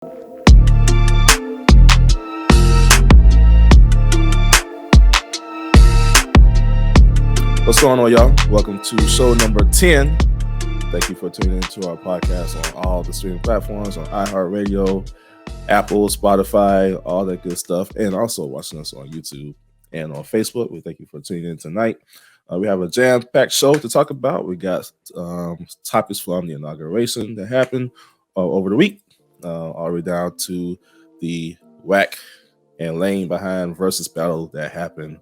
What's going on, y'all? Welcome to show number 10. Thank you for tuning into our podcast on all the streaming platforms, on iHeartRadio, Apple, Spotify, all that good stuff, and also watching us on YouTube and on Facebook. We thank you for tuning in tonight. We have a jam-packed show to talk about. We got topics from the inauguration that happened over the week, all the way down to the whack and laying behind versus battle that happened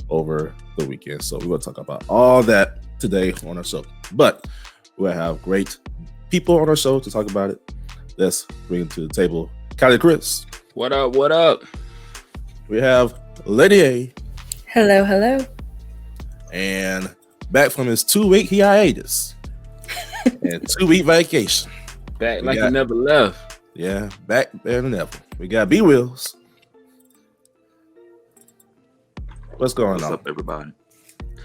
over the weekend. So we're going to talk about all that today on our show. But we'll have great people on our show to talk about it. Let's bring it to the table. Cali Chris. What up? What up? We have Lady A. Hello, hello. And back from his 2-week hiatus and 2-week vacation. Back like he never left. Yeah, back better than ever. We got B Wills. What's going on? What's up, everybody?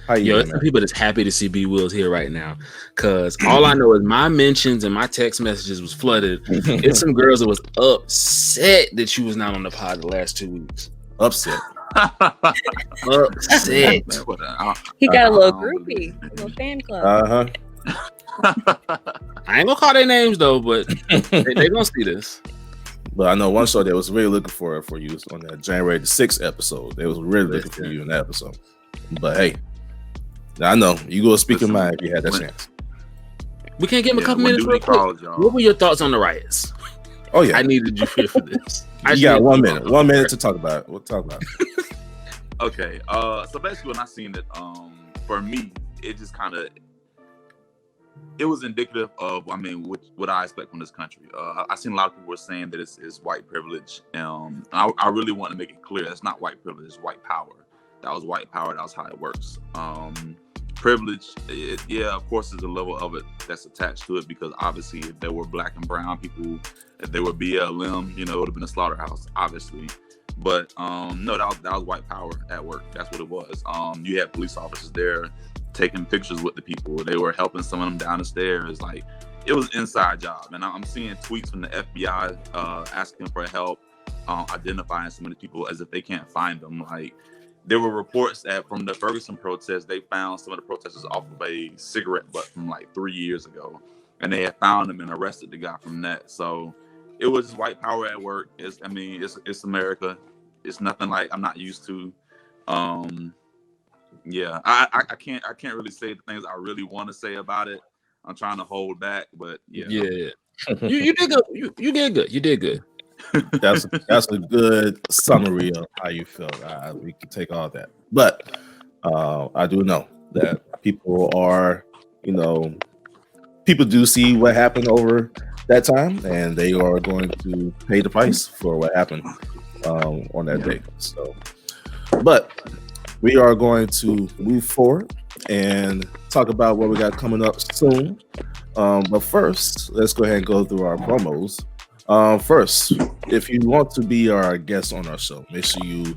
How you doing, it's some people that's happy to see B Wills here right now. Cause all I know is my mentions and my text messages was flooded. It's some girls that was upset that you was not on the pod the last 2 weeks. Upset. Upset. He got a little groupie, a little fan club. I ain't gonna call their names though, but they gonna see this. But I know one show that was really looking for you on that January the 6th episode. They was really looking for you in that episode. But hey, I know you go speak your mind if you had that chance. We can't give him a couple minutes real quick. What were your thoughts on the riots? Oh yeah, I needed you here for this. You got 1 minute. 1 minute to talk about it. We'll talk about it. Okay. So basically, when I seen it, for me, it just kind of it was indicative of, what I expect from this country. I seen a lot of people were saying that it's white privilege. I really want to make it clear it's not white privilege, it's white power. That was white power. That was how it works. Privilege, of course, there's a level of it that's attached to it, because obviously if there were black and brown people, if they were BLM, it would have been a slaughterhouse, obviously. But no, that was white power at work. That's what it was. You had police officers there taking pictures with the people. They were helping some of them down the stairs. Like, it was an inside job. And I'm seeing tweets from the FBI asking for help, identifying some of the people as if they can't find them. Like, there were reports that from the Ferguson protest, they found some of the protesters off of a cigarette butt from like 3 years ago. And they had found them and arrested the guy from that. So it was just white power at work. It's America. It's nothing like I'm not used to. I can't really say the things I really want to say about it. I'm trying to hold back, but yeah. You did good. You did good. You did good. That's a good summary of how you feel. We can take all that, but I do know that people are, people do see what happened over that time, and they are going to pay the price for what happened on that day. So, but we are going to move forward and talk about what we got coming up soon. But first, let's go ahead and go through our promos. First, if you want to be our guest on our show, make sure you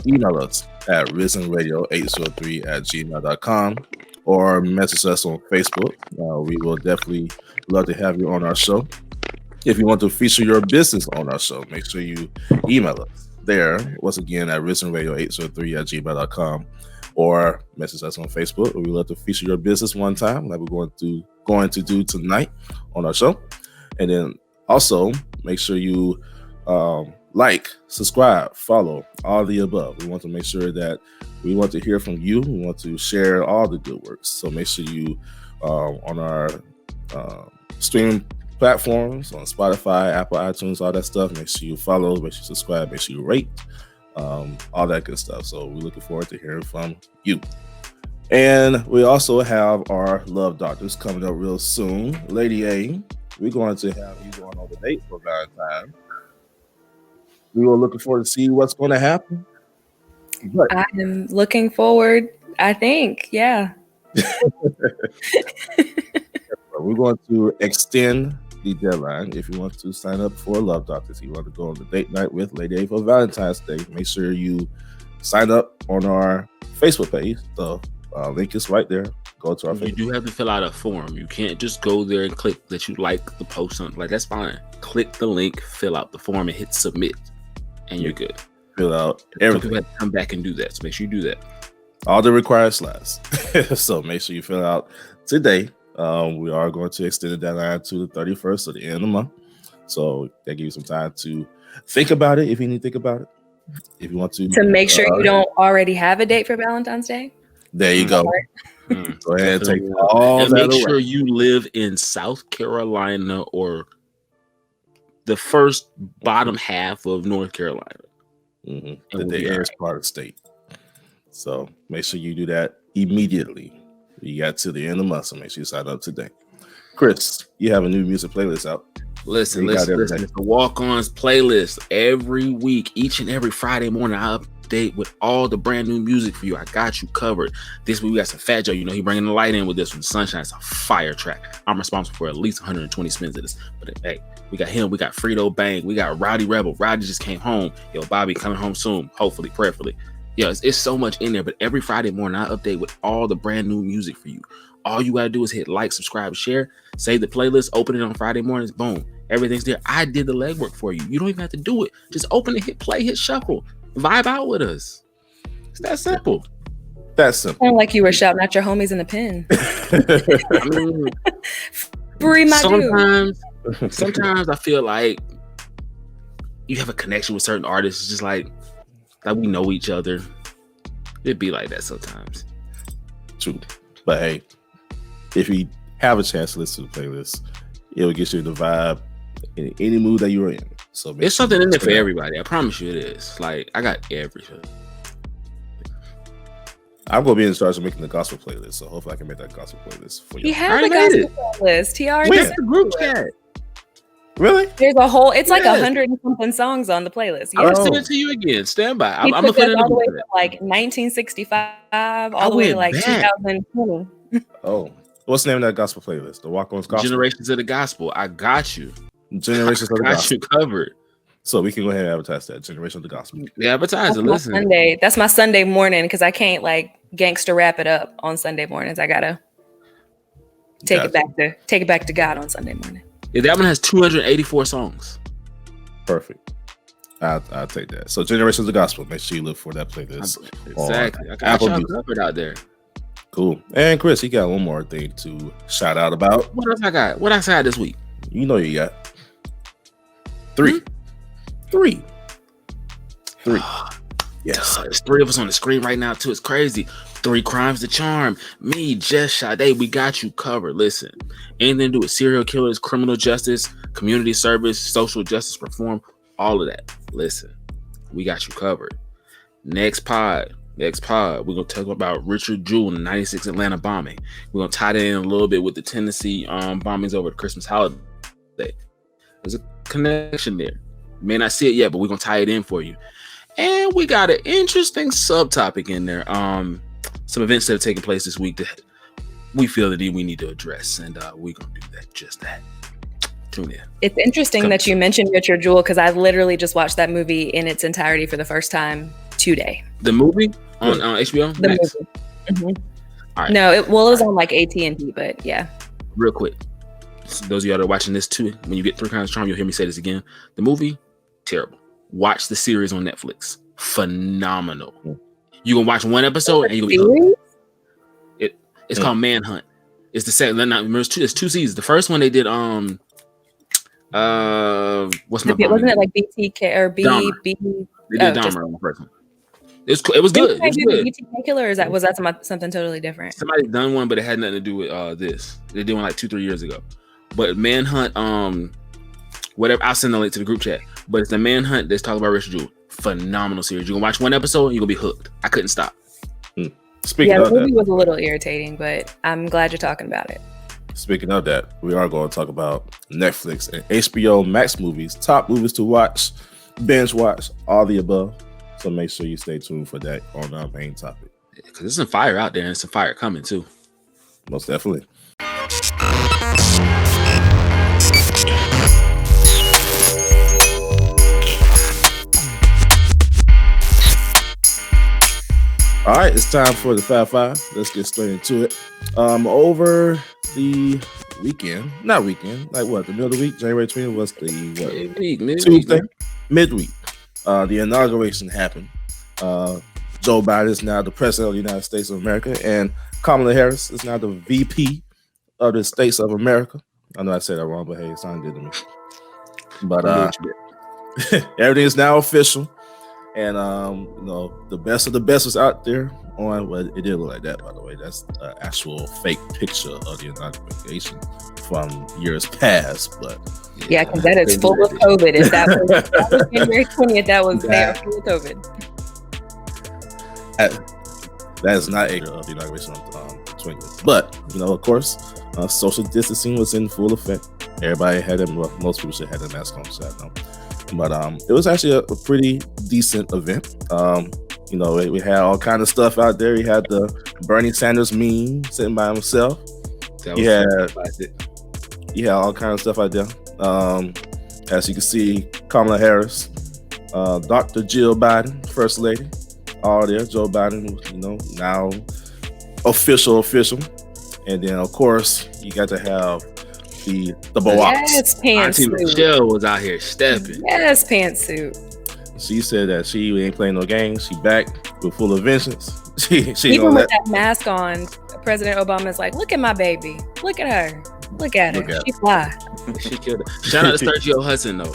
email us at risenradio803@gmail.com or message us on Facebook. We will definitely love to have you on our show. If you want to feature your business on our show, make sure you email us there, once again, at risenradio803@gmail.com or message us on Facebook. We love to feature your business one time, like we're going to do tonight on our show. And then also, make sure you like, subscribe, follow, all the above. We want to make sure that we want to hear from you. We want to share all the good works. So make sure you, on our streaming platforms, on Spotify, Apple, iTunes, all that stuff, make sure you follow, make sure you subscribe, make sure you rate, all that good stuff. So we're looking forward to hearing from you. And we also have our Love Doctors coming up real soon. Lady A, we're going to have you going on the date for Valentine's. We were looking forward to see what's going to happen. But I am looking forward, I think. Yeah. We're going to extend the deadline. If you want to sign up for Love Doctors, you want to go on the date night with Lady A for Valentine's Day, make sure you sign up on our Facebook page. The link is right there go to our You Facebook. do have to fill out a form. You can't just go there and click that you like the post. Something like that's fine. Click the link, fill out the form, and hit submit, and you're good. Fill out Some everything. people have to come back and do that, so make sure you do that. All the required slides. So make sure you fill out today. We are going to extend the deadline to the 31st of the end of the month. So that gives you some time to think about it if you need to think about it. If you want to make sure you don't already have a date for Valentine's Day. There you go. Go ahead and take all and that make sure away. you live in South Carolina or the first bottom half of North Carolina. The we'll be nearest part of the state. So make sure you do that immediately. You got to the end of the month, so make sure you sign up today. Chris, you have a new music playlist out. Listen. It's the Walk-Ons playlist every week, each and every Friday morning. I update with all the brand new music for you. I got you covered. This week we got some Fat Joe. You know he bringing the light in with this one. Sunshine. It's a fire track. I'm responsible for at least 120 spins of this. But hey, we got him. We got Frito Bang. We got Rowdy Rebel. Rowdy just came home. Yo, Bobby coming home soon. Hopefully, prayerfully. Yeah, it's so much in there. But every Friday morning I update with all the brand new music for you. All you gotta do is hit like, subscribe, share, save the playlist, open it on Friday mornings, boom. Everything's there. I did the legwork for you. You don't even have to do it. Just open it, hit play, hit shuffle, vibe out with us. It's that simple. That's simple. Sound like you were shouting at your homies in the pen. I mean, Free my dude. sometimes I feel like you have a connection with certain artists. It's just like we know each other. It'd be like that sometimes. True. But hey, if you have a chance to listen to the playlist, it will get you the vibe in any mood that you're in. So There's something in there for everybody. I promise you it is. Like, I got everything. I'm going to be in charge of making the gospel playlist, so hopefully I can make that gospel playlist for you. He has a gospel playlist. He already Where? sent The group chat. Really? There's a whole. It's like Yes. 100 and something songs on the playlist. I'm Yeah. gonna send it to you again. Stand by. I'm He gonna put put it that in all the the way group from chat. like 1965 all the way to went like back. 2020. Oh. What's the name of that gospel playlist? The Walk-Ons gospel? Generations of the Gospel. I got you. Generations of the Got gospel. you covered. So we can go ahead and advertise that. Generation of the gospel. The advertiser, listen. Sunday. That's my Sunday morning because I can't like gangster wrap it up on Sunday mornings. I gotta take it back to God on Sunday morning. Yeah, that one has 284 songs. Perfect. I'll take that. So Generations of the Gospel. Make sure you look for that playlist. Exactly. I got Apple y'all Music. covered out there. Cool. And Chris, you got one more thing to shout out about. What else I got? What else I had this week? You know you got three. Yes. There's three of us on the screen right now too. It's crazy. 3 Crimes to Charm. Me, Jess, Sade. We got you covered. Listen, anything to do with serial killers, criminal justice, community service, social justice reform, all of that. Listen, we got you covered. Next pod, we're gonna talk about Richard Jewell and the 96 Atlanta bombing. We're gonna tie that in a little bit with the Tennessee bombings over the Christmas holiday. There's a connection there. You may not see it yet, but we're gonna tie it in for you. And we got an interesting subtopic in there. Some events that are taking place this week that we feel that we need to address, and we're gonna do that. Just that. Tune in. It's interesting that you mentioned Richard Jewell because I literally just watched that movie in its entirety for the first time today. The movie on HBO. The Max? movie. Mm-hmm. All right. No, it was on like AT&T, but yeah. Real quick, so those of y'all that are watching this too, when you get 3 Crimes to Charm, you'll hear me say this again. The movie, terrible. Watch the series on Netflix. Phenomenal. You gonna watch one episode and you'll be hooked. It's called Manhunt. It's the second. There's 2 seasons. The first one they did what's my Wasn't it like BTK or Dahmer. B? They did Dahmer on the first one. It was good. It was good. BTK killer, or was that something totally different? Somebody done one, but it had nothing to do with this. They did one like 2-3 years ago. But Manhunt, whatever. I'll send the link to the group chat. But it's the Manhunt that's talking about Richard Jewell. Phenomenal series. You can watch one episode, and you're gonna be hooked. I couldn't stop. Speaking the of movie that, was a little irritating, but I'm glad you're talking about it. speaking of that, we are going to talk about Netflix and HBO Max movies, top movies to watch, binge watch, all the above. So make sure you stay tuned for that on our main topic. Because there's some fire out there, and some fire coming too. Most definitely. All right, it's time for the Fab Five. Let's get straight into it. Over the weekend, not weekend, like what, the middle of the week, January 20th was the Tuesday, midweek. The inauguration happened. Joe Biden is now the president of the United States of America, and Kamala Harris is now the VP of the States of America. I know I said that wrong, but hey, it sounded good to me. But everything is now official. And the best of the best was out there on. Well, it did look like that, by the way. That's an actual fake picture of the inauguration from years past. But yeah, because that is full of COVID. If that was January 20th, that was there full of COVID. That is not a of the inauguration on the 20th. But of course, social distancing was in full effect. Everybody had them. Well, most people should have their mask on. So I know. But it was actually a pretty decent event. We had all kind of stuff out there. We had the Bernie Sanders meme sitting by himself. He had all kind of stuff out there. As you can see, Kamala Harris, Dr. Jill Biden, First Lady, all there. Joe Biden, now official. And then of course you got to have the Walk-Ons. Yes, pantsuit. Michelle was out here stepping. Yes, pantsuit. She said that she ain't playing no games. She back with full of vengeance. She even with that mask on, President Obama's like, look at my baby. Look at her. Look at her. She fly. She killed her. Shout out to Sergio Hudson though.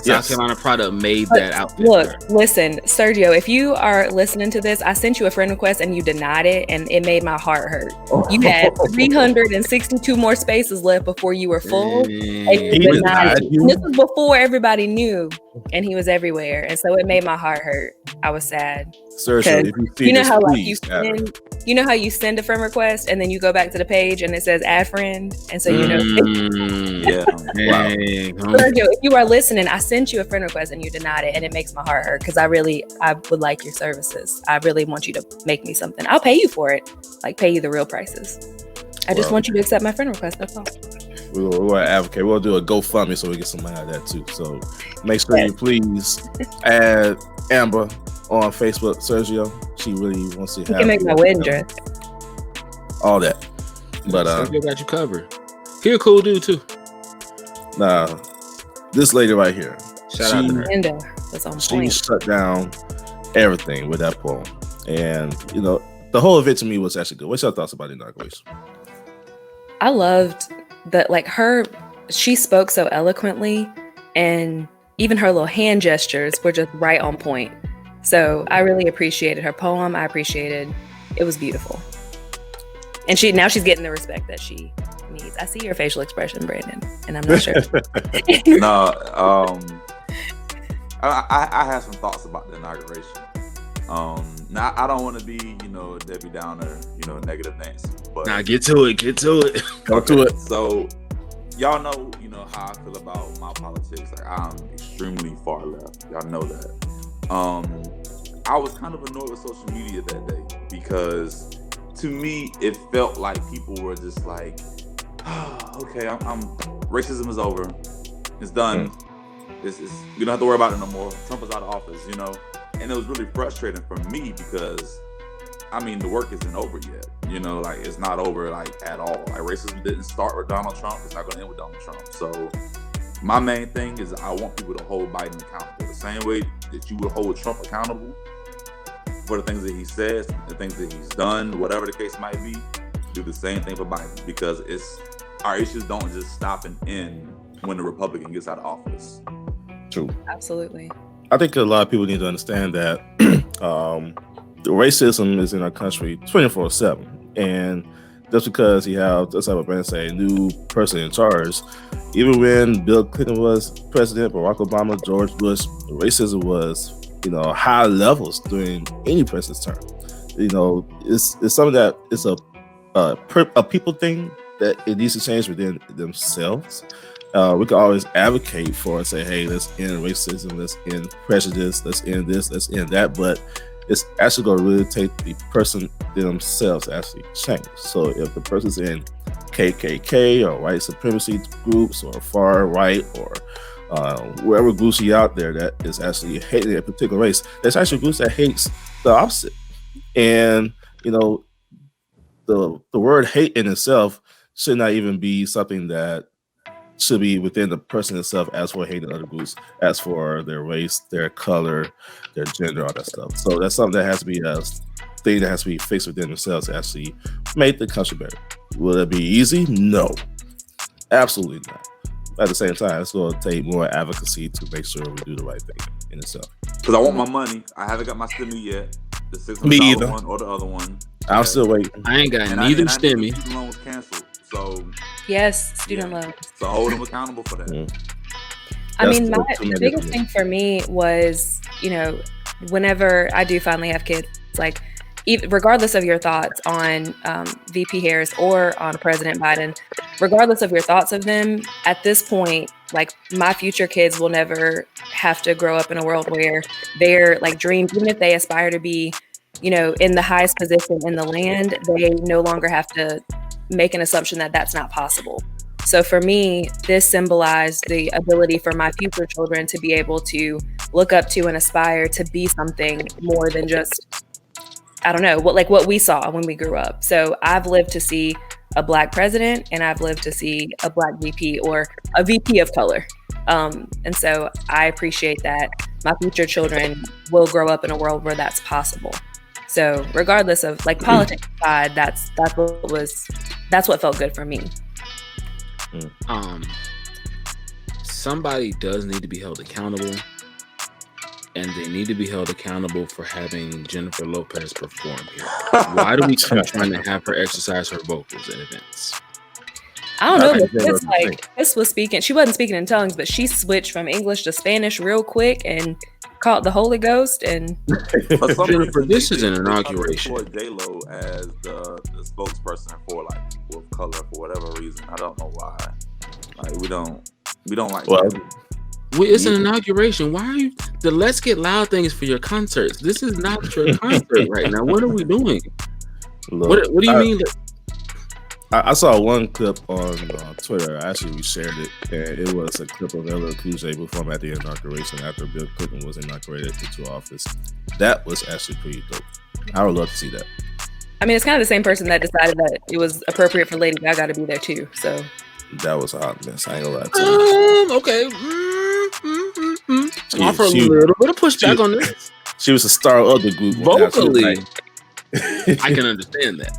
South Carolina product made that outfit. Look, listen, Sergio, if you are listening to this, I sent you a friend request and you denied it, and it made my heart hurt. You had 362 more spaces left before you were full. And you denied it. This was before everybody knew, and he was everywhere, and so it made my heart hurt. I was sad. Sergio, you know how you send a friend request and then you go back to the page and it says add friend, and so yeah. Wow. Sergio, if you are listening, I sent you a friend request and you denied it, and it makes my heart hurt because I would like your services. I really want you to make me something. I'll pay you for it, like pay you the real prices. I just want you to accept my friend request. That's all. We'll advocate. We'll do a GoFundMe so we get some money out of that too. So make sure you please add Amber on Facebook. Sergio, she really wants to have. You can make my wedding dress. All that, but Sergio got you covered. He a cool dude too. Nah, this lady right here. Shout out to her. Was on she point. shut down everything with that poem, and the whole event to me was actually good. What's your thoughts about the inauguration? I loved that, she spoke so eloquently, and even her little hand gestures were just right on point. So I really appreciated her poem. It was beautiful. And now she's getting the respect that she needs. I see your facial expression, Brandon, and I'm not sure. No, I have some thoughts about the inauguration. Now I don't want to be, Debbie Downer, negative Nancy. But now get to it. Go to it. So y'all know, how I feel about my politics. Like, I'm extremely far left. Y'all know that. I was kind of annoyed with social media that day because to me it felt like people were just like, okay, I'm racism is over. It's done. We don't have to worry about it no more. Trump is out of office, And it was really frustrating for me because, the work isn't over yet. It's not over, at all. Racism didn't start with Donald Trump. It's not going to end with Donald Trump. So my main thing is I want people to hold Biden accountable. The same way that you would hold Trump accountable for the things that he says, the things that he's done, whatever the case might be, do the same thing for Biden. Because our issues don't just stop and end when the Republican gets out of office. True. Absolutely. I think a lot of people need to understand that racism is in our country 24/7, and just because you have, that's how Brandon say, a new person in charge, even when Bill Clinton was president, Barack Obama, George Bush, racism was high levels during any president's term. It's something that it's a people thing that it needs to change within themselves. We can always advocate for and say, hey, let's end racism, let's end prejudice, let's end this, let's end that. But it's actually going to really take the person themselves to actually change. So if the person's in KKK or white supremacy groups or far right or wherever groups you out there that is actually hating a particular race, there's actually groups that hates the opposite. And you know, the word hate in itself should not even be something that should be within the person itself as for hating other groups, as for their race, their color, their gender, all that stuff. So that's something that has to be a thing that has to be fixed within themselves to actually make the country better. Will it be easy? No, absolutely not. At the same time, it's going to take more advocacy to make sure we do the right thing in itself. Because I want my money. I haven't got my stimmy yet. The Me $600 either. one or the other one. I'm still waiting. I ain't got And neither I knew stimmy. the student loan was canceled. So Yes, student loan. So hold them accountable for that. I That's mean, the my two the minutes biggest for me. thing for me was, whenever I do finally have kids, like, regardless of your thoughts on VP Harris or on President Biden, regardless of your thoughts of them, at this point, like, my future kids will never have to grow up in a world where their like dreams, even if they aspire to be, in the highest position in the land, they no longer have to make an assumption that that's not possible. So for me, this symbolized the ability for my future children to be able to look up to and aspire to be something more than just, I don't know, what we saw when we grew up. So I've lived to see a Black president, and I've lived to see a Black VP or a VP of color. And so I appreciate that my future children will grow up in a world where that's possible. So regardless of like politics aside, that's what felt good for me. Somebody does need to be held accountable, and they need to be held accountable for having Jennifer Lopez perform here. Why do we keep trying to have her exercise her vocals at events? I don't know, I but think it's like Chris was speaking. She wasn't speaking in tongues, but she switched from English to Spanish real quick and called the Holy Ghost. And For some Jennifer, reason, this they- is an they inauguration. employed J-Lo as the spokesperson for like people of color for whatever reason. I don't know why. Like we don't like. Well, that. It's an inauguration. Why are you? The Let's Get Loud thing is for your concerts. This is not your concert right now. What are we doing? look, What do you mean? I saw one clip on Twitter. Actually, we shared it, and it was a clip of LL Cool J performing at the inauguration after Bill Clinton was inaugurated into office. That was actually pretty dope. I would love to see that. I mean, it's kind of the same person that decided that it was appropriate for Lady Gaga to be there too. So That was a hot mess. I ain't gonna lie to you. Okay. She- Offer a she- little bit of pushback she- on this. She was the star of the group. Vocally, Like- I can understand that.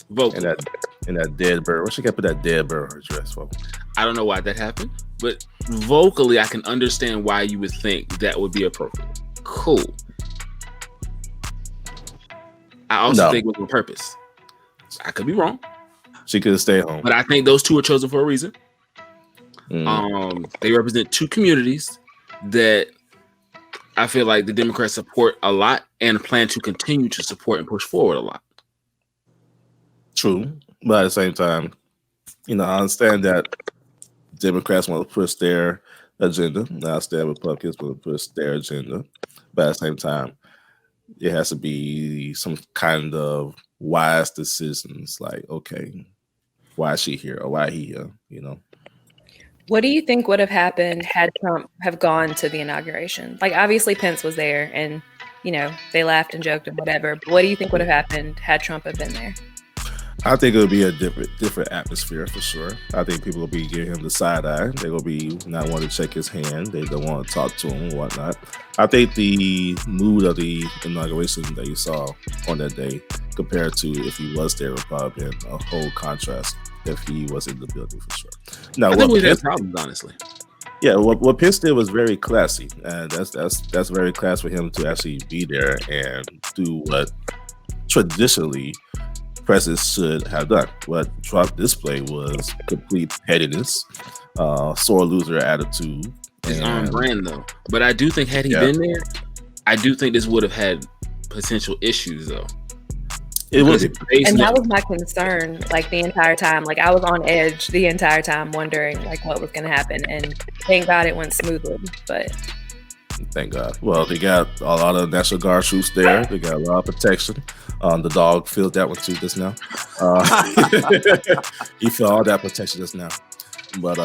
and Vocally, that dead bird. What she got put that dead bird on her dress for? I don't know why that happened, but vocally, I can understand why you would think that would be appropriate. Cool. I also think it was on purpose. I could be wrong, She could have stayed home. but I think those two were chosen for a reason. Mm. They represent two communities that I feel like the Democrats support a lot and plan to continue to support and push forward a lot. True, but at the same time, I understand that Democrats want to push their agenda. I understand Republicans want to push their agenda, but at the same time, it has to be some kind of wise decisions. Like, okay, why is she here or why he here? what do you think would have happened had Trump have gone to the inauguration? Like, obviously Pence was there and, they laughed and joked and whatever. But what do you think would have happened had Trump have been there? I think it'll be a different atmosphere for sure. I think people will be giving him the side eye. They will be not want to shake his hand. They don't want to talk to him and whatnot. I think the mood of the inauguration that you saw on that day compared to if he was there would probably been a whole contrast if he was in the building for sure. Now, I think we've had Pence, problems, honestly. what Pence did was very classy, and that's very classy for him to actually be there and do what traditionally presidents should have done. What Trump displayed was complete pettiness, sore loser attitude. It's on brand though. But I do think had he been there, I do think this would have had potential issues though. It would be. And that was my concern, like, the entire time. Like, I was on edge the entire time wondering, like, what was going to happen. And thank God it went smoothly. But Thank God. Well, they got a lot of National Guard troops there. They got a lot of protection. The dog felt that one too just now. He felt all that protection just now. But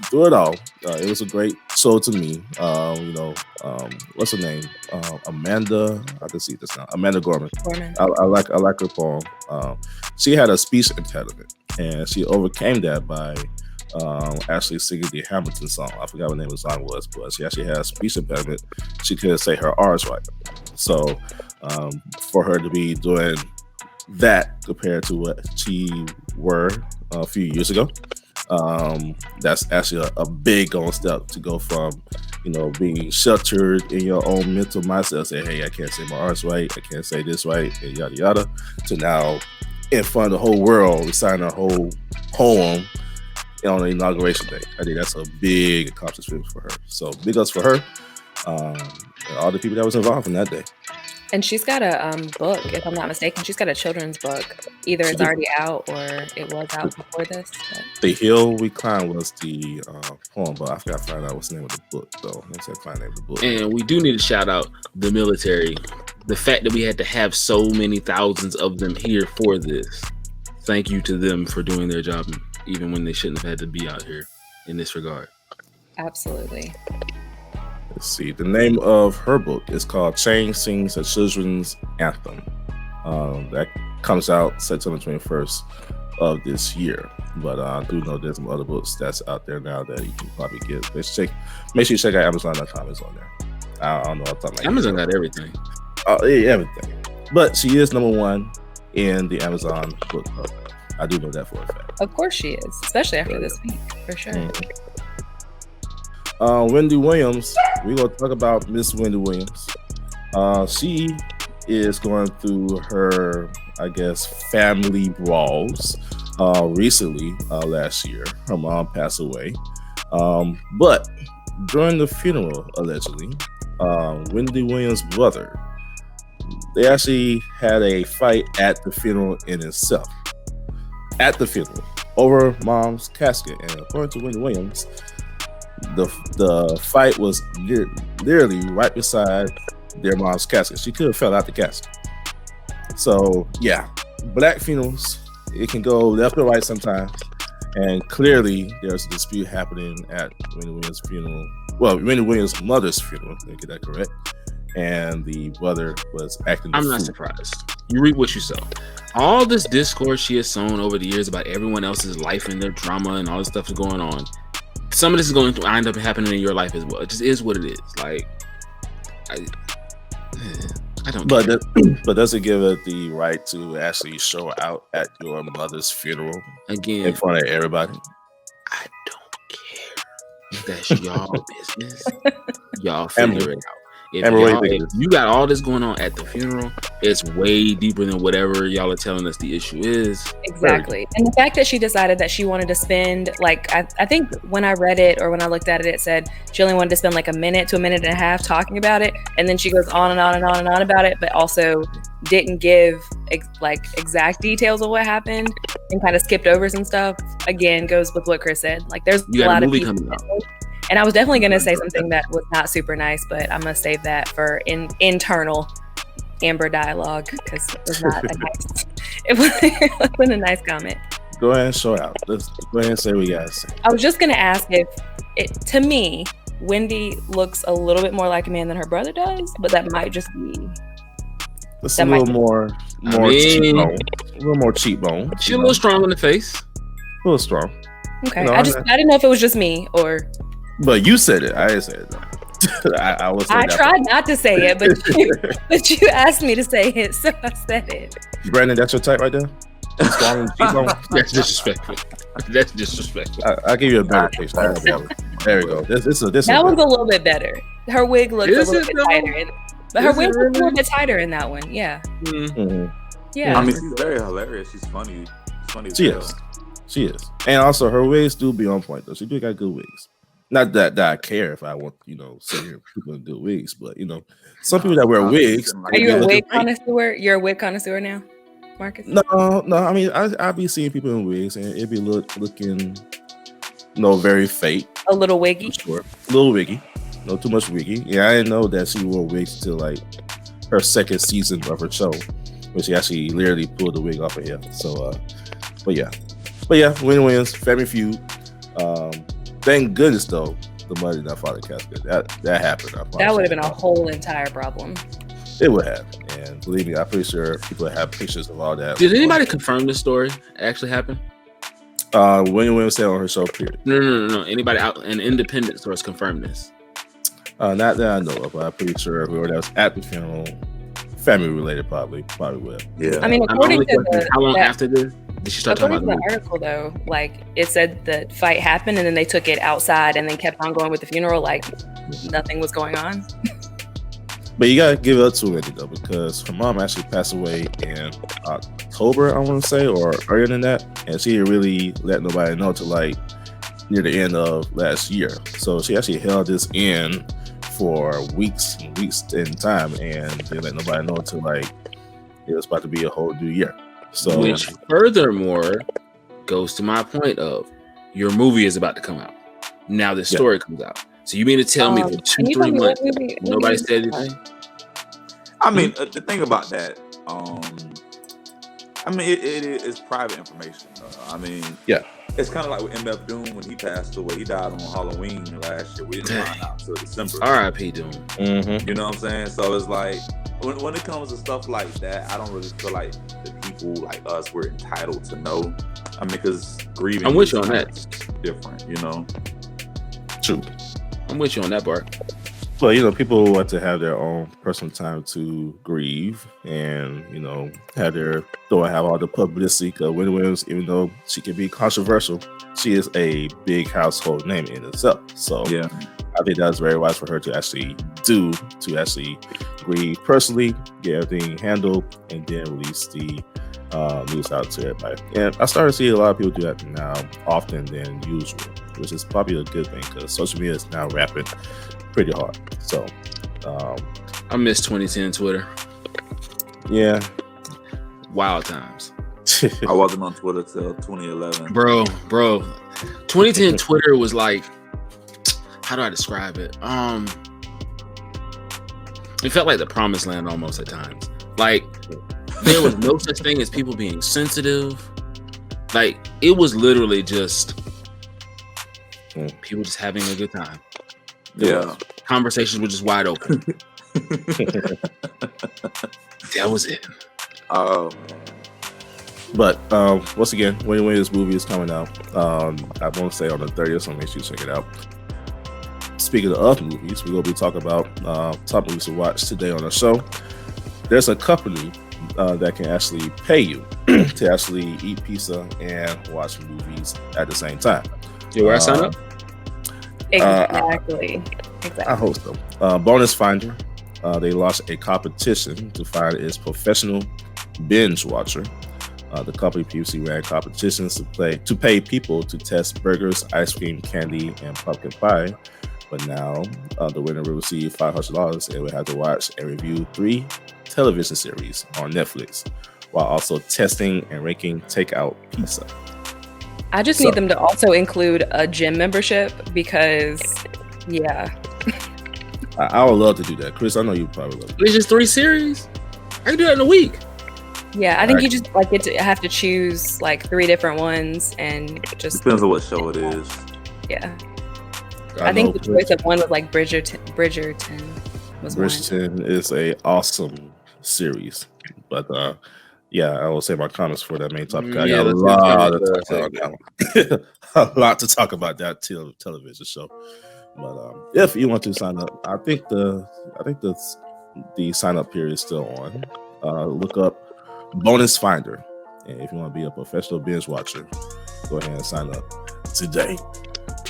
through it all, it was a great sold to me. What's her name? Amanda. I can see this now. Amanda Gorman. I like her poem. She had a speech impediment, and she overcame that by actually singing the Hamilton song. I forgot what the name of the song was, but she actually had a speech impediment. She couldn't say her R's right. So for her to be doing that compared to what she were a few years ago, that's actually a big on step to go from, being sheltered in your own mental mindset, say, hey, I can't say my R's right, I can't say this right, and yada yada, to now in front of the whole world reciting a whole poem on the inauguration day. I think that's a big accomplishment for her. So big ups for her, and all the people that was involved in that day. And she's got a book, if I'm not mistaken. She's got a children's book. Either it's already out or it was out before this. But. The Hill We Climb was the poem, but I forgot to find out what's the name of the book, though. Let's find the name of the book. And we do need to shout out the military. The fact that we had to have so many thousands of them here for this. Thank you to them for doing their job, even when they shouldn't have had to be out here in this regard. Absolutely. Let's see. The name of her book is called Change Sings a Children's Anthem. That comes out September 21st of this year. But I do know there's some other books that's out there now that you can probably get. Make sure you check out Amazon.com. It's on there. I don't know. Amazon got everything. Yeah, everything. But she is number one in the Amazon book club. I do know that for a fact. Of course she is, especially after this week, for sure. Mm-hmm. Wendy Williams, we're going to talk about Miss Wendy Williams. She is going through her, I guess, family brawls. Recently, last year, her mom passed away. But during the funeral, allegedly, Wendy Williams' brother, they actually had a fight at the funeral in itself. At the funeral, over mom's casket. And according to Wendy Williams, the fight was literally right beside their mom's casket. She could have fell out the casket. So yeah, black funerals, it can go left or right sometimes. And clearly there's a dispute happening at Wendy Williams' funeral. Well, Wendy Williams' mother's funeral, let me get that correct. And the brother was acting. I'm not surprised. You reap what you sow. All this discourse she has sown over the years about everyone else's life and their drama and all this stuff is going on. Some of this is going to end up happening in your life as well. It just is what it is. Like, I don't care. But does it give it the right to actually show out at your mother's funeral again in front of everybody? I don't care. That's y'all business. Y'all figure it out. If you got all this going on at the funeral, it's way deeper than whatever y'all are telling us the issue is. Exactly. And the fact that she decided that she wanted to spend, like, I think when I read it or when I looked at it, it said she only wanted to spend like a minute to a minute and a half talking about it. And then she goes on and on and on and on about it, but also didn't give exact details of what happened and kind of skipped over some stuff. Again, goes with what Chris said. Like, there's a lot of pieces coming out. And I was definitely going to say something that was not super nice, but I'm going to save that for internal Amber dialogue because it was not a nice. It wasn't a nice comment. Go ahead and show out. Let's go ahead and say what you guys say. I was just going to ask if to me, Wendy looks a little bit more like a man than her brother does, but that might just be. It's a little more cheekbone. A little more cheekbone. She's a little strong in the face. A little strong. Okay, I didn't know if it was just me or. But you said it. I didn't say it though. I tried not to say it, but you asked me to say it, so I said it. Brandon, that's your type right there? Strong cheekbone? That's disrespectful. That's disrespectful. I'll give you a better picture. There we go. That one's a little bit better. Her wig looks a little bit tighter. But her wig looks a little bit tighter in that one. Yeah. Mm-hmm. Yeah. I mean, she's very hilarious. She's funny. She is. And also, her wigs do be on point, though. She do got good wigs. Not that I care if I want, sit here people in good wigs, but some people that wear wigs. Are you a wig connoisseur? You're a wig connoisseur now, Marcus? No. I mean, I be seeing people in wigs, and it be looking, very fake. A little wiggy. Sure. A little wiggy. No too much wiggy. Yeah, I didn't know that she wore wigs till like her second season of her show, when she actually literally pulled the wig off of her head. So, but yeah, Wendy Williams, Family Feud. Thank goodness, though, the money did not follow the casket. That happened. That would have been a whole entire problem. It would have, and believe me, I'm pretty sure people have pictures of all that. Did anybody confirm this story actually happened? Wendy Williams said on her show, period. No. Anybody out an independent source confirmed this? Not that I know of, but I'm pretty sure whoever that was at the funeral, family related, probably will. Yeah. I mean, according to how long after this did she start talking about the article, though, like it said the fight happened and then they took it outside and then kept on going with the funeral like nothing was going on. But you gotta give it up to Wendy though, because her mom actually passed away in October, I want to say, or earlier than that, and she didn't really let nobody know till like near the end of last year. So she actually held this in for weeks and weeks in time, and didn't let nobody know until like it was about to be a whole new year. So, which furthermore goes to my point of your movie is about to come out. Now the story comes out. So you mean to tell me for 2-3 months nobody said anything? I mean, the thing about that, I mean, it is private information. I mean, it's kind of like with MF Doom when he passed away. He died on Halloween last year. We didn't find out until December. R.I.P. Doom. Mm-hmm. You know what I'm saying? So it's like when it comes to stuff like that, I don't really feel like the people like us were entitled to know. I mean, because grieving. I'm with you on that. Different, you know. True. I'm with you on that part. Well, you know, people want to have their own personal time to grieve, and you know, don't have all the publicity. Because Wendy Williams, even though she can be controversial, she is a big household name in itself. So yeah, I think that's very wise for her to actually grieve personally, get everything handled, and then release the news out to everybody. And I started to see a lot of people do that now, often than usual, which is probably a good thing because social media is now rapping pretty hard. So I miss 2010 Twitter. Yeah. Wild times. I wasn't on Twitter till 2011. Bro. 2010 Twitter was like, how do I describe it? It felt like the promised land almost at times. Like there was no such thing as people being sensitive. Like it was literally just people just having a good time. Conversations were just wide open. That was it. But once again, when this movie is coming out, I want to say on the 30th, so make sure you check it out. Speaking of movies, we're going to be talking about top movies to watch today on the show. There's a company that can actually pay you to actually eat pizza and watch movies at the same time. You where I sign up? Exactly. I hope so. Bonus Finder, they launched a competition to find its professional binge watcher. The company previously ran competitions to pay people to test burgers, ice cream, candy, and pumpkin pie. But now the winner will receive $500 and will have to watch and review 3 television series on Netflix, while also testing and ranking takeout pizza. I just need them to also include a gym membership because, I would love to do that. Chris, I know you probably love it. It's just 3 series. I can do that in a week. Yeah, I think you just like get to have to choose like 3 different ones and just depends on what show it is. Yeah. I think the choice of one was like Bridgerton was Bridgerton one. is a awesome series, but I will say my comments for that main topic. I got a lot to talk about that television show. But if you want to sign up, I think the sign up period is still on. Look up Bonus Finder, and if you want to be a professional binge watcher, go ahead and sign up today.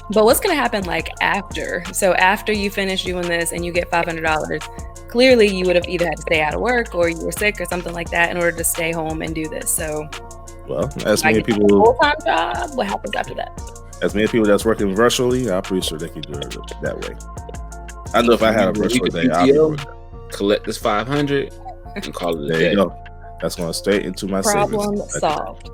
But what's going to happen like after? So after you finish doing this and you get $500, clearly you would have either had to stay out of work or you were sick or something like that in order to stay home and do this. So, well, as many people full-time job, what happens after that? As many people that's working virtually, I'm pretty sure they can do it that way. I know if I had a virtual day, I'll collect this $500 and call it a day. There you go. That's going straight into my problem savings. solved.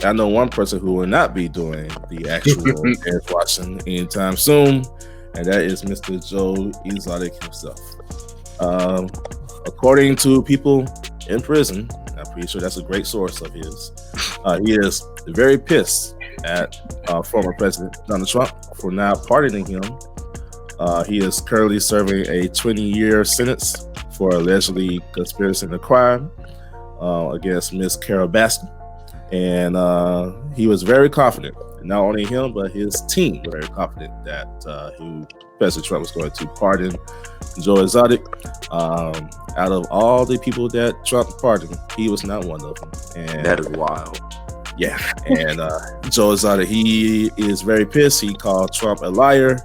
I know one person who will not be doing the actual binge watching anytime soon, and that is Mr. Joe Exotic himself. According to people in prison, I'm pretty sure that's a great source of his. He is very pissed at former President Donald Trump for not pardoning him. He is currently serving a 20-year sentence for allegedly conspiracy to crime against Miss Carol Baskin. And he was very confident, not only him, but his team were very confident that President Trump was going to pardon Joe Exotic. Out of all the people that Trump pardoned, he was not one of them. And That is wild. yeah, and Joe Exotic, he is very pissed. He called Trump a liar,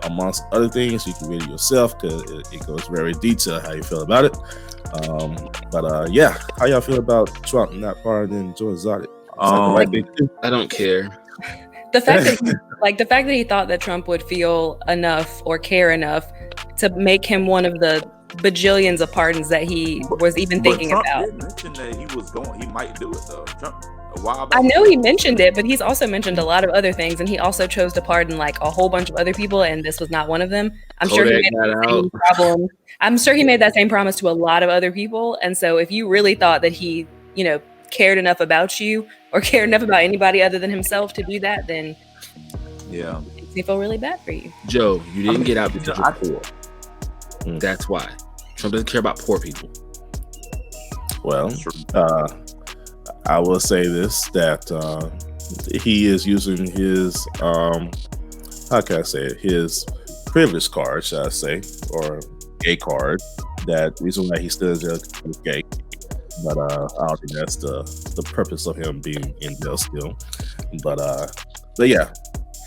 amongst other things. You can read it yourself because it goes very detailed how you feel about it. Yeah, how y'all feel about Trump not pardoning Joe Exotic? I don't care. The fact that he thought that Trump would feel enough or care enough to make him one of the bajillions of pardons that he was even thinking Trump about. did mention that he might do it though. Trump, a while back. I know he mentioned it, but he's also mentioned a lot of other things, and he also chose to pardon like a whole bunch of other people, and this was not one of them. I'm sure he made that same problem. I'm sure he made that same promise to a lot of other people, and so if you really thought that he, cared enough about you or cared enough about anybody other than himself to do that, then yeah, it makes me feel really bad for you. Joe, you didn't get out because you're poor. That's why. Trump doesn't care about poor people. Well, I will say this, that he is using his, how can I say it, his privilege card, should I say, or gay card. That reason why he's still in jail is gay. But I don't think that's the purpose of him being in jail still. But yeah,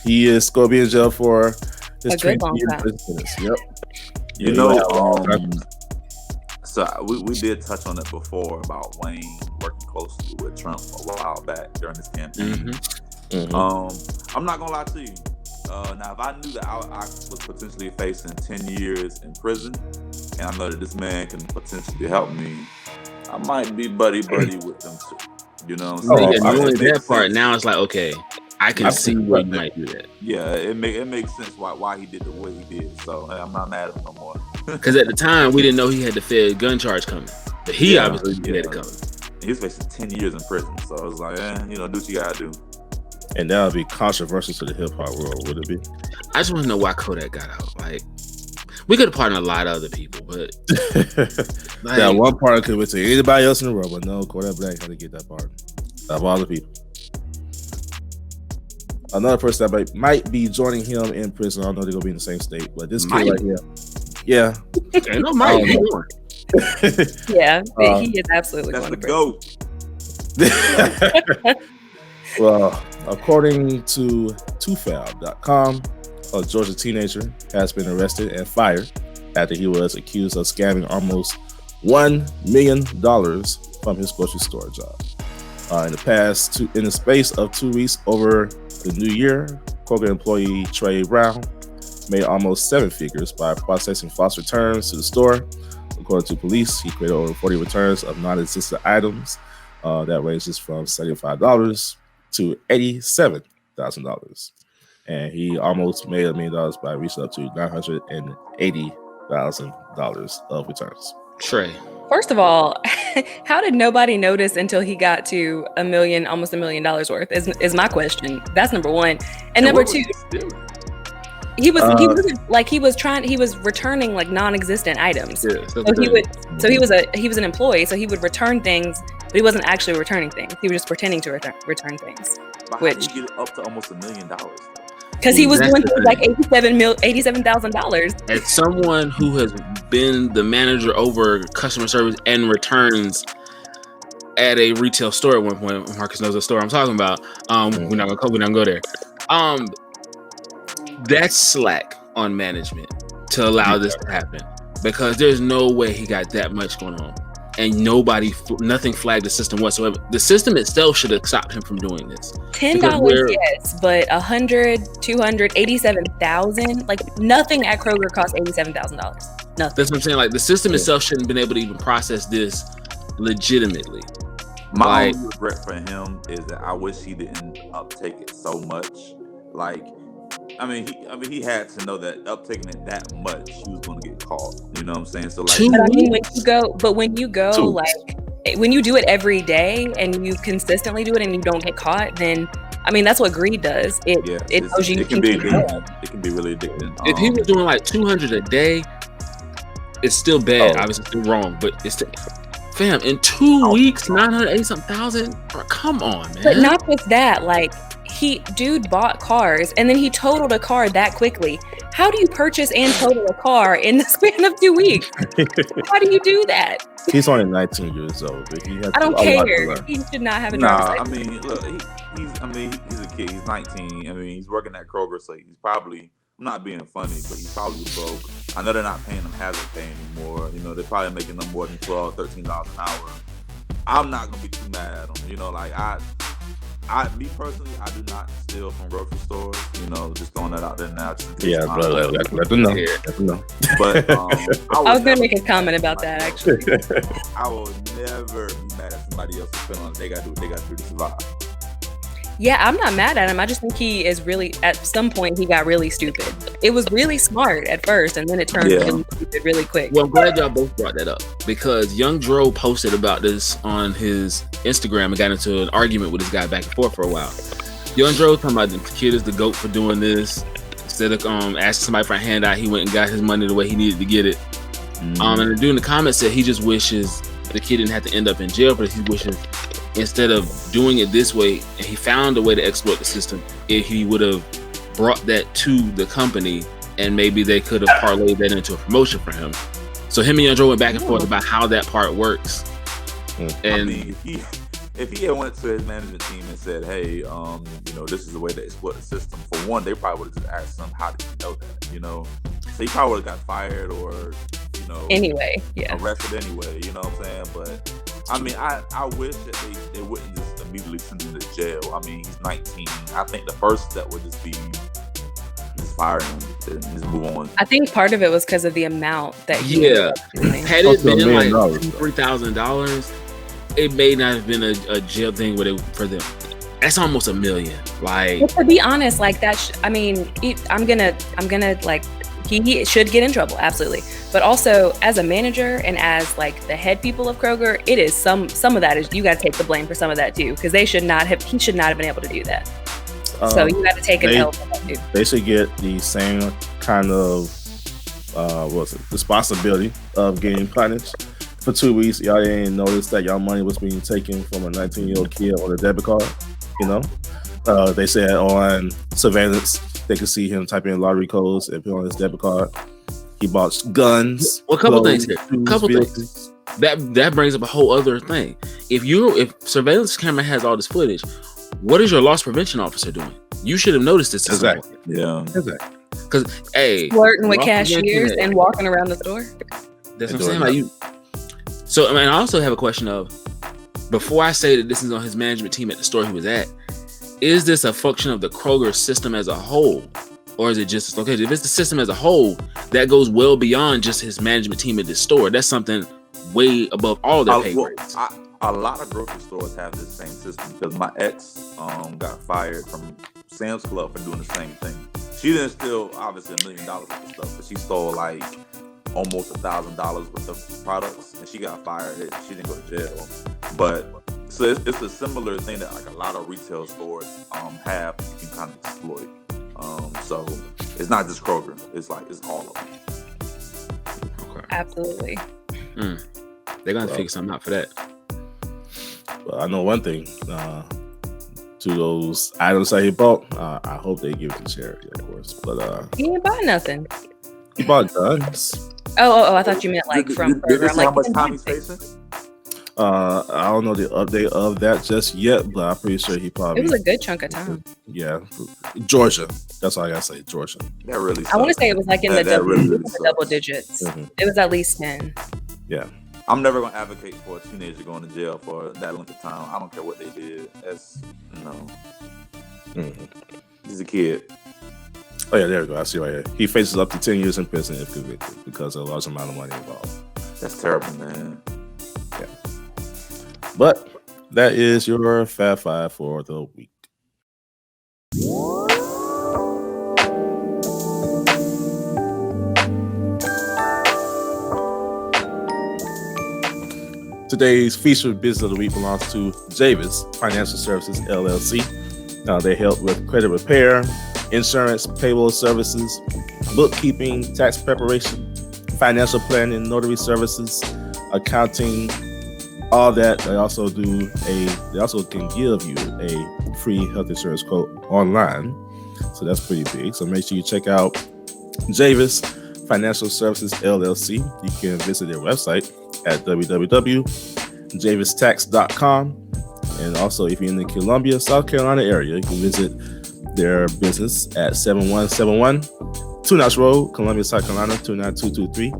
he is going to be in jail for his a good long time. Yep. So we did touch on it before about Wayne working closely with Trump a while back during his campaign. I'm not gonna lie to you. Now, if I knew that I was potentially facing 10 years in prison, and I know that this man can potentially help me, I might be buddy with them too. You know what I'm saying? Knowing that part, now it's like, okay, I can see where you might do that. Yeah, it makes sense why he did the way he did. So I'm not mad at him no more. Because at the time, we didn't know he had the Fed gun charge coming. But he obviously had it coming. He was facing 10 years in prison. So I was like, do what you gotta do. And that would be controversial to the hip hop world, would it be? I just want to know why Kodak got out. Like, we could have pardoned a lot of other people, but that one pardon could have been to anybody else in the world, but no, Kodak Black had to get that pardon of all the people. Another person that might be joining him in prison. I don't know they're gonna be in the same state, but this kid right here, yeah, ain't no Mike. Yeah, he is absolutely that's going the to GOAT. Well, according to TwoFab.com, a Georgia teenager has been arrested and fired after he was accused of scamming almost $1 million from his grocery store job. In the space of 2 weeks over the new year, Kroger employee Trey Brown made almost 7 figures by processing false returns to the store. According to police, he created over 40 returns of non-existent items that ranges from $75 to $87,000. And he almost made $1 million by reaching up to $980,000 of returns. Trey. First of all, how did nobody notice until he got to almost $1 million worth? Is my question. That's number one. And number two, he was returning like non-existent items. Yeah, so he was an employee, so he would return things, but he wasn't actually returning things. He was just pretending to return things. But how did he get up to almost $1 million? Because he was doing things like $87,000. As someone who has been the manager over customer service and returns at a retail store at one point, Marcus knows the store I'm talking about. We're not gonna go there. That's slack on management to allow this to happen, because there's no way he got that much going on, and nothing flagged the system whatsoever. The system itself should have stopped him from doing this. $10, yes, but $100, $200, $87,000. Like nothing at Kroger costs $87,000. Nothing. That's what I'm saying. Like the system itself shouldn't have been able to even process this legitimately. My only regret for him is that I wish he didn't uptake it so much. Like, I mean, he had to know that uptaking it that much, he was going to get caught. You know what I'm saying? So like, but I mean, when you go, like, when you do it every day and you consistently do it and you don't get caught, then I mean, that's what greed does. It knows you it can be addicting. It can be really addicting. If he was doing like 200 a day, it's still bad. Obviously, still wrong, but it's still, fam, in 2 weeks, 980,000. Come on, man. But not just that, like dude bought cars and then he totaled a car that quickly. How do you purchase and total a car in the span of 2 weeks? How do you do that? He's only 19 years old, but he has I don't care. He should not have a driver's license. I mean, look, he's a kid. He's 19. I mean, he's working at Kroger, so he's probably, I'm not being funny, but he's probably broke. I know they're not paying him hazard pay anymore. You know, they're probably making them more than $12, $13 an hour. I'm not gonna be too mad at him. You know, like me personally, I do not steal from grocery stores. You know, just throwing that out there now. Yeah, bro, let them know. Let them know. But I was gonna make a comment about that actually. I will never be mad at somebody else to spend on it. They gotta do what they gotta do to survive. Yeah, I'm not mad at him. I just think he is really, at some point, he got really stupid. It was really smart at first, and then it turned really stupid really quick. Well, I'm glad y'all both brought that up because Young Dro posted about this on his Instagram and got into an argument with this guy back and forth for a while. Young Dro talking about the kid is the GOAT for doing this. Instead of asking somebody for a handout, he went and got his money the way he needed to get it. And the dude in the comments said he just wishes the kid didn't have to end up in jail, but he wishes instead of doing it this way, and he found a way to exploit the system, if he would have brought that to the company and maybe they could have parlayed that into a promotion for him. So him and Young Dro went back and forth about how that part works. And I mean, if he had went to his management team and said, hey, you know, this is the way to exploit the system, for one, they probably would have just asked him, how did you know that, you know? So he probably would have got fired or, you know, arrested anyway, you know what I'm saying? But I mean, I wish that they wouldn't just immediately send him to jail. I mean, he's 19. I think the first step would just be just fire him and just move on. I think part of it was because of the amount that he had it been like $3,000, it may not have been a jail thing for them. That's almost $1 million. Like, but to be honest, like that. I'm gonna like. He should get in trouble, absolutely. But also, as a manager and as like the head people of Kroger, it is some of that is you got to take the blame for some of that too, because he should not have been able to do that. So you got to take an L for that too. They should get the same kind of responsibility of getting punished for 2 weeks. Y'all didn't notice that y'all money was being taken from a 19-year-old kid on a debit card. You know, they said on surveillance. They could see him typing in lottery codes and put on his debit card. He bought guns. Well, a couple things here. Things. That brings up a whole other thing. If surveillance camera has all this footage, what is your loss prevention officer doing? You should have noticed this. Exactly. Yeah. Exactly. Because flirting with cashiers and walking around the store. That's what I'm saying. Like you. So I mean, I also have a question of, before I say that this is on his management team at the store he was at, is this a function of the Kroger system as a whole? Or is it just, okay, if it's the system as a whole, that goes well beyond just his management team at this store. That's something way above all their pay rates. A lot of grocery stores have this same system because my ex got fired from Sam's Club for doing the same thing. She didn't steal, obviously, $1 million worth of stuff, but she stole like almost $1,000 worth of products, and she got fired. She didn't go to jail. But so it's a similar thing that like a lot of retail stores have, you can kind of exploit. So it's not just Kroger. It's all of them. Okay. Absolutely. They're gonna figure something out for that. Well, I know one thing. To those items that he bought, I hope they give it to charity, of course. But he didn't buy nothing. He bought guns. Oh! I thought you meant like from Kroger. How much time he's facing? I don't know the update of that just yet, but I'm pretty sure he probably. It was a good chunk of time. Yeah, Georgia. That's all I gotta say, Georgia. That really. I want to say it was like in the double digits. Mm-hmm. It was at least 10. Yeah. I'm never gonna advocate for a teenager going to jail for that length of time. I don't care what they did. That's no. Mm-hmm. He's a kid. Oh yeah, there we go. I see right here. He faces up to 10 years in prison if convicted because of a large amount of money involved. That's terrible, man. Yeah. But that is your Fab Five for the week. Today's featured business of the week belongs to Javis Financial Services, LLC. They help with credit repair, insurance, payroll services, bookkeeping, tax preparation, financial planning, notary services, accounting, all that. They also can give you a free health insurance quote online. So that's pretty big. So make sure you check out Javis Financial Services LLC. You can visit their website at www.javistax.com. And also, if you're in the Columbia, South Carolina area, you can visit their business at 7171 Two Notch Road, Columbia, South Carolina, 29223.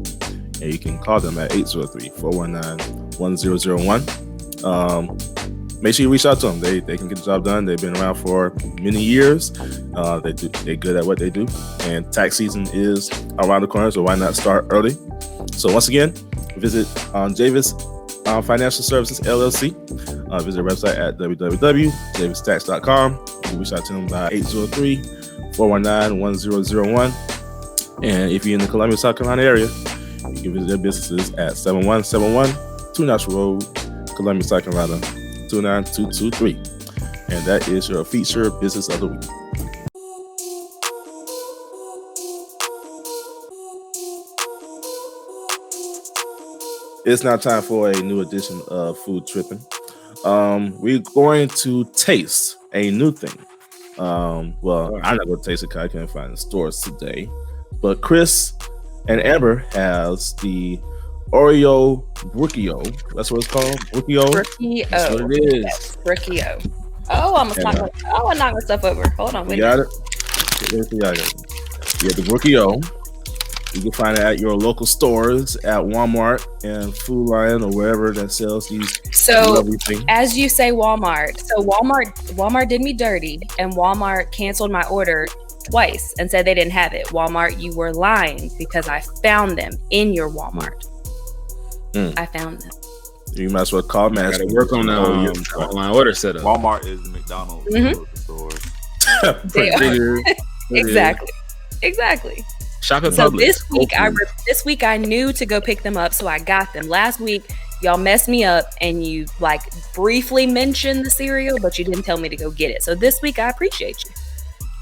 And you can call them at 803-419-1001. Make sure you reach out to them. They can get the job done. They've been around for many years. They're good at what they do. And tax season is around the corner, so why not start early? So once again, visit Javis Financial Services LLC. Visit their website at www.javistax.com. You can reach out to them by 803-419-1001. And if you're in the Columbia, South Carolina area, you can visit their businesses at 7171 Two Notch Road, Columbia, South Carolina, 29223. And that is your feature business of the week. It's now time for a new edition of Food Trippin. We're going to taste a new thing. I'm not going to taste it because I couldn't find it in stores today. But Chris and Amber has the Oreo Brookie-O. That's what it's called? Brookie-O? Brookie-O. That's what it is. Yes, Brookie-O. Oh, I knocked my stuff over. Hold on. You got it? Yeah, the Brookie-O. You can find it at your local stores, at Walmart and Food Lion or wherever that sells these lovely things. As you say, Walmart. So Walmart did me dirty, and Walmart canceled my order twice and said they didn't have it. Walmart, you were lying because I found them in your Walmart. I found them. You might as well call me. Gotta work on the online order setup. Walmart is the McDonald's store. They are. Exactly. Shop at So Publix. this week I knew to go pick them up, so I got them. Last week y'all messed me up and you briefly mentioned the cereal, but you didn't tell me to go get it. So this week I appreciate you.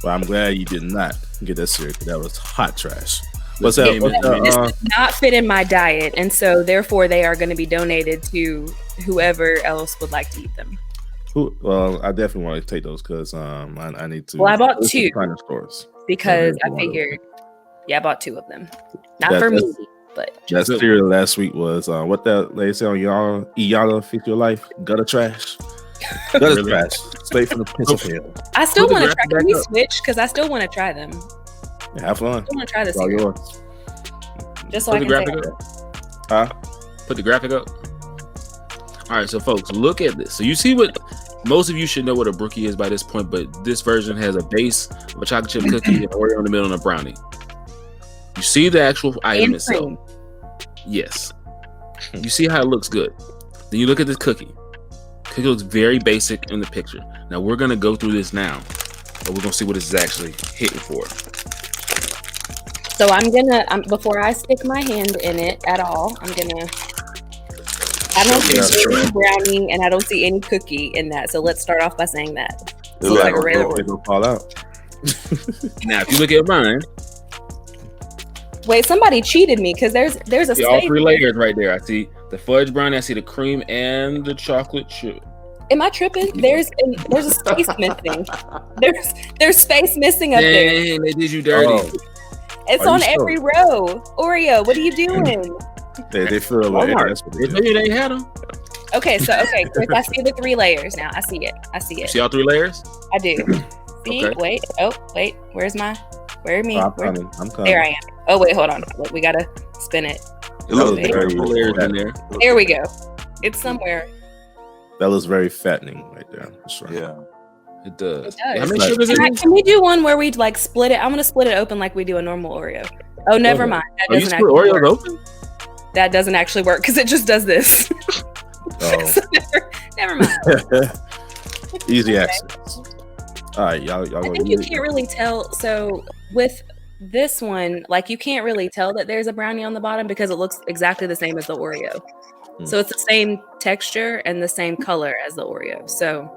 Well, I'm glad you did not get that cereal. That was hot trash. This does not fit in my diet, and so therefore they are going to be donated to whoever else would like to eat them. Well, I definitely want to take those because I need to. Well, I bought two stores because I figured. Yeah, I bought two of them. Not for me, but that cereal last week was what that lady said on Iyanla Fix Your Life, gutter trash. Gutter trash. Straight from the pits of hell. I still want to try. Can we switch? Because I still want to try them. Yeah, have fun. I want to try this. All yours. Just so I can say Put the graphic up. All right, so folks, look at this. So you see what most of you should know what a Brookie is by this point, but this version has a base of a chocolate chip cookie, an Oreo in the middle, and a brownie. You see the actual item itself. Yes. You see how it looks good. Then you look at this cookie. Cookie looks very basic in the picture. Now we're gonna go through this now, but we're gonna see what this is actually hitting for. So before I stick my hand in it at all, I don't see any brownie and I don't see any cookie in that. So let's start off by saying that. It looks like a regular one. Fall out. Now, if you look at mine. Wait, somebody cheated me because there's a all three layers right there. I see the fudge brownie, I see the cream and the chocolate chip. Am I tripping? There's a space missing. There's space missing up there. Dang, they did you dirty. Oh. It's on every row. Oreo, what are you doing? They feel like they told you they had them. Okay, Chris, I see the 3 layers now. I see it. You see all 3 layers? I do. See? Okay. Wait. Where are me? I'm coming. There I am. Oh wait, hold on. We gotta spin it. It looks very layers in there. There we go. It's somewhere. That looks very fattening right there. That's right. Yeah. It does. It does. How many sugars is it? Can we do one where we split it? I'm gonna split it open like we do a normal Oreo. Oh, never mind. That You doesn't split actually Oreos work. open? That doesn't actually work because it just does this. Oh. So never mind. Easy access. All right, y'all. I think you can't really tell. So with this one, you can't really tell that there's a brownie on the bottom because it looks exactly the same as the Oreo. So it's the same texture and the same color as the Oreo. So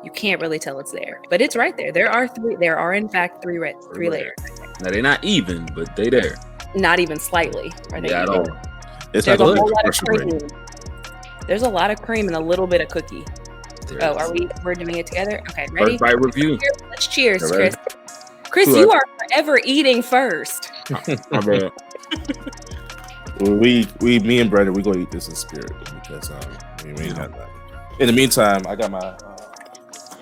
you can't really tell it's there, but it's right there. There are in fact three layers. Now they're not even, but they there. Not even slightly. Are they Yeah, at even? all. It's There's like a whole lot of commercial break. cream. There's a lot of cream and a little bit of cookie. There Oh, it is. we're doing it together? Okay, ready? First bite review. Let's cheers, You ready? Chris. Chris, Who you are- are forever eating first. My bad. Me and Brandon, we gonna eat this in spirit because we ain't got nothing. In the meantime, I got my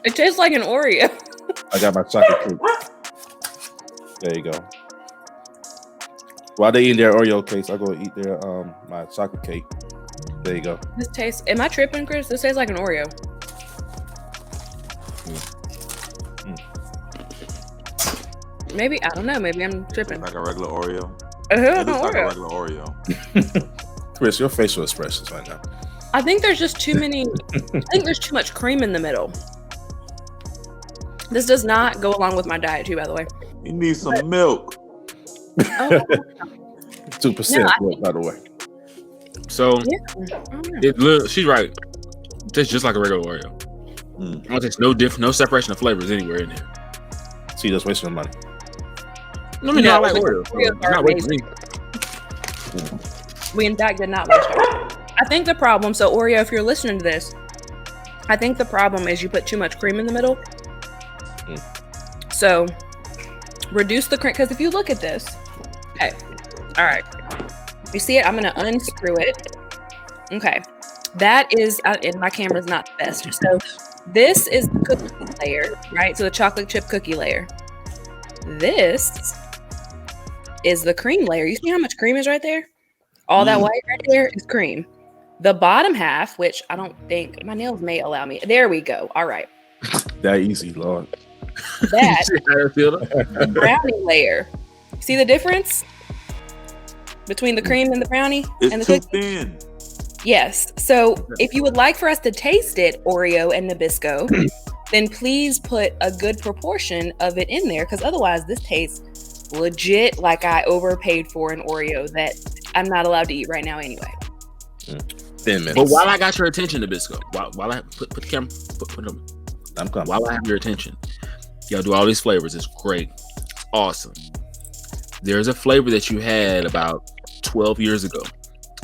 It tastes like an Oreo. chocolate cake. There you go. While they eating their Oreo cakes, I go eat their my chocolate cake. There you go. This tastes. Am I tripping, Chris? This tastes like an Oreo. Maybe I don't know. Maybe I'm tripping. Like a regular Oreo. It It looks looks like a Oreo. regular Oreo. Chris, your facial expressions right now. I think there's just too many. I think there's too much cream in the middle. This does not go along with my diet too, by the way. You need some milk. Oh, 2%, No, I by the way. So yeah. she's right. It tastes just like a regular Oreo. Mm. I don't taste no different, no separation of flavors anywhere in there. See, just wasting your money. I mean, No, I like the Oreos. Oreos It's are not wasting amazing. me. We in fact did not waste our. I think the problem. So Oreo, if you're listening to this, I think the problem is you put too much cream in the middle. So reduce the cream, because if you look at this, okay, all right, you see it. I'm gonna unscrew it. Okay, that is, and my camera's not the best. So this is the cookie layer, right? So the chocolate chip cookie layer. This is the cream layer. You see how much cream is right there? All that white right there is cream. The bottom half, which I don't think my nails may allow me. There we go. All right. That easy, Lord. That How I feel? the brownie layer. See the difference between the cream and the brownie It's and the too cookie? thin. Yes. So if you would like for us to taste it, Oreo and Nabisco, then please put a good proportion of it in there, because otherwise this tastes legit like I overpaid for an Oreo that I'm not allowed to eat right now anyway. 10 minutes. But while I got your attention, Nabisco, while I put the camera, put them. I'm coming. While I have your attention, y'all do all these flavors. It's great, awesome. There's a flavor that you had about 12 years ago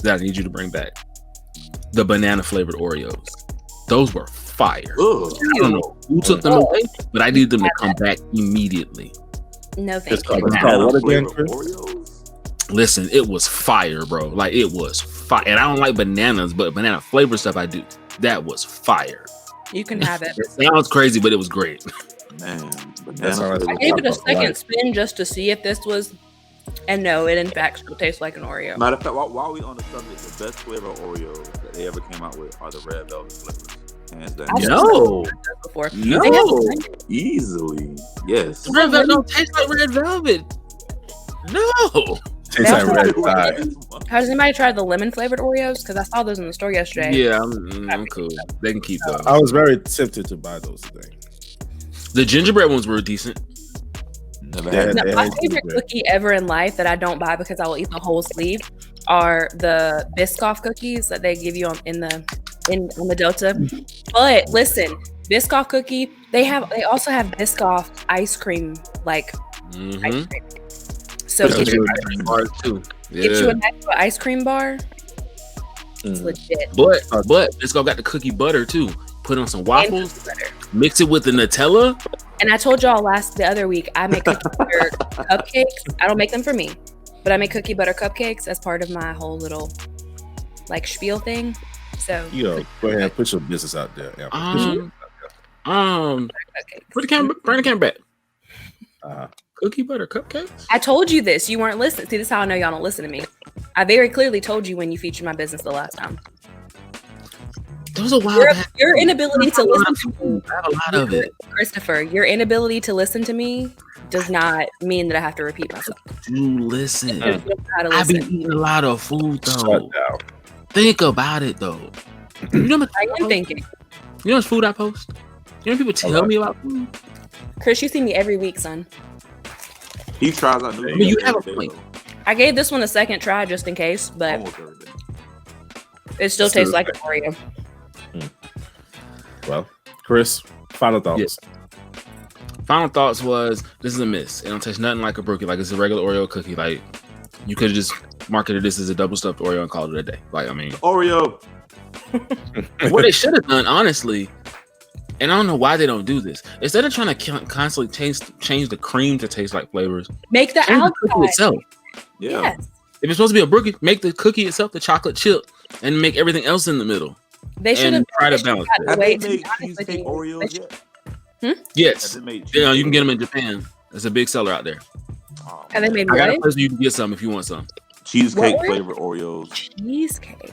that I need you to bring back. The banana flavored Oreos. Those were fire. Ugh. I don't know who took them away, but I need them to come back immediately. No, It's thank called, you. it's called what again, Flavored Chris? Oreos? Listen, it was fire, bro. Like, it was fire. And I don't like bananas, but banana flavor stuff I do. That was fire. You can have it. It sounds crazy, but it was great. Man, That's all right. banana. I gave it a second Right. spin just to see if this was, and no, it in fact still tastes like an Oreo. Matter of fact, while we on the subject, the best flavor of Oreos that they ever came out with are the red velvet flavors. Hands down. I've No. Before. No. They have Easily. Yes. Red velvet don't taste like red velvet. No. Tastes like red pie. Has anybody tried the lemon flavored Oreos? Because I saw those in the store yesterday. Yeah, I'm cool. They can keep those. I was very tempted to buy those things. The gingerbread ones were decent. Never Yeah, had No, they my had favorite gingerbread. cookie ever in life that I don't buy because I will eat the whole sleeve are the Biscoff cookies that they give you on the Delta. But listen, Biscoff cookie, they also have Biscoff ice cream, like Mm-hmm. ice cream. So That's get you, good. Bars too. get you Yeah. an actual ice cream bar. It's Mm. legit. But it's got the cookie butter too. Put on some And waffles, cookie butter. mix it with the Nutella. And I told y'all the other week, I make cookie butter cupcakes. I don't make them for me, but I make cookie butter cupcakes as part of my whole little like spiel thing. So You know, go ahead and put your business out there. Yeah. cupcakes. Put the camera, bring the camera back. Uh, Cookie butter cupcakes. I told you this. You weren't listening. See, this is how I know y'all don't listen to me. I very clearly told you when you featured my business the last time. There was a while Your, back. your inability to listen to me, I have a lot of it. Christopher, your inability to listen to me does not mean that I have to repeat myself. You listen. You don't know how to I be listen. eating a lot of food shut though. down. Think about it though. You know how much, I am thinking. you know how much food I post? You know people tell me about food? Chris, you see me every week, son. He tries out new. I mean, you have a every day, point. though. I gave this one a second try just in case, but Almost every day. it still tastes like an Oreo. Well, Chris, Final thoughts. Final thoughts was this is a miss. It don't taste nothing like a Brookie. Like it's a regular Oreo cookie. Like you could have just marketed this as a double stuffed Oreo and called it a day. Like I mean, Oreo. what they should have done, honestly, and I don't know why they don't do this. Instead of trying to constantly change the cream to taste like flavors, Make the change the cookie outside. itself. Yeah. Yes. If it's supposed to be a Brookie, make the cookie itself the chocolate chip and make everything else in the middle. They should have try to balance it. Have Wait, they made cheesecake Oreos yet? Have Yes, they made yeah, you can cheesecake get them in Japan. It's a big seller out there. Oh, Have they made I got a what? place where you can get some if you want some. cheesecake What? flavored Oreos? Cheesecake.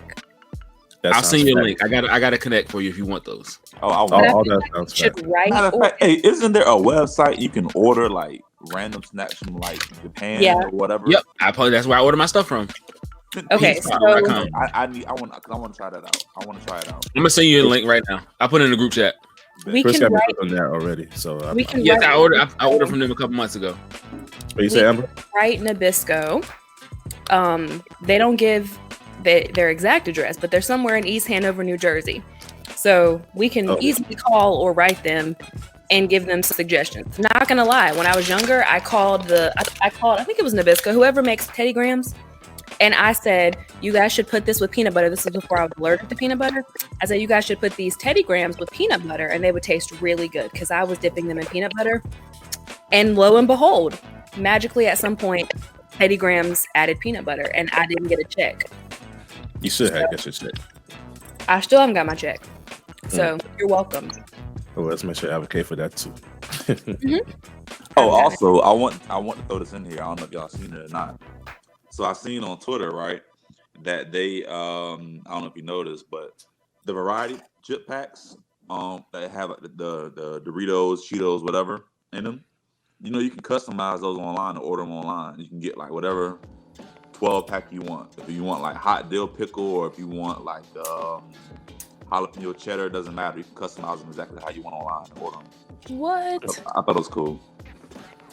That I'll sounds send you a fat. link. I got to connect for you if you want those. Oh, I All want. that sounds Should fat. write Matter of or fact, hey, isn't there a website you can order like random snacks from like Japan Yeah. or whatever? Yep, that's where I order my stuff from. Okay, Pizza, so- right, I want to try that out. I want to try it out. I'm gonna send you a link right now. I'll put it in the group chat. we Chris can got me write on there already. So we can Yes, write, I ordered from them a couple months ago. What you say, Amber? write Nabisco. They don't give their exact address, but they're somewhere in East Hanover, New Jersey. So we can Oh. easily call or write them and give them suggestions. Not gonna lie, when I was younger, I called I think it was Nabisco, whoever makes Teddy Grahams, and I said, you guys should put this with peanut butter. This was before I was allergic to peanut butter. I said, you guys should put these Teddy Grahams with peanut butter, and they would taste really good because I was dipping them in peanut butter. And lo and behold, magically at some point, Teddy Grahams added peanut butter, and I didn't get a check. You should have guess your check. I still haven't got my check. So you're welcome. Well, let's make sure I advocate for that too. Oh, also, I want to throw this in here. I don't know if y'all seen it or not. So I seen on Twitter, right, that they I don't know if you noticed, but the variety chip packs that have like, the Doritos, Cheetos, whatever in them. You know, you can customize those online or order them online. You can get like whatever 12 pack you want. If you want like hot dill pickle, or if you want like jalapeno cheddar, it doesn't matter. You can customize them exactly how you want online and order them. What? I thought it was cool.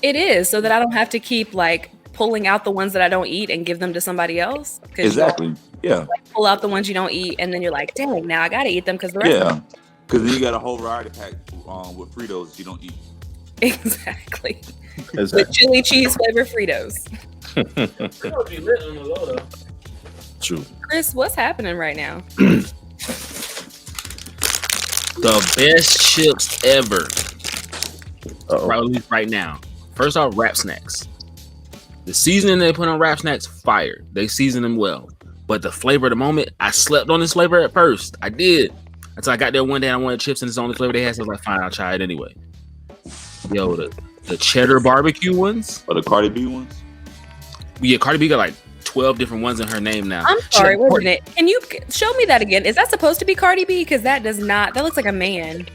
It is, so that I don't have to keep like pulling out the ones that I don't eat and give them to somebody else. 'Cause Exactly. Yeah. you pull out the ones you don't eat, and then you're like, dang, now I gotta eat them because the rest of Yeah. them. Because then you got a whole variety pack with Fritos that you don't eat. Exactly. With Exactly. chili cheese flavor Fritos. True. Chris, what's happening right now? The best chips ever, Uh-oh. probably right now. First off, Wrap Snacks. The seasoning they put on Wrap Snacks, fire. They season them well. But the flavor of the moment, I slept on this flavor at first. I did. Until I got there one day and I wanted chips and it's the only flavor they had. So I was like, fine, I'll try it anyway. Yo, the cheddar barbecue ones. Or the Cardi B ones. Yeah, Cardi B got like 12 different ones in her name now. I'm She sorry, got wait a 40 minute. Can you show me that again? Is that supposed to be Cardi B? Because that does not. That looks like a man.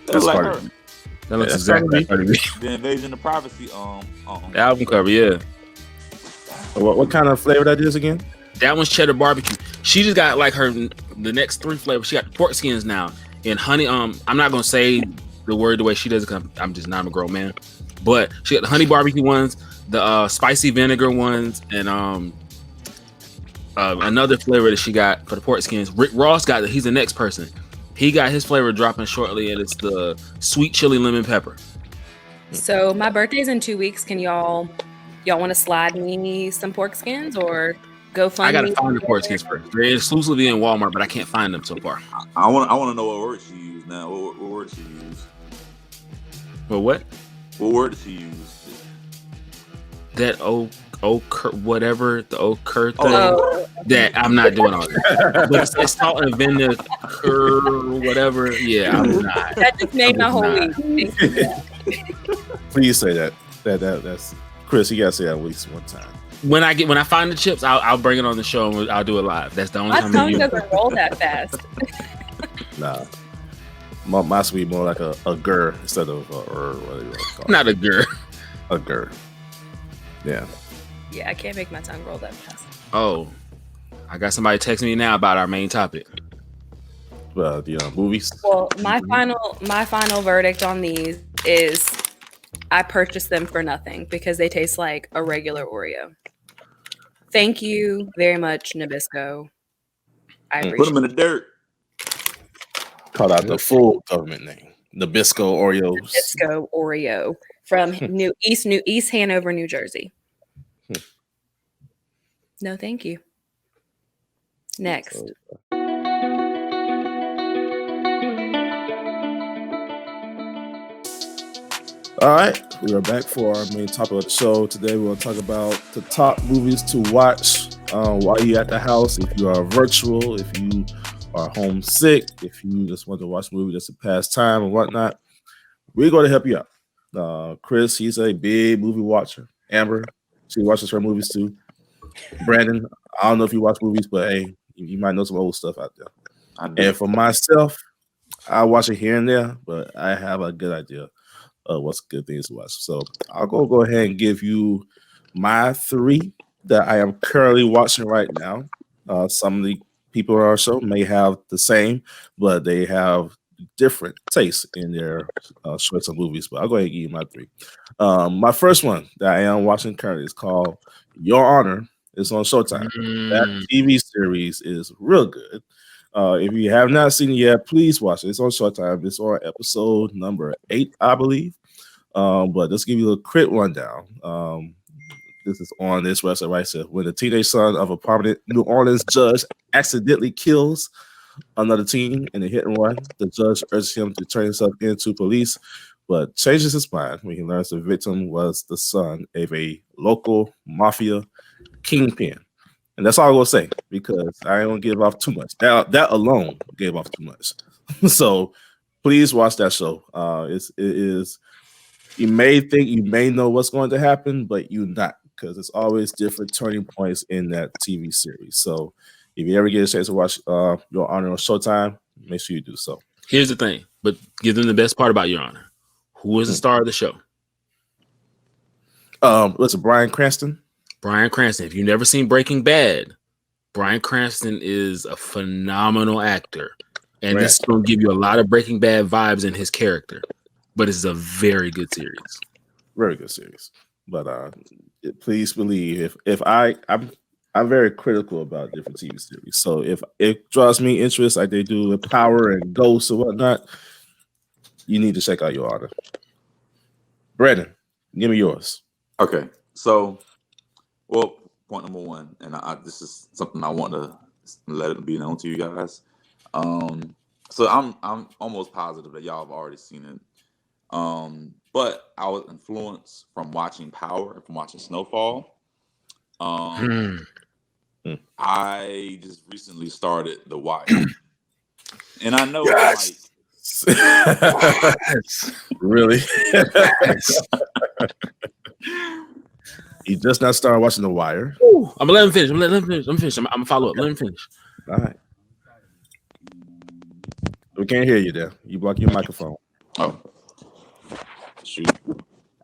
That's like Cardi her. B. That looks That's exactly like Cardi B. The Invasion of Privacy. The album cover, yeah. What kind of flavor that is again? That one's cheddar barbecue. She just got like the next three flavors. She got the pork skins now and honey. I'm not gonna say the word the way she does it 'cause I'm a grown man. But she got the honey barbecue ones, the spicy vinegar ones, and another flavor that she got for the pork skins. Rick Ross got it. He's the next person. He got his flavor dropping shortly, and it's the sweet chili lemon pepper. So my birthday's in 2 weeks. Can y'all want to slide me some pork skins or go find? I gotta find the pork skins first. They're exclusively in Walmart, but I can't find them so far. I want to know what word she used now. What word she used? But what? What word did she use? That whatever the occur thing. Oh, That I'm not doing all that. But it's salt and vinegar, whatever. Yeah, I'm not. that just made my whole Nah. week. Please say that. That's Chris. You gotta say that at least one time. When I find the chips, I'll bring it on the show and I'll do it live. That's the only My time. tongue doesn't roll that fast. Nah. Mine should be more like a gur instead of or what do you want to call it? Not a girl. A gur. Yeah. Yeah, I can't make my tongue roll that fast. Oh, I got somebody texting me now about our main topic. The movies. Well, my final verdict on these is I purchased them for nothing because they taste like a regular Oreo. Thank you very much, Nabisco. I Put appreciate them in the dirt. Call out the full government name. Nabisco Oreos. Disco Oreo from New East Hanover, New Jersey. No, thank you. Next. All right, we are back for our main topic of the show. Today we're going to talk about the top movies to watch while you're at the house. If you are virtual, if you are homesick, if you just want to watch a movie just to pass time and whatnot, we're going to help you out. Chris, he's a big movie watcher. Amber, she watches her movies too. Brandon, I don't know if you watch movies, but hey, you might know some old stuff out there. And for myself, I watch it here and there, but I have a good idea what's good things to watch. So I'll go ahead and give you my 3 that I am currently watching right now. Some of the people on our show may have the same, but they have different tastes in their choice of movies. But I'll go ahead and give you my 3. My first one that I am watching currently is called Your Honor. It's on Showtime. That TV series is real good. If you have not seen it yet, please watch it. It's on Showtime. It's on episode number 8, I believe. But let's give you a quick rundown. This is on this website right here. When the teenage son of a prominent New Orleans judge accidentally kills another teen in a hit and run, the judge urges him to turn himself into police, but changes his mind when he learns the victim was the son of a local mafia kingpin. And that's all I will say, because I don't give off too much. That alone gave off too much. So please watch that show. It is. You may think you may know what's going to happen, but you not, because it's always different turning points in that TV series. So if you ever get a chance to watch Your Honor on Showtime, make sure you do so. Here's the thing, but give them the best part about Your Honor. Who is the star of the show? What's it, Bryan Cranston? Bryan Cranston. If you've never seen Breaking Bad, Bryan Cranston is a phenomenal actor. And this is going to give you a lot of Breaking Bad vibes in his character. But it's a very good series. Very good series. But please believe, if I'm very critical about different TV series. So if it draws me interest like they do with Power and Ghost and whatnot, you need to check out Your Honor. Brandon, give me yours. Okay. So, well, point number 1, and this is something I want to let it be known to you guys. So I'm almost positive that y'all have already seen it. But I was influenced from watching Power and from watching Snowfall. I just recently started The Wire. And I know Really? You just not started watching The Wire. I'm gonna let him finish. I'm gonna finish. I'm gonna follow up. Let him finish. All right. We can't hear you there. You block your microphone. Oh. Shoot.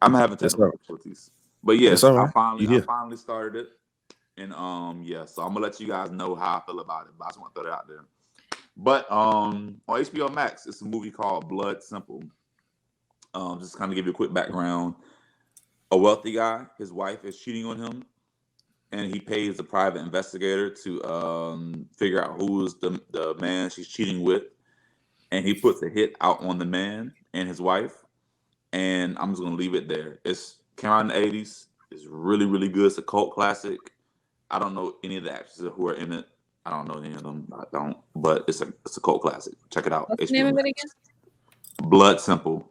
I'm having technical difficulties. But yes, right. I finally started it. And so I'm gonna let you guys know how I feel about it. But I just want to throw that out there. But on HBO Max, it's a movie called Blood Simple. Just kind of give you a quick background. A wealthy guy, his wife is cheating on him, and he pays a private investigator to figure out who is the man she's cheating with. And he puts a hit out on the man and his wife. And I'm just gonna leave it there. It's came out in the 80s. It's really, really good. It's a cult classic. I don't know any of the actors who are in it. I don't know any of them. I don't. But it's a cult classic. Check it out. What's the name of it again? Blood Simple.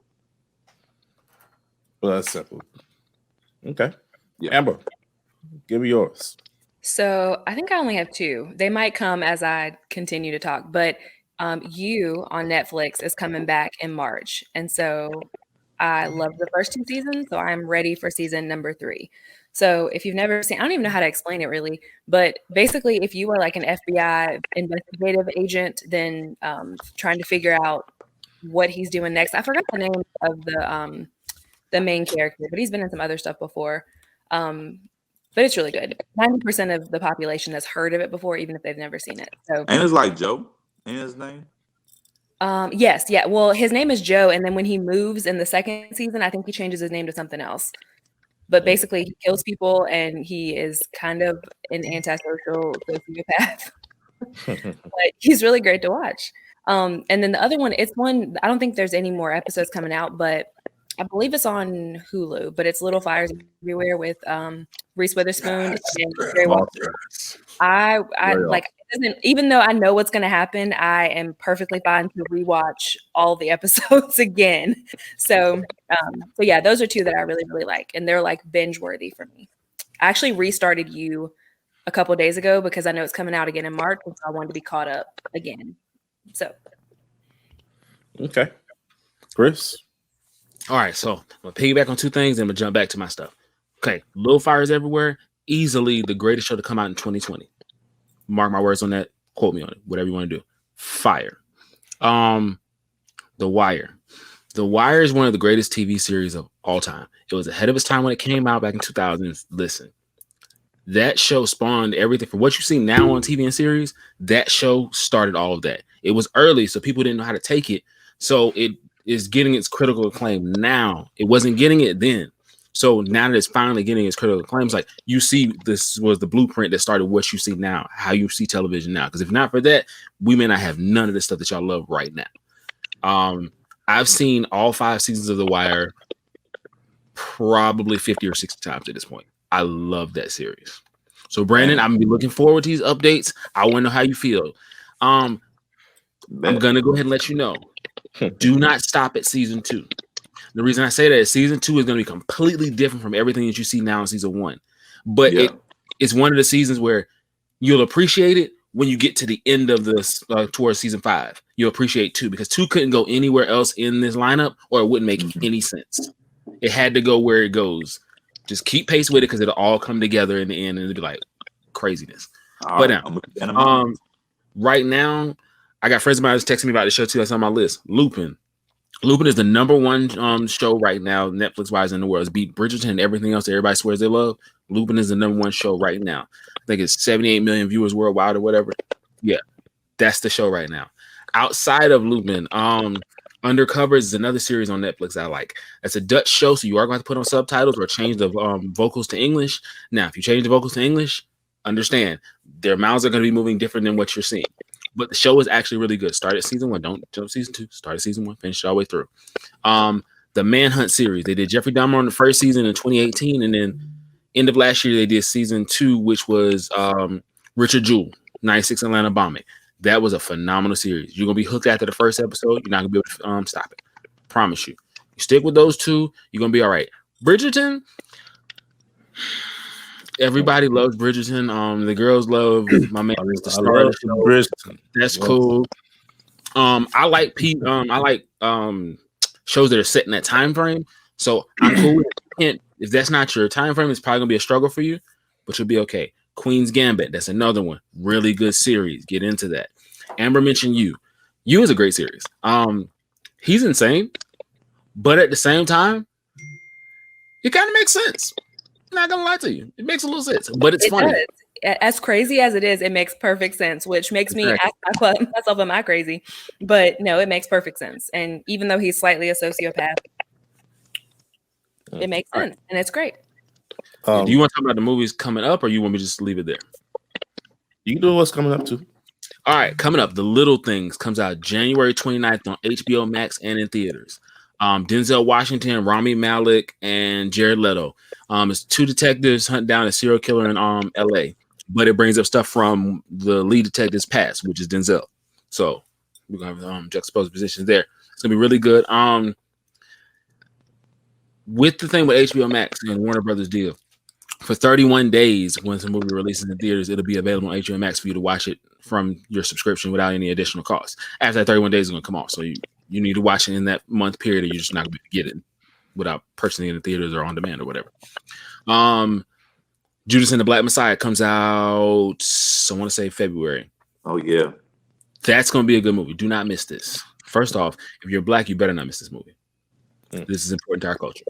Blood Simple. Okay. Yeah. Amber, give me yours. So I think I only have 2. They might come as I continue to talk, but You on Netflix is coming back in March. And so I love the first 2 seasons, so I'm ready for season number 3. So if you've never seen, I don't even know how to explain it really, but basically if you are like an FBI investigative agent, then trying to figure out what he's doing next. I forgot the name of the main character, but he's been in some other stuff before. But it's really good. 90% of the population has heard of it before, even if they've never seen it. So and it's like Joe in his name. Yes, yeah. Well, his name is Joe, and then when he moves in the second season, I think he changes his name to something else. But basically, he kills people, and he is kind of an antisocial sociopath. But he's really great to watch. And then the other one, it's one, I don't think there's any more episodes coming out, but I believe it's on Hulu, but it's Little Fires Everywhere with Reese Witherspoon and Jerry Walker. I like, it doesn't, even though I know what's going to happen, I am perfectly fine to rewatch all the episodes again. So yeah, those are two that I really, really like. And they're like binge worthy for me. I actually restarted You a couple of days ago because I know it's coming out again in March, and so I wanted to be caught up again. So, okay, Chris. All right, so I'm gonna piggyback on two things, and I'm gonna jump back to my stuff. Okay, Little Fires Everywhere, easily the greatest show to come out in 2020. Mark my words on that. Quote me on it. Whatever you want to do. Fire. The Wire. The Wire is one of the greatest TV series of all time. It was ahead of its time when it came out back in 2000s. Listen, that show spawned everything from what you see now on TV and series. That show started all of that. It was early, so people didn't know how to take it. So it is getting its critical acclaim now. It wasn't getting it then. So now that it's finally getting its critical acclaim, it's like you see this was the blueprint that started what you see now, how you see television now. Because if not for that, we may not have none of the stuff that y'all love right now. I've seen all 5 seasons of The Wire probably 50 or 60 times at this point. I love that series. So Brandon, I'm gonna be looking forward to these updates. I want to know how you feel. I'm gonna go ahead and let you know. Do not stop at season 2. The reason I say that is season 2 is going to be completely different from everything that you see now in season 1. But it's one of the seasons where you'll appreciate it when you get to the end of this towards season 5. You'll appreciate 2 because 2 couldn't go anywhere else in this lineup or it wouldn't make any sense. It had to go where it goes. Just keep pace with it because it'll all come together in the end and it'll be like craziness. But now, right now, I got friends of mine texting me about the show too. That's on my list. Lupin. Lupin is the number 1 show right now, Netflix-wise, in the world. It's beat Bridgerton and everything else that everybody swears they love. Lupin is the number 1 show right now. I think it's 78 million viewers worldwide or whatever. Yeah, that's the show right now. Outside of Lupin, Undercovers is another series on Netflix I like. It's a Dutch show, so you are going to have to put on subtitles or change the vocals to English. Now, if you change the vocals to English, understand their mouths are going to be moving different than what you're seeing. But the show is actually really good. Start at season 1. Don't jump season 2. Start at season 1. Finish it all the way through. The Manhunt series. They did Jeffrey Dahmer on the first season in 2018. And then end of last year, they did season 2, which was Richard Jewell, 96 Atlanta bombing. That was a phenomenal series. You're going to be hooked after the first episode. You're not going to be able to stop it. Promise you. You stick with those 2, you're going to be all right. Bridgerton. Everybody loves Bridgerton. The girls love my man. Bridgerton. That's cool. I like shows that are set in that time frame. So I'm cool with it. If that's not your time frame, it's probably gonna be a struggle for you, but you'll be okay. Queen's Gambit. That's another one. Really good series. Get into that. Amber mentioned You. You is a great series. He's insane, but at the same time, it kind of makes sense. Not gonna lie to you, it makes a little sense, but it's funny. Does. As crazy as it is, it makes perfect sense, which makes me ask myself, am I crazy? But no, it makes perfect sense. And even though he's slightly a sociopath, it makes sense, and it's great. Do you want to talk about the movies coming up, or you want me to just leave it there? You can do what's coming up too. All right, coming up, The Little Things comes out January 29th on HBO Max and in theaters. Denzel Washington, Rami Malek, and Jared Leto. It's 2 detectives hunt down a serial killer in LA, but it brings up stuff from the lead detective's past, which is Denzel. So we're gonna have juxtaposed positions there. It's gonna be really good. With the thing with HBO Max and Warner Brothers deal, for 31 days, once the movie releases in theaters, it'll be available on HBO Max for you to watch it from your subscription without any additional cost. After that 31 days is gonna come off, so you need to watch it in that month period, or you're just not going to get it without purchasing it in the theaters or on demand or whatever. Judas and the Black Messiah comes out, I want to say February. Oh, yeah. That's going to be a good movie. Do not miss this. First off, if you're Black, you better not miss this movie. This is important to our culture.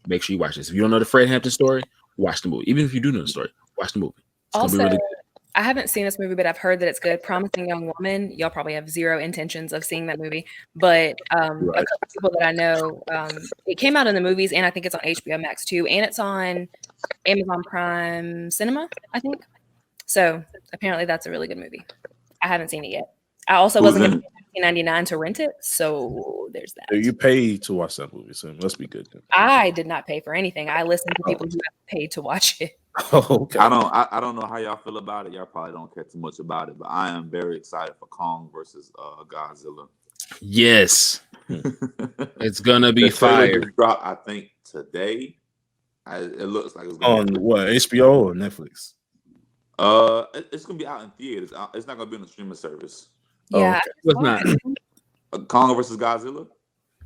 Make sure you watch this. If you don't know the Fred Hampton story, watch the movie. Even if you do know the story, watch the movie. It's also, going to be really good. I haven't seen this movie, but I've heard that it's good. Promising Young Woman. Y'all probably have zero intentions of seeing that movie, but a couple of people that I know, it came out in the movies, and I think it's on HBO Max too, and it's on Amazon Prime Cinema, I think. So apparently, that's a really good movie. I I haven't seen it yet. I also wasn't going to pay $19.99 to rent it, so there's that. You paid to watch that movie, so it must be good. Then. I did not pay for anything. I listened to people who have paid to watch it. Okay. I don't know how y'all feel about it. Y'all probably don't care too much about it, but I am very excited for Kong versus Godzilla. Yes, it's gonna be fire. Drop, I think today. It looks like it's on what, HBO or Netflix? It's gonna be out in theaters. It's not gonna be on the streaming service. Yeah, What's not? Kong versus Godzilla.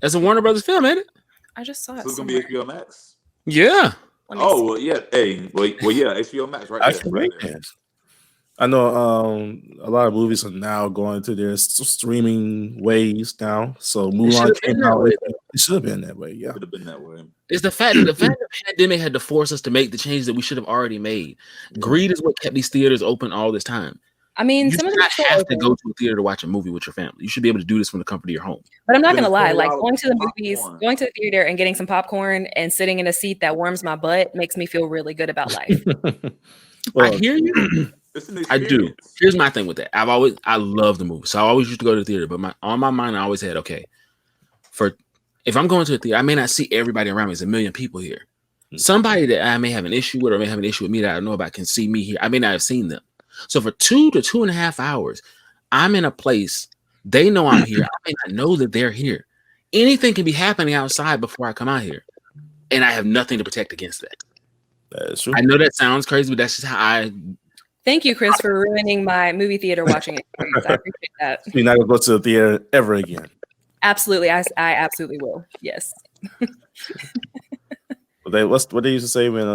That's a Warner Brothers film, ain't it? I just saw it. So it's gonna be HBO Max. Yeah. Oh well, yeah. Hey, well, yeah. HBO Max, right there. Right there. I know a lot of movies are now going to their streaming ways now. So Mulan came out. It should have been that way. Yeah, should have been that way. It's the fact that the pandemic had to force us to make the changes that we should have already made. Greed is what kept these theaters open all this time. I mean, you some of do not have to go to a theater to watch a movie with your family. You should be able to do this from the comfort of your home. But I'm not going to lie. Like going to the movies, going to the theater and getting some popcorn and sitting in a seat that warms my butt makes me feel really good about life. Well, I hear you. I do. Here's my thing with that. I love the movie. So I always used to go to the theater, but on my mind, I always had, okay, if I'm going to a theater, I may not see everybody around me. There's a million people here. Somebody that I may have an issue with or may have an issue with me that I don't know about can see me here. I may not have seen them. So for 2 to 2.5 hours, I'm in a place. They know I'm here. I may not know that they're here. Anything can be happening outside before I come out here. And I have nothing to protect against that. That is true. I know that sounds crazy, but that's just how I... Thank you, Chris, for ruining my movie theater watching experience. I appreciate that. You're not going to go to the theater ever again. Absolutely. I absolutely will. Yes. What they used to say when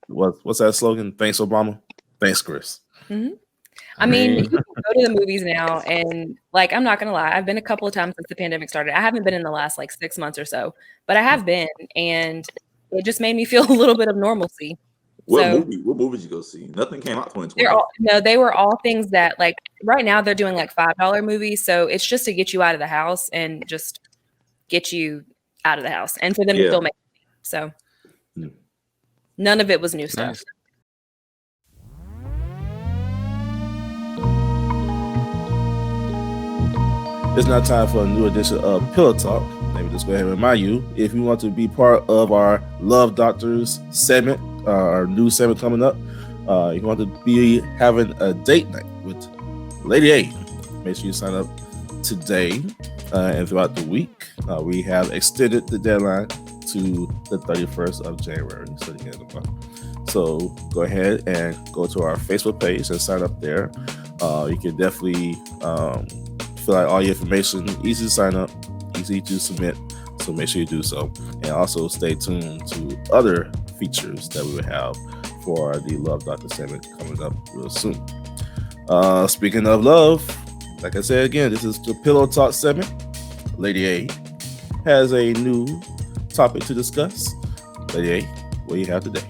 what's that slogan? Thanks, Obama. Thanks, Chris. Mm-hmm. I mean, you can go to the movies now, and like, I'm not gonna lie, I've been a couple of times since the pandemic started. I haven't been in the last like 6 months or so, but I have been, and it just made me feel a little bit of normalcy. What movies you go see? Nothing came out 2020. They were all things that, like, right now they're doing like $5 movies, so it's just to get you out of the house and just get you out of the house, and for them to still make money. So none of it was new stuff. Nice. It's now time for a new edition of Pillow Talk. Let me just go ahead and remind you, if you want to be part of our Love Doctors segment, our new segment coming up, you want to be having a date night with Lady A, make sure you sign up today and throughout the week. We have extended the deadline to the 31st of January, so the end of the month. So go ahead and go to our Facebook page and sign up there. You can definitely fill out all your information. Easy to sign up, easy to submit. So make sure you do so. And also stay tuned to other features that we will have for the Love Doctor segment coming up real soon. Speaking of love, like I said again, this is the Pillow Talk segment. Lady A has a new topic to discuss. Lady A, what do you have today?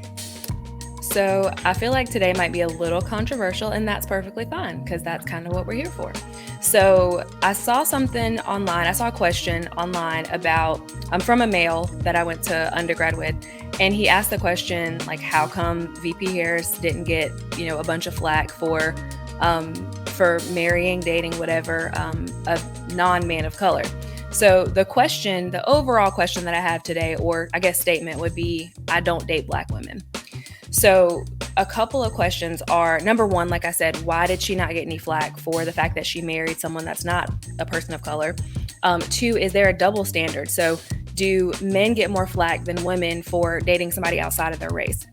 So I feel like today might be a little controversial, and that's perfectly fine because that's kind of what we're here for. So I saw something online. I saw a question online about from a male that I went to undergrad with, and he asked the question, like, how come VP Harris didn't get, a bunch of flack for marrying, dating, whatever, a non-man of color. So the overall question that I have today, or I guess statement, would be, I don't date Black women. So a couple of questions are, number one, like I said, why did she not get any flack for the fact that she married someone that's not a person of color? Two, is there a double standard? So do men get more flack than women for dating somebody outside of their race?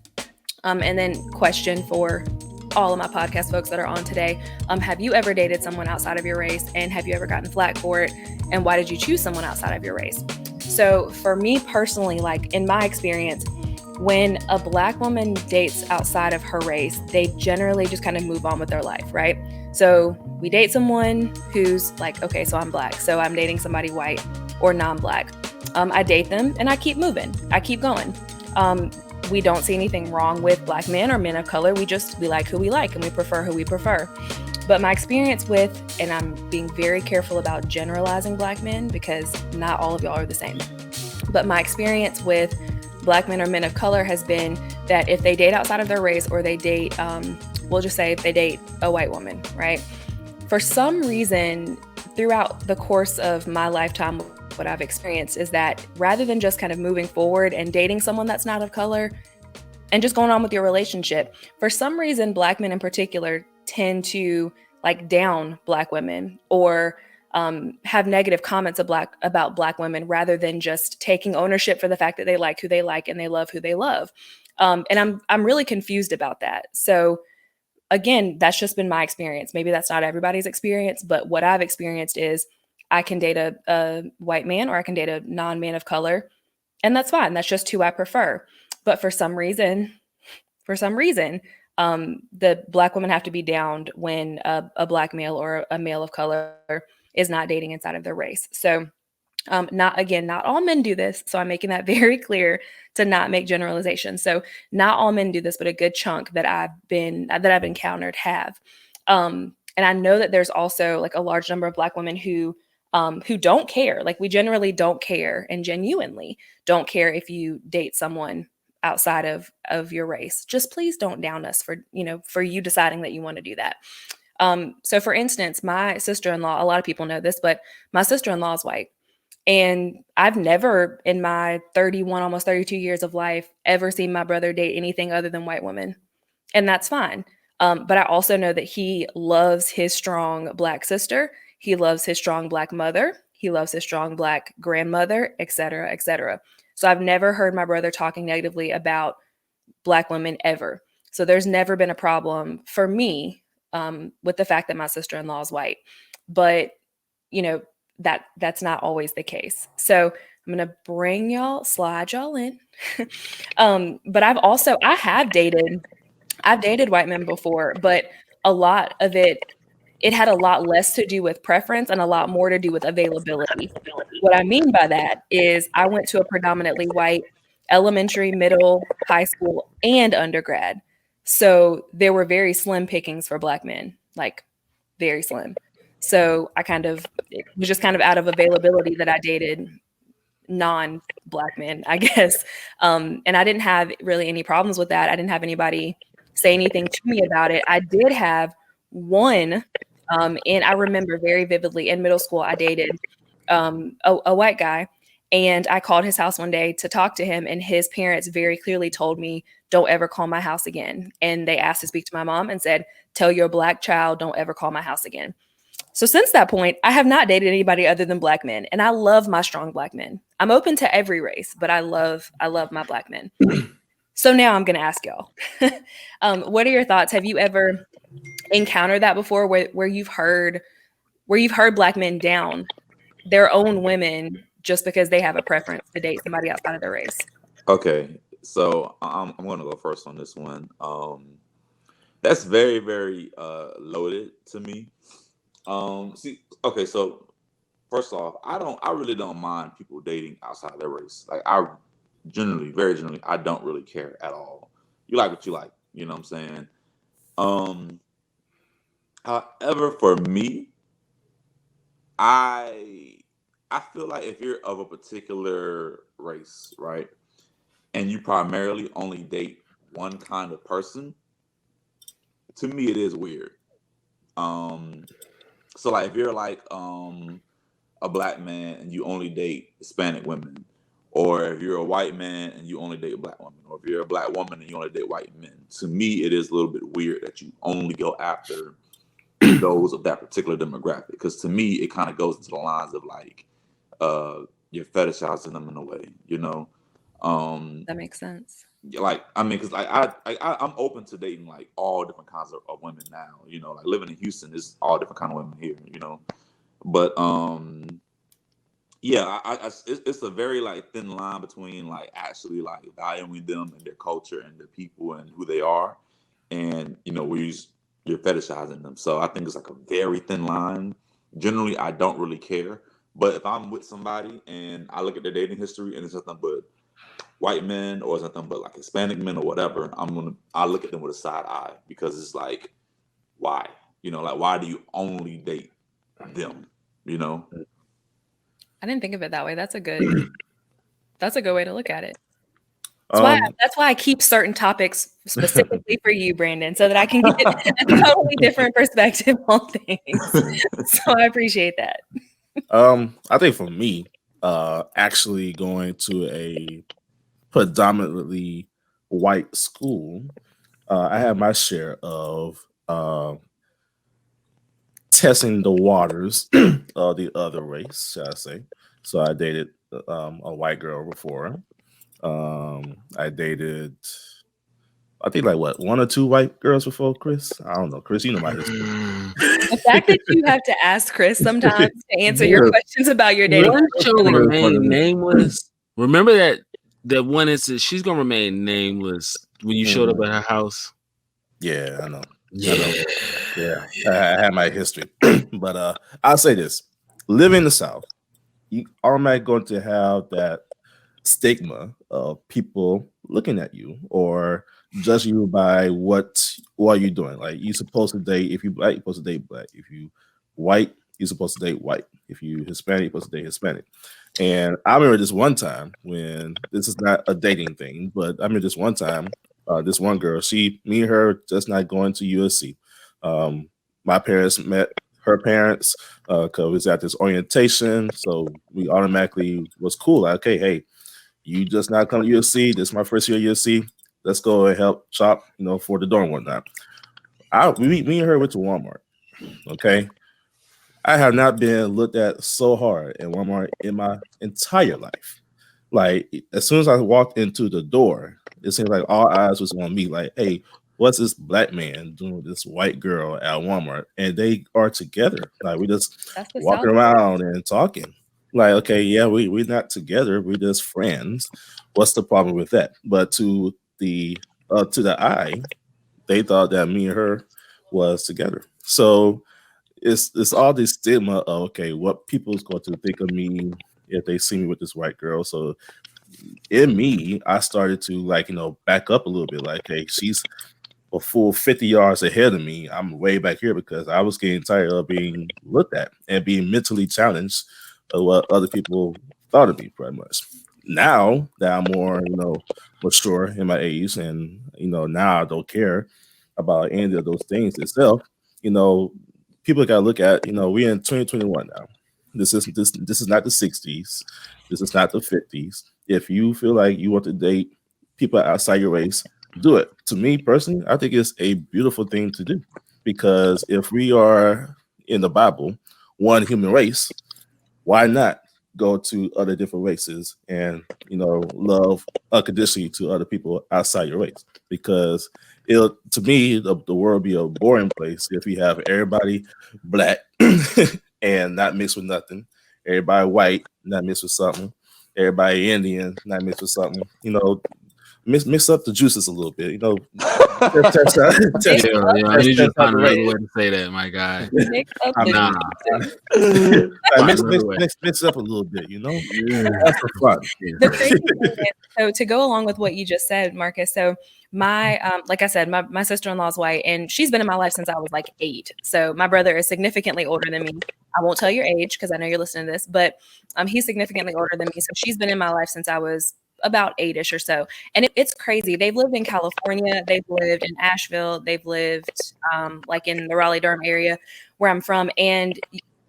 And then question for all of my podcast folks that are on today, have you ever dated someone outside of your race, and have you ever gotten flack for it? And why did you choose someone outside of your race? So for me personally, like in my experience, when a Black woman dates outside of her race, they generally just kind of move on with their life, right? So we date someone who's like, okay, so I'm Black, so I'm dating somebody white or non-Black. I date them and I keep moving. I keep going. We don't see anything wrong with Black men or men of color. We like who we like and we prefer who we prefer. But my experience with, and I'm being very careful about generalizing Black men because not all of y'all are the same. But my experience with Black men or men of color has been that if they date outside of their race, or they date, we'll just say if they date a white woman, right? for some reason, throughout the course of my lifetime, what I've experienced is that rather than just kind of moving forward and dating someone that's not of color and just going on with your relationship, for some reason, Black men in particular tend to like down Black women or have negative comments about Black women rather than just taking ownership for the fact that they like who they like and they love who they love. And I'm really confused about that. So again, that's just been my experience. Maybe that's not everybody's experience, but what I've experienced is I can date a white man or I can date a non-man of color, and that's fine. That's just who I prefer. But for some reason, the Black women have to be downed when a Black male or a male of color is not dating inside of their race. So not all men do this. So I'm making that very clear to not make generalizations. So not all men do this, but a good chunk that I've encountered have. And I know that there's also like a large number of Black women who don't care. Like we generally don't care and genuinely don't care if you date someone outside of your race. Just please don't down us for you deciding that you want to do that. So for instance, my sister-in-law, a lot of people know this, but my sister-in-law is white. And I've never in my 31, almost 32 years of life, ever seen my brother date anything other than white women. And that's fine. But I also know that he loves his strong Black sister. He loves his strong Black mother. He loves his strong Black grandmother, et cetera, et cetera. So I've never heard my brother talking negatively about Black women ever. So there's never been a problem for me with the fact that my sister-in-law is white. But, that's not always the case. So I'm going to slide y'all in. But I've dated white men before, but a lot of it had a lot less to do with preference and a lot more to do with availability. What I mean by that is I went to a predominantly white elementary, middle, high school, and undergrad. So there were very slim pickings for Black men, like very slim. So it was just kind of out of availability that I dated non-Black men, I guess. And I didn't have really any problems with that. I didn't have anybody say anything to me about it. I did have one, and I remember very vividly in middle school, I dated a white guy, and I called his house one day to talk to him, and his parents very clearly told me, don't ever call my house again. And they asked to speak to my mom and said, tell your Black child, don't ever call my house again. So since that point, I have not dated anybody other than Black men. And I love my strong Black men. I'm open to every race, but I love my Black men. So now I'm going to ask y'all, what are your thoughts? Have you ever encountered that before where you've heard Black men down their own women just because they have a preference to date somebody outside of their race? Okay. So I'm going to go first on this one. That's very, very loaded to me. Okay, so first off, I really don't mind people dating outside their race. Like very generally, I don't really care at all. You like what you like, you know what I'm saying? However, for me, I feel like if you're of a particular race, right, and you primarily only date one kind of person, to me it is weird. So like if you're like a Black man and you only date Hispanic women, or if you're a white man and you only date Black women, or if you're a Black woman and you only date white men, to me it is a little bit weird that you only go after those of that particular demographic. Because to me it kind of goes into the lines of like you're fetishizing them in a way, That makes sense. Like I mean, because like I'm open to dating like all different kinds of women now. Like living in Houston is all different kind of women here. But yeah, it's a very like thin line between like actually like valuing them and their culture and their people and who they are, and where you're fetishizing them. So I think it's like a very thin line. Generally, I don't really care. But if I'm with somebody and I look at their dating history and it's nothing but white men or something but like Hispanic men or whatever, I look at them with a side eye, because it's like, why? Like why do you only date them? I didn't think of it that way. That's a good way to look at it. That's why I keep certain topics specifically for you, Brandon, so that I can get a totally different perspective on things. So I appreciate that. I think for me, actually going to a predominantly white school, I had my share of testing the waters of the other race, shall I say. So I dated a white girl before. I dated, I think, like what, one or two white girls before Chris. I don't know, Chris. You know my history. The fact that you have to ask Chris sometimes to answer your questions about your dating. Remain nameless. Remember that one instance, she's gonna remain nameless when you showed up at her house. Yeah, I know. Yeah. I had my history, but I'll say this: living in the South, you automatically going to have that stigma of people looking at you or judging you by what are you doing. Like, you supposed to date, if you black, you're supposed to date black. If you white, you're supposed to date white. If you Hispanic, you're supposed to date Hispanic. And I remember this one time, when this is not a dating thing, but I remember this one time, this one girl, me and her just not going to USC. My parents met her parents because we was at this orientation, so we automatically was cool. Like, okay, hey, you just not come to USC. This is my first year at USC. Let's go and help shop, for the dorm one time. Me and her went to Walmart. Okay, I have not been looked at so hard at Walmart in my entire life. Like, as soon as I walked into the door, it seemed like all eyes was on me. Like, hey, what's this black man doing with this white girl at Walmart? And they are together. Like, we just walking around and talking. Like, okay, yeah, we're not together. We're just friends. What's the problem with that? But to the eye, they thought that me and her was together. So it's all this stigma of, okay, what people's going to think of me if they see me with this white girl. So in me, I started to back up a little bit. Like, hey, she's a full 50 yards ahead of me. I'm way back here because I was getting tired of being looked at and being mentally challenged of what other people thought of me, pretty much. Now that I'm more, mature in my age, and now I don't care about any of those things itself. People got to look at, we're in 2021 now. This is not the 60s. This is not the 50s. If you feel like you want to date people outside your race, do it. To me personally, I think it's a beautiful thing to do, because if we are in the Bible, one human race, why not go to other different races and love unconditionally to other people outside your race? Because to me, the world would be a boring place if we have everybody black and not mixed with nothing, everybody white, not mixed with something, everybody Indian, not mixed with something. Mix up the juices a little bit. I need you to find another way to say that, my guy. Mix up mix up a little bit. That's for fun. The crazy thing is, so to go along with what you just said, Marcus. So my, like I said, my sister-in-law is white, and she's been in my life since I was like 8. So my brother is significantly older than me. I won't tell your age because I know you're listening to this, but he's significantly older than me. So she's been in my life since I was about 8-ish or so. And it's crazy. They've lived in California. They've lived in Asheville. They've lived like in the Raleigh-Durham area where I'm from. And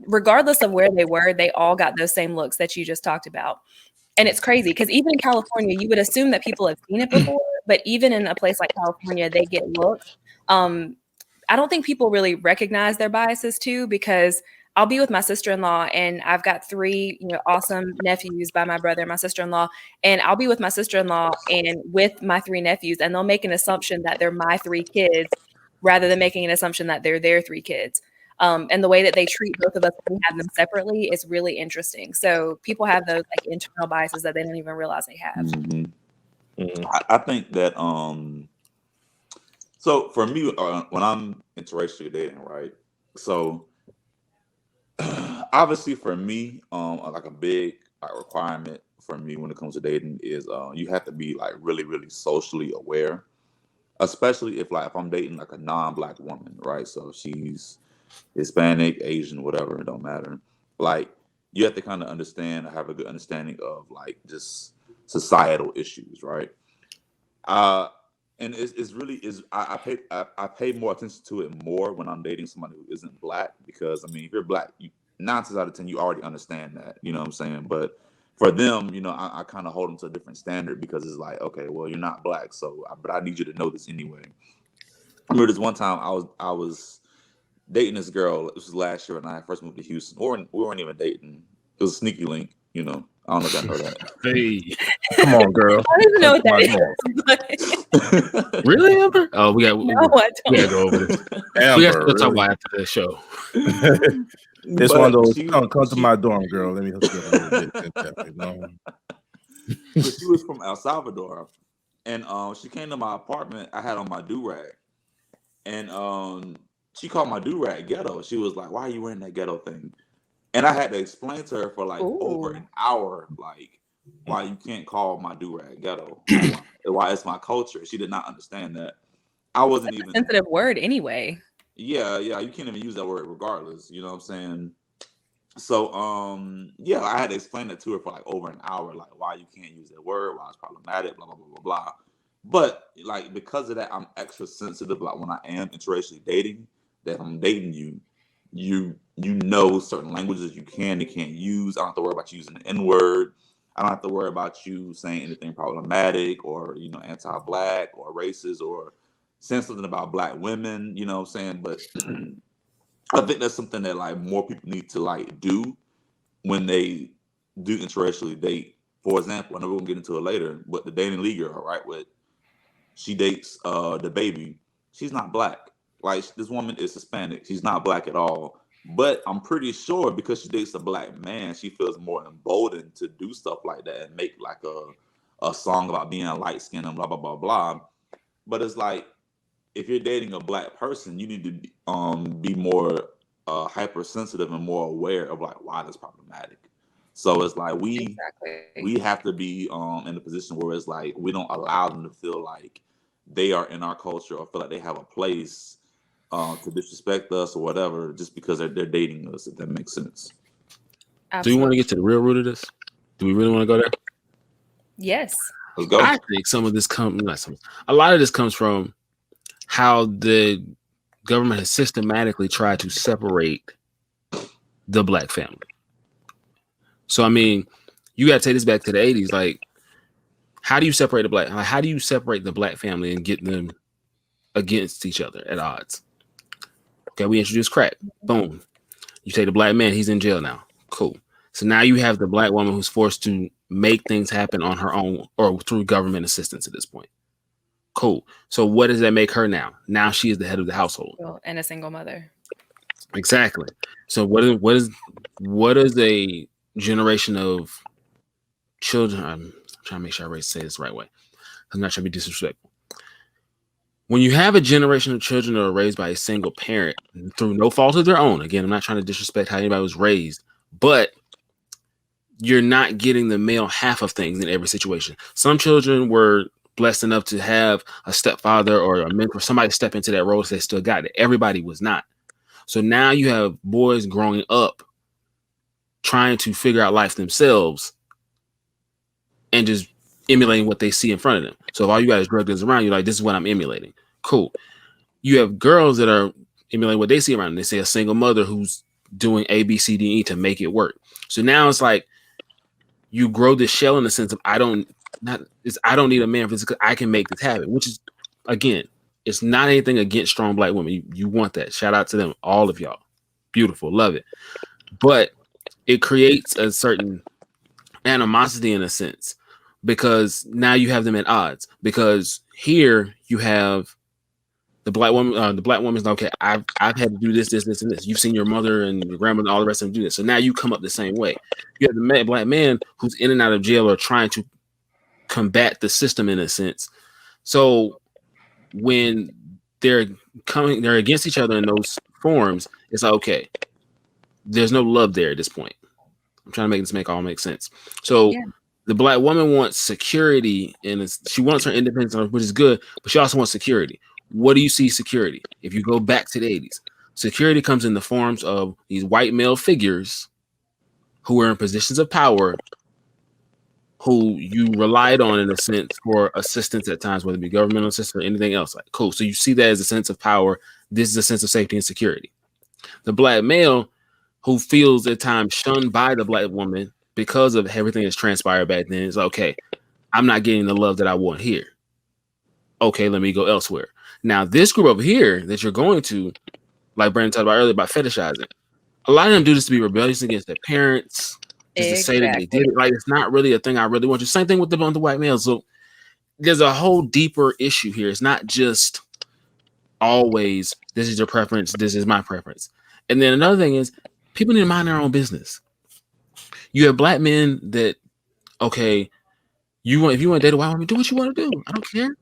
regardless of where they were, they all got those same looks that you just talked about. And it's crazy because even in California, you would assume that people have seen it before, but even in a place like California, they get looks. I don't think people really recognize their biases too, because I'll be with my sister-in-law, and I've got 3, awesome nephews by my brother and my sister-in-law. And I'll be with my sister-in-law and with my 3 nephews, and they'll make an assumption that they're my 3 kids rather than making an assumption that they're their 3 kids. And the way that they treat both of us when we have them separately is really interesting. So people have those like internal biases that they don't even realize they have. Mm-hmm. Mm-hmm. I think that so for me, when I'm interracial dating, right? So obviously for me, like a big requirement for me when it comes to dating is you have to be like really, really socially aware, especially if I'm dating like a non-black woman, right? So she's Hispanic, Asian, whatever, it don't matter. Like, you have to kind of have a good understanding of like just societal issues, right? And it's really is I pay more attention to it more when I'm dating somebody who isn't black, because I mean, if you're black, you 9 times out of 10 you already understand that, you know what I'm saying. But for them, you know, I kind of hold them to a different standard, because it's like, okay, well, you're not black, so but I need you to know this anyway. I remember this one time I was dating this girl. This was last year when I first moved to Houston. We weren't even dating. It was a sneaky link, you know. I don't know if y'all know that. Hey, Come on, girl. I don't even know what My that is. really, Amber? Oh, we No, I gotta don't. go over this. We Amber, have to talk really? about after the show. It's But one of those. she, Come to she, my dorm, girl. Let me hook you up a little bit. You know? but she was from El Salvador, and she came to my apartment. I had on my do rag, and she called my do rag ghetto. She was like, "Why are you wearing that ghetto thing?" And I had to explain to her for like over Ooh. an hour, like, why you can't call my do rag ghetto, why it's my culture. She did not understand that. I wasn't even. Sensitive word anyway. Yeah, you can't even use that word regardless. You know what I'm saying? So, yeah, I had to explain that to her for like over an hour, like why you can't use that word, why it's problematic, blah blah blah blah blah. But like because of that, I'm extra sensitive. Like when I am interracially dating, that if I'm dating you, you know certain languages you can and can't use. I don't have to worry about you using the N word. I don't have to worry about you saying anything problematic or anti-black or racist or saying something about black women. You know what I'm saying? But I think that's something that like more people need to like do when they do interracially date. For example, I know we're gonna get into it later, but the dating league girl, right? With she dates the baby. She's not black. Like this woman is Hispanic. She's not black at all. But I'm pretty sure because she dates a black man, she feels more emboldened to do stuff like that and make like a song about being a light skin and blah blah blah blah. But it's like if you're dating a black person, you need to be more hypersensitive and more aware of like why that's problematic. So it's like we Exactly. have to be in a position where it's like we don't allow them to feel like they are in our culture or feel like they have a place to disrespect us or whatever just because they're dating us, if that makes sense. Do you want to Absolutely. get to the real root of this? Do we really want to go there? Yes. Let's go. I think some of this a lot of this comes from how the government has systematically tried to separate the black family. So I mean, you got to take this back to the 80s. Like, how do you separate how do you separate the black family and get them against each other at odds? Okay, we introduce crack. Boom. You take the black man, he's in jail now. Cool. So now you have the black woman who's forced to make things happen on her own or through government assistance at this point. Cool. So what does that make her now? Now she is the head of the household. Well, and a single mother. Exactly. So what is a generation of children? I'm trying to make sure I say this the right way. I'm not trying to be disrespectful. When you have a generation of children that are raised by a single parent through no fault of their own, again, I'm not trying to disrespect how anybody was raised, but you're not getting the male half of things in every situation. Some children were blessed enough to have a stepfather or a mentor, somebody step into that role so they still got it. Everybody was not. So now you have boys growing up trying to figure out life themselves and just emulating what they see in front of them. So if all you got is drug dealers around, you're like, this is what I'm emulating. Cool. You have girls that are emulating what they see around them. They say a single mother who's doing A, B, C, D, E to make it work. So now it's like you grow this shell in the sense of I don't need a man for this because I can make this happen, which is, again, it's not anything against strong black women. You want that. Shout out to them, all of y'all. Beautiful. Love it. But it creates a certain animosity in a sense because now you have them at odds because here you have the black woman, the black woman's like, okay, I've had to do this, and this. You've seen your mother and your grandmother and all the rest of them do this. So now you come up the same way. You have the black man who's in and out of jail or trying to combat the system in a sense. So when they're against each other in those forms, it's like, okay, there's no love there at this point. I'm trying to make this make sense. So the black woman wants security and she wants her independence, which is good, but she also wants security. What do you see security? If you go back to the 80s, security comes in the forms of these white male figures who are in positions of power who you relied on in a sense for assistance at times, whether it be governmental assistance or anything else. Like, cool. So you see that as a sense of power. This is a sense of safety and security. The black male who feels at times shunned by the black woman because of everything that's transpired back then is okay. I'm not getting the love that I want here. Okay, let me go elsewhere. Now, this group over here that you're going to, like Brandon talked about earlier about fetishizing, a lot of them do this to be rebellious against their parents, just to say that they did it. Like, it's not really a thing I really want to. Same thing with the white males. So there's a whole deeper issue here. It's not just always this is your preference, this is my preference. And then another thing is people need to mind their own business. You have black men that, okay, if you want to date a white woman, do what you want to do. I don't care.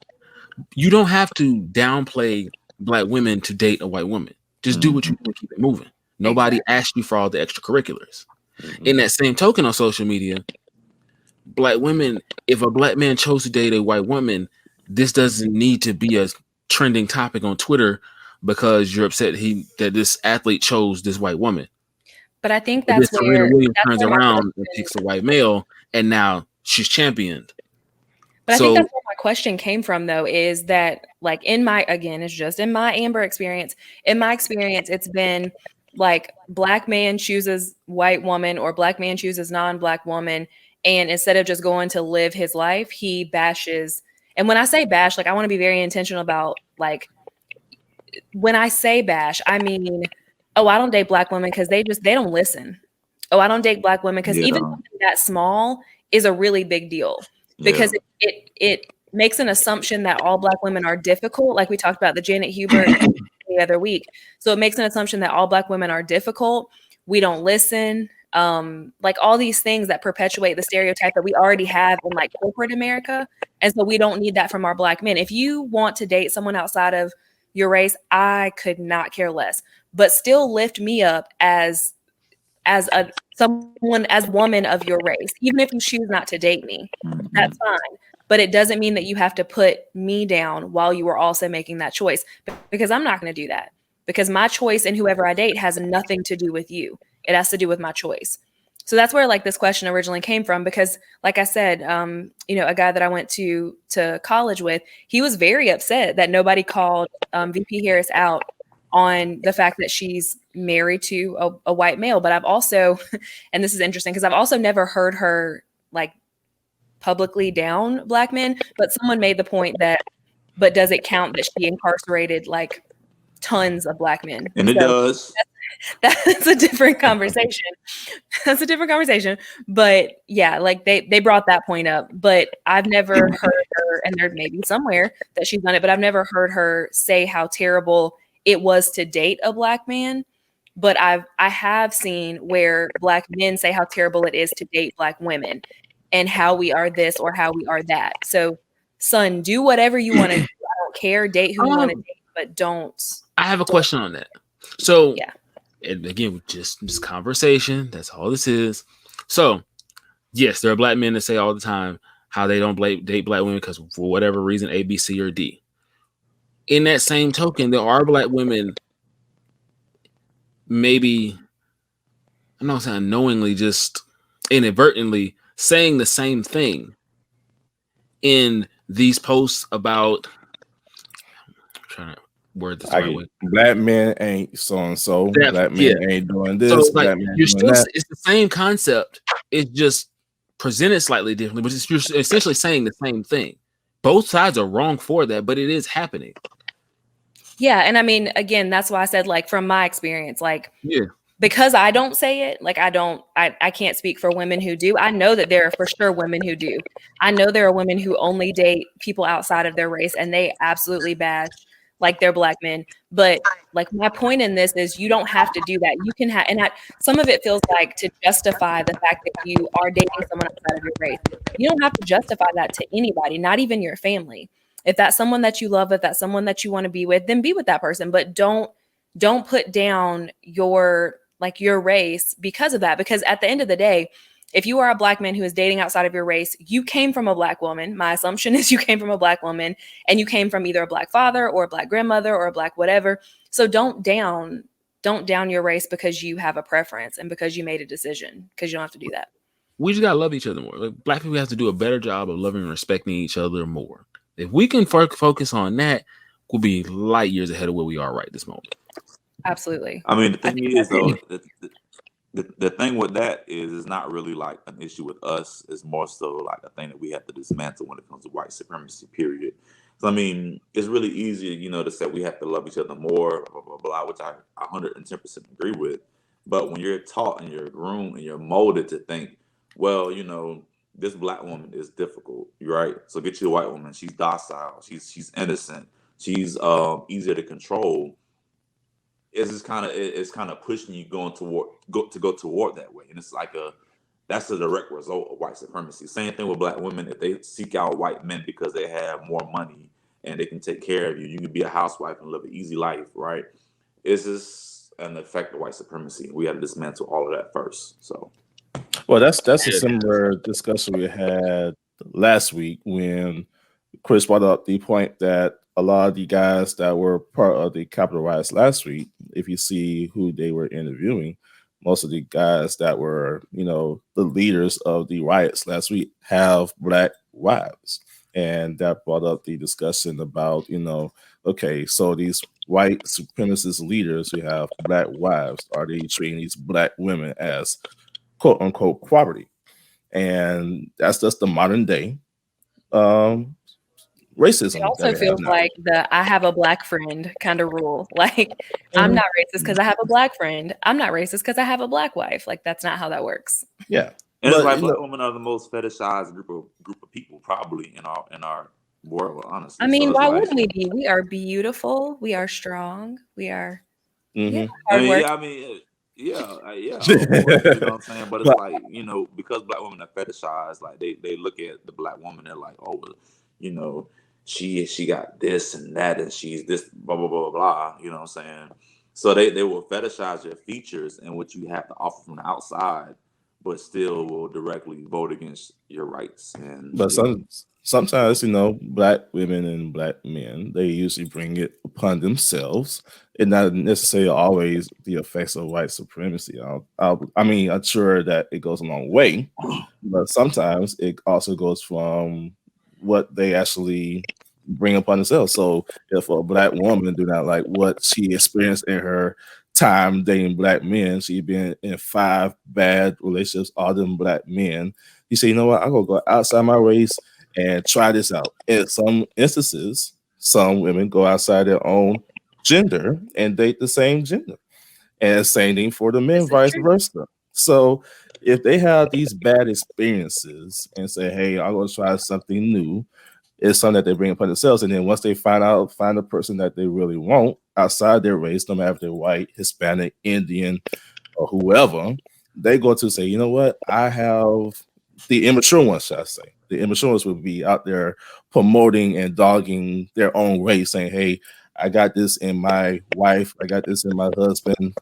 You don't have to downplay black women to date a white woman. Just do what you do and keep it moving. Nobody asked you for all the extracurriculars. In that same token on social media, black women, if a black man chose to date a white woman, this doesn't need to be a trending topic on Twitter because you're upset that this athlete chose this white woman. But I think that's where Serena Williams turns around and picks a white male, and now she's championed. But I think that's where my question came from, though, is that, like, it's just in my Amber experience. In my experience, it's been like black man chooses white woman or black man chooses non-black woman. And instead of just going to live his life, he bashes. And when I say bash, like, I want to be very intentional about, like, when I say bash, I mean, oh, I don't date black women because they don't listen. Oh, I don't date black women because even something that small is a really big deal because it makes an assumption that all black women are difficult. Like we talked about the Janet Hubert the other week. So it makes an assumption that all black women are difficult. We don't listen. Like all these things that perpetuate the stereotype that we already have in like corporate America. And so we don't need that from our black men. If you want to date someone outside of your race, I could not care less, but still lift me up as a woman of your race, even if you choose not to date me, that's fine. But it doesn't mean that you have to put me down while you are also making that choice, because I'm not going to do that, because my choice and whoever I date has nothing to do with you. It has to do with my choice. So that's where like this question originally came from, because like I said, a guy that I went to college with, he was very upset that nobody called VP Harris out on the fact that she's married to a white male. But I've also, and this is interesting because I've also never heard her like publicly down black men, but someone made the point that, but does it count that she incarcerated like tons of black men? And it does. That's a different conversation. That's a different conversation. But yeah, like they brought that point up, but I've never heard her, and there may be somewhere that she's done it, but I've never heard her say how terrible it was to date a black man. But I have seen where black men say how terrible it is to date black women and how we are this or how we are that. So, son, do whatever you want to do. I don't care. Date who you want to date, but don't. I have a question on that. So, yeah. And again, just conversation. That's all this is. So, yes, there are black men that say all the time how they don't date black women because for whatever reason, A, B, C, or D. In that same token, there are black women, maybe, I'm not saying unknowingly, just inadvertently saying the same thing in these posts about, I'm trying to word this right way. Black men ain't so and so. Black men ain't doing this. So, black men doing that. It's the same concept. It's just presented slightly differently, but you're essentially saying the same thing. Both sides are wrong for that, but it is happening. Yeah, and I mean, again, that's why I said, like, from my experience, like, because I don't say it, like, I can't speak for women who do. I know that there are for sure women who do. I know there are women who only date people outside of their race, and they absolutely bash like they're black men. But like my point in this is you don't have to do that. You can have, and some of it feels like to justify the fact that you are dating someone outside of your race. You don't have to justify that to anybody, not even your family. If that's someone that you love, if that's someone that you want to be with, then be with that person. But don't put down your race because of that. Because at the end of the day, if you are a black man who is dating outside of your race, you came from a black woman. My assumption is you came from a black woman, and you came from either a black father or a black grandmother or a black whatever. So don't down your race because you have a preference and because you made a decision, because you don't have to do that. we just gotta love each other more. Like, Black people have to do a better job of loving and respecting each other more. If we can focus on that, we'll be light years ahead of where we are right this moment. Absolutely. I mean, the I thing think is that's though, it. the thing with that is it's not really like an issue with us. It's more so like a thing that we have to dismantle when it comes to white supremacy. Period. So I mean, it's really easy, to say we have to love each other more, blah blah blah, which I 110% agree with. But when you're taught and you're groomed and you're molded to think, well, this Black woman is difficult, right? So get you a white woman. She's docile. She's innocent. She's easier to control. It's kind of pushing you go toward that way, and it's like that's a direct result of white supremacy. Same thing with Black women. If they seek out white men because they have more money and they can take care of you, you can be a housewife and live an easy life, right? It's just an effect of white supremacy. We have to dismantle all of that first. So, well, that's a similar discussion we had last week when Chris brought up the point that a lot of the guys that were part of the Capitol riots last week, if you see who they were interviewing, most of the guys that were, the leaders of the riots last week have Black wives. And that brought up the discussion about, okay, so these white supremacist leaders who have Black wives, are they treating these Black women as quote unquote property? And that's just the modern day racism. It also feels like I have a Black friend kind of rule. Like, I'm not racist because I have a Black friend. I'm not racist because I have a Black wife. Like, that's not how that works. Yeah. And it's like Black women are the most fetishized group of people probably in our world, honestly. I mean, why wouldn't we be? We are beautiful. We are strong. We are hard work. Yeah. Of course, you know what I'm saying? But it's like, because Black women are fetishized, like they look at the Black woman, they're like, oh, she got this and that, and she's this, blah, blah, blah, blah, you know what I'm saying? So they will fetishize your features and what you have to offer from the outside, but still will directly vote against your rights. But sometimes, Black women and Black men, they usually bring it upon themselves, and not necessarily always the effects of white supremacy. I'm sure that it goes a long way, but sometimes it also goes from what they actually bring upon themselves. So if a Black woman do not like what she experienced in her time dating Black men, she's been in 5 bad relationships, all them Black men, you say, you know what, I'm gonna go outside my race and try this out. In some instances, some women go outside their own gender and date the same gender, and same thing for the men, vice versa. So if they have these bad experiences and say, hey, I'm going to try something new, it's something that they bring upon themselves. And then once they find a person that they really want outside their race, no matter if they're white, Hispanic, Indian, or whoever, they go to say, you know what, I have the immature ones, shall I say. The immature ones would be out there promoting and dogging their own race, saying, hey, I got this in my wife, I got this in my husband.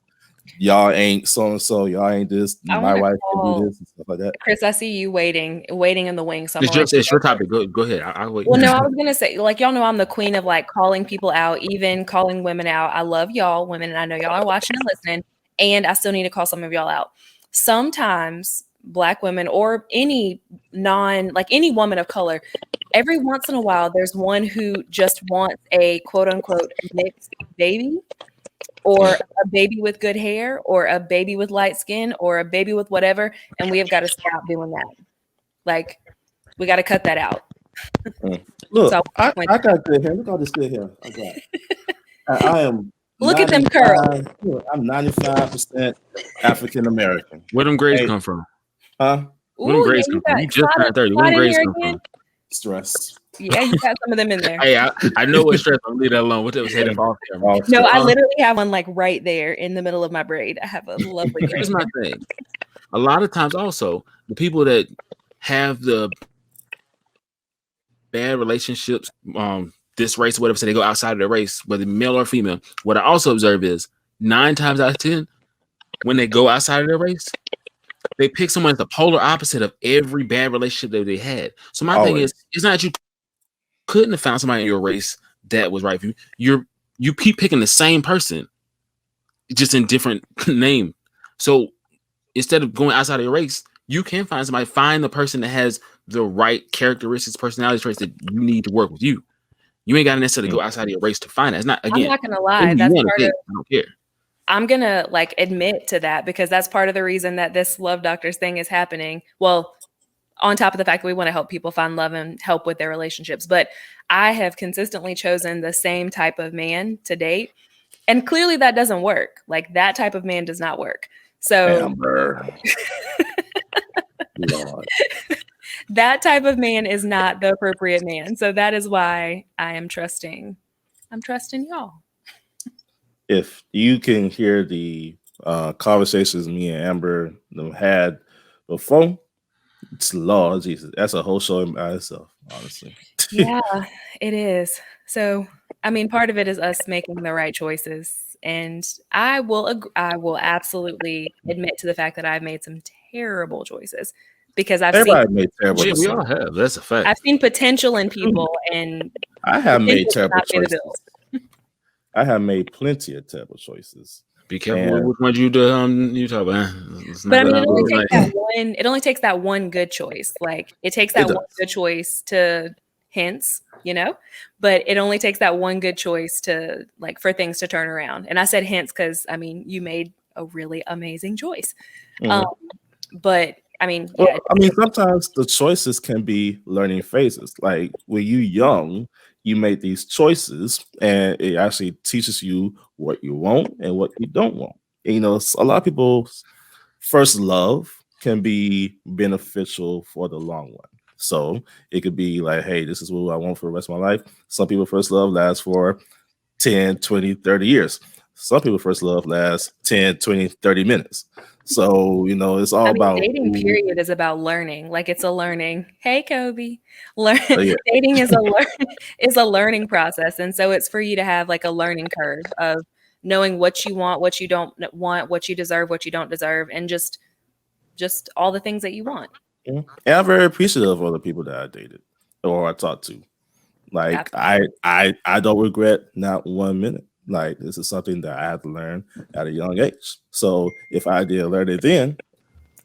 Y'all ain't so and so. Y'all ain't this. My wife can do this and stuff like that. Chris, I see you waiting in the wings. So it's your topic. Go ahead. I'll wait. Well, no, I was gonna say, like, y'all know I'm the queen of like calling people out, even calling women out. I love y'all, women, and I know y'all are watching and listening. And I still need to call some of y'all out. Sometimes Black women or any woman of color, every once in a while, there's one who just wants a quote unquote mixed baby, or a baby with good hair, or a baby with light skin, or a baby with whatever, and we have got to stop doing that. Like, we got to cut that out. Look, so I got good hair. Look at all this good hair I got. I am. Look at them curls. I'm 95% African American. Where them grades come from? Huh? Where them grades come from? You just turned 30. Where them grades come from? Stress. Yeah, you got some of them in there. Hey, I know what stress. I'll leave that alone. What was headed off camera? No, I literally have one like right there in the middle of my braid. I have a lovely. Here's my thing. A lot of times, also the people that have the bad relationships, this race or whatever, so they go outside of their race, whether male or female. What I also observe is 9 times out of 10, when they go outside of their race, they pick someone that's the polar opposite of every bad relationship that they had. So my thing is, it's not that you couldn't have found somebody in your race that was right for you. You keep picking the same person, just in different name. So instead of going outside of your race, You can find somebody. Find the person that has the right characteristics, personality traits that you need to work with you. You ain't got to necessarily go outside of your race to find it. It's not, again, I'm not gonna lie. you That's want to part date. of. I don't care. I'm gonna like admit to that because that's part of the reason that this Love Doctors thing is happening. Well, on top of the fact that we want to help people find love and help with their relationships, but I have consistently chosen the same type of man to date, and clearly that doesn't work. Like that type of man does not work. So Amber. Lord. that type of man is not the appropriate man. So that is why I'm trusting y'all. If you can hear the conversations me and Amber had before, it's Lord Jesus. That's a whole show by itself, honestly. Yeah, it is. So, I mean, part of it is us making the right choices, and I will absolutely admit to the fact that I've made some terrible choices because Everybody made terrible Shit, we decisions. all have. That's a fact. I've seen potential in people, and I have made potential does terrible not pay the choices. bills. I have made plenty of terrible choices. Be careful And- which one you talk about. But I mean, it only takes that one good choice. Like it takes that It one does. good choice to hints, but it only takes that one good choice to like for things to turn around. And I said hints because I mean you made a really amazing choice. Mhm. But I mean, Well, yeah, I mean, sometimes the choices can be learning phases. Like when you young, you make these choices, and it actually teaches you what you want and what you don't want. And, a lot of people's first love can be beneficial for the long run. So it could be like, hey, this is what I want for the rest of my life. Some people first love lasts for 10, 20, 30 years. Some people first love lasts 10, 20, 30 minutes. So, it's all about dating period is about learning. Like it's a learning. Hey, Kobe, yeah. dating is a learning process, and so it's for you to have like a learning curve of knowing what you want, what you don't want, what you deserve, what you don't deserve, and just all the things that you want. And I'm very appreciative of other people that I dated or I talked to. Like I don't regret not 1 minute. Like this is something that I had to learn at a young age. So if I did learn it then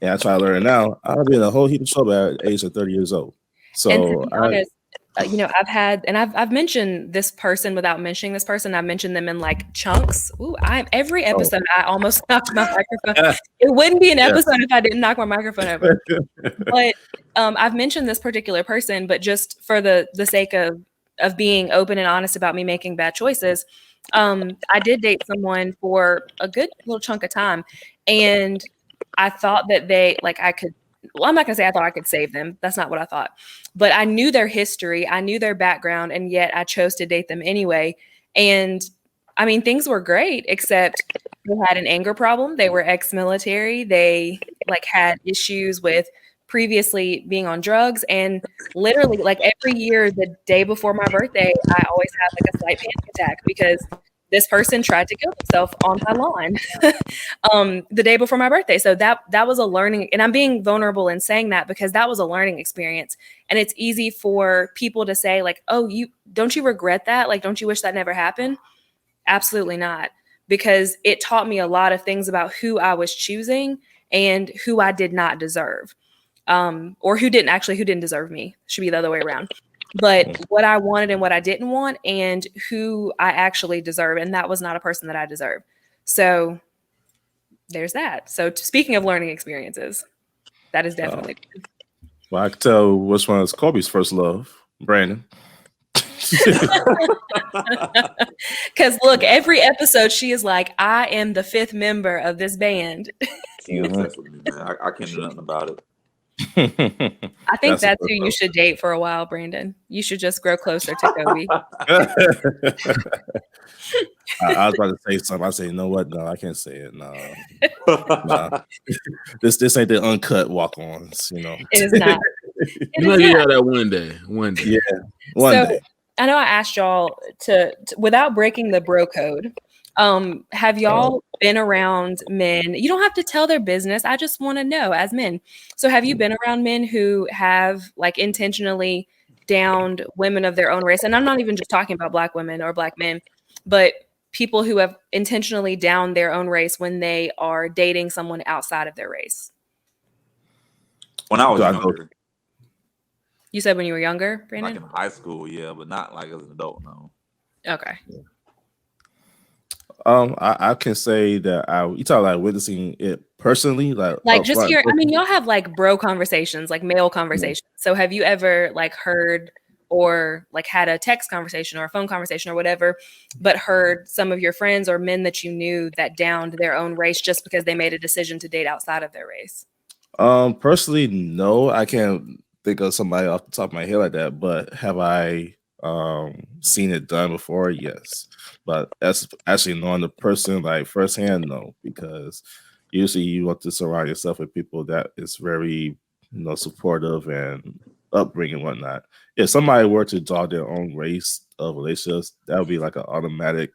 and I try to learn it now, I'll be in a whole heap of trouble at the age of 30 years old. So and to be honest, I've mentioned this person without mentioning this person. I've mentioned them in like chunks. Ooh, every episode I almost knocked my microphone. It wouldn't be an episode if I didn't knock my microphone over. But I've mentioned this particular person, but just for the sake of being open and honest about me making bad choices, I did date someone for a good little chunk of time, and I thought that I could. Well, I'm not gonna say I thought I could save them. That's not what I thought. But I knew their history, I knew their background, and yet I chose to date them anyway. And I mean, things were great, except they had an anger problem. They were ex-military. They had issues with previously being on drugs, and literally every year, the day before my birthday, I always had a slight panic attack because this person tried to kill himself on my lawn the day before my birthday. So that was a learning, and I'm being vulnerable in saying that because that was a learning experience. And it's easy for people to say oh, don't you regret that? Don't you wish that never happened? Absolutely not. Because it taught me a lot of things about who I was choosing and who I did not deserve. Or who didn't deserve me. Should be the other way around. But what I wanted and what I didn't want and who I actually deserve. And that was not a person that I deserve. So there's that. So speaking of learning experiences, that is definitely. Well, I can tell which one is Kobe's first love, Brandon. Because look, every episode she is like, I am the fifth member of this band. He obsessed with me, man. I can't do nothing about it. I think that's who you should date for a while, Brandon. You should just grow closer to Kobe. I was about to say something. I say, you know what? No, I can't say it. No. This ain't the uncut walk-ons, It is not. You might hear that one day. Yeah, one day. I know I asked y'all to without breaking the bro code. Have y'all been around men? You don't have to tell their business. I just want to know as men. So have you been around men who have intentionally downed women of their own race? And I'm not even just talking about Black women or Black men, but people who have intentionally downed their own race when they are dating someone outside of their race. When I was Do I know- younger, You said when you were younger, like Brandon? in high school, yeah, but not like as an adult, no. Okay. I can say that you talk like witnessing it personally, Like just hear. I mean, y'all have like bro conversations, like male conversations. So have you ever like heard or like had a text conversation or a phone conversation or whatever, but heard some of your friends or men that you knew that downed their own race just because they made a decision to date outside of their race? Personally, no, I can't think of somebody off the top of my head like that. But have I seen it done before? Yes, but that's actually knowing the person like firsthand, no, because usually you want to surround yourself with people that is very supportive and upbringing and whatnot. If somebody were to draw their own race of relationships, that would be like an automatic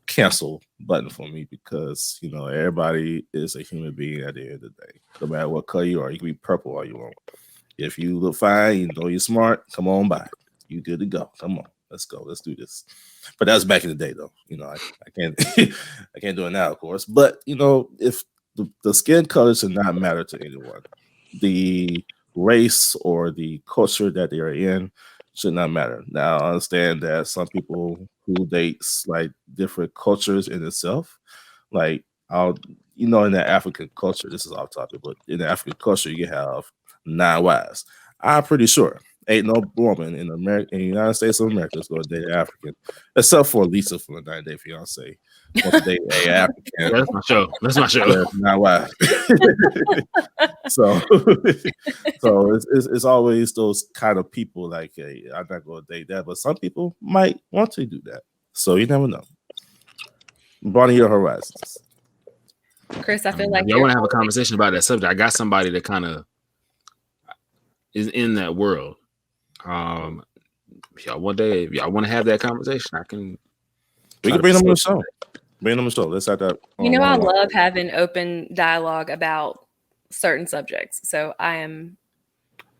cancel button for me because everybody is a human being at the end of the day. No matter what color you are, you can be purple all you want. If you look fine, you're smart, come on by. You good to go. Come on, let's go. Let's do this. But that was back in the day, though. I can't I can't do it now, of course. But if the skin color should not matter to anyone, the race or the culture that they are in should not matter. Now, I understand that some people who dates like different cultures in itself, like in the African culture, this is off topic, but in the African culture, you have 9 wives. I'm pretty sure ain't no woman in the United States of America is going to date an African, except for Lisa from the 90 Day Fiance. Wants to date an African. Yeah, that's my show. That's my show. That's not why. so it's always those kind of people like, hey, I'm not going to date that, but some people might want to do that. So you never know. Broaden your horizons. Chris, I feel like y'all want to have a conversation about that subject. I got somebody that kind of is in that world. If y'all want to have that conversation, we can bring them on the show. Bring them on the show. Let's have that. I love having open dialogue about certain subjects. So I am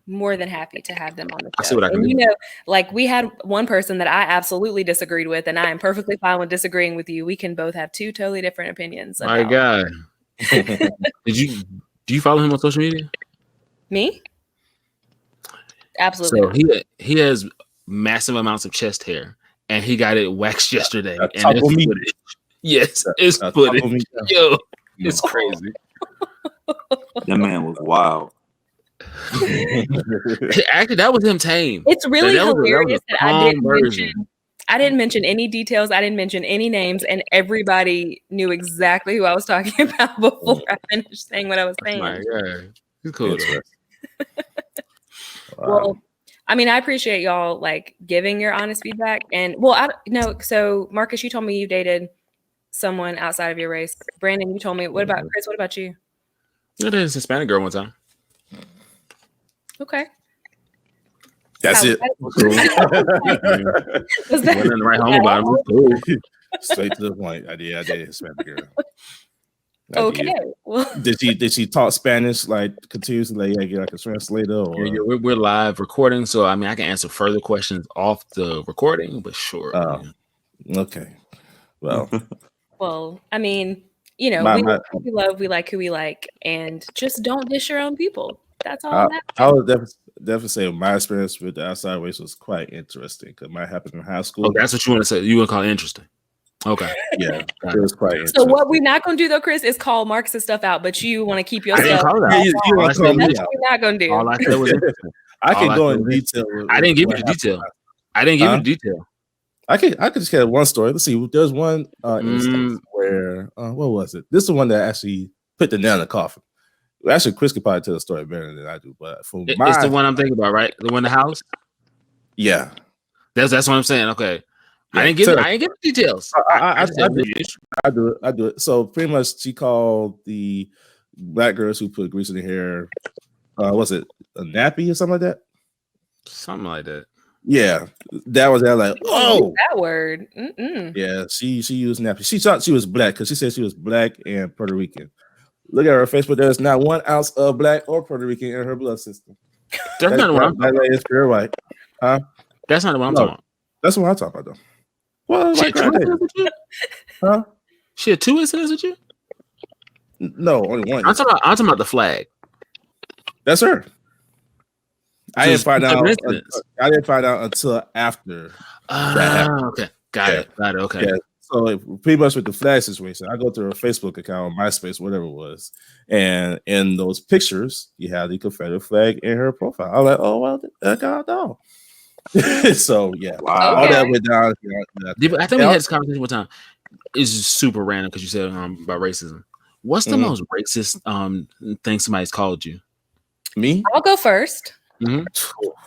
more than happy to have them on the show. I see what I can do. Like we had one person that I absolutely disagreed with, and I am perfectly fine with disagreeing with you. We can both have 2 totally different opinions. My God. Do you follow him on social media? Me? Absolutely. So he has massive amounts of chest hair, and he got it waxed yesterday. And it's footage. Yes, it's footage. Yo, it's crazy. That man was wild. Actually, that was him tame. It's really hilarious that I didn't mention any details. I didn't mention any names, and everybody knew exactly who I was talking about before I finished saying what I was saying. My God. He's cool. Well, I mean, I appreciate y'all like giving your honest feedback. And so Marcus, you told me you dated someone outside of your race. Brandon, you told me. What about Chris? What about you? I dated a Hispanic girl one time. Okay. That's it. Was that Wasn't right home about him. Cool. Straight to the point. I did a Hispanic girl. Okay. Well, did she talk Spanish like continuously? Like get like a translator? Or? Yeah, we're live recording, so I mean I can answer further questions off the recording, but sure. Okay. Well, I mean, we love who we love, we like who we like, and just don't dish your own people. That's all. I would definitely say my experience with the outside race was quite interesting because it might happen in high school. Oh, that's what you want to say. You want to call it interesting? Okay. Yeah, it was quite interesting. So what we're not going to do though, Chris, is call Marcus's stuff out, but you want to keep yourself. I didn't call it out. That's what we're not going to do. All I said was interesting. I can go in detail. I didn't give you the detail. I didn't give you the detail. I could just get one story. Let's see. There's one instance where what was it? This is the one that actually put the nail in the coffin. Actually, Chris could probably tell the story better than I do, but for it's the one I'm thinking about, right? The one in the house. Yeah, that's what I'm saying. Okay, yeah, I didn't give the details. I do it. So pretty much, she called the black girls who put grease in their hair. Was it a nappy or something like that? Something like that. Yeah, that was that. Like, oh, that word. Mm-mm. Yeah, she used nappy. She thought she was black because she said she was black and Puerto Rican. Look at her Facebook. There's not 1 ounce of black or Puerto Rican in her blood system. That's not what I'm talking about. It's pure white. Huh? That's not what I'm talking about. That's what I'm talking about, though. Well, she huh? She had 2 incidents with you? No, only one. I'm talking about the flag. That's her. I didn't find out. Coincidence. I didn't find out until after that happened. Okay, got it. Okay. Yeah. So pretty much with the flag situation, I go to her Facebook account, MySpace, whatever it was, and in those pictures, you have the Confederate flag in her profile. I was like, oh well, I got no. So yeah, Wow. all that went down. I think we had this conversation one time. It's just super random because you said about racism. What's the most racist thing somebody's called you? Me? I'll go first. Mm-hmm.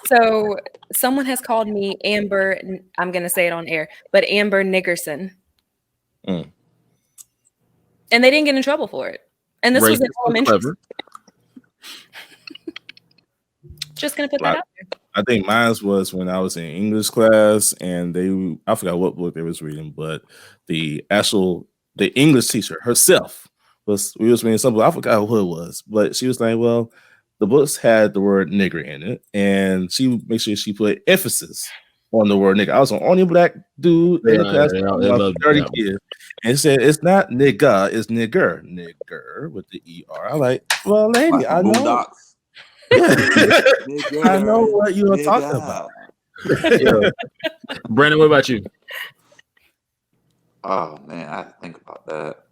So someone has called me Amber. I'm going to say it on air, but Amber Nickerson. And they didn't get in trouble for it. And this was in elementary school. Just going to put that out there. I think mine was when I was in English class, and I forgot what book they was reading, but the English teacher herself we was reading something. I forgot who it was, but she was like, well, the books had the word nigger in it, and she made sure she put emphasis on the word nigger. I was the only black dude in the class, about 30 kids, and she said it's not nigga, it's nigger with the ER. I'm like, well, lady, I know. I know what you were talking about. Brandon, what about you? Oh man, I have to think about that.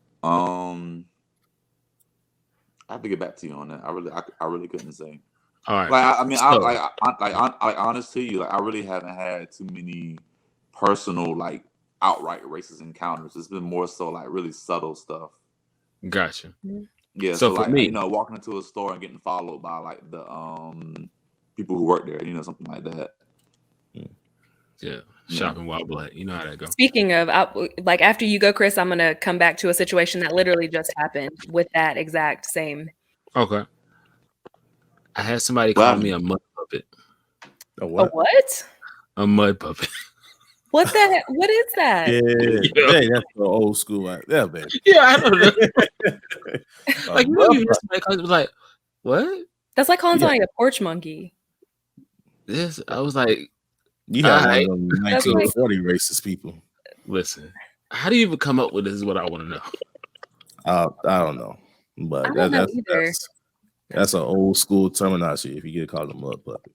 I have to get back to you on that. I really couldn't say. All right. Like I mean, honest to you, like I really haven't had too many personal, like outright racist encounters. It's been more so like really subtle stuff. Gotcha. Yeah. So like me, walking into a store and getting followed by like the people who work there, something like that. Yeah. Shopping while black. You know how that goes. Speaking of, like after you go, Chris, I'm going to come back to a situation that literally just happened with that exact same. Okay. I had somebody call me a mud puppet. A what? A what? A mud puppet. What is that? Yeah, that's the old school. Yeah, baby. Yeah, I don't know. Like, you hear somebody like, what? That's like calling somebody a porch monkey. I was like, you have one of them 1940 racist people. Listen, how do you even come up with this? Is what I want to know. I don't know, but that's an old school terminology. If you get called a mud puppet.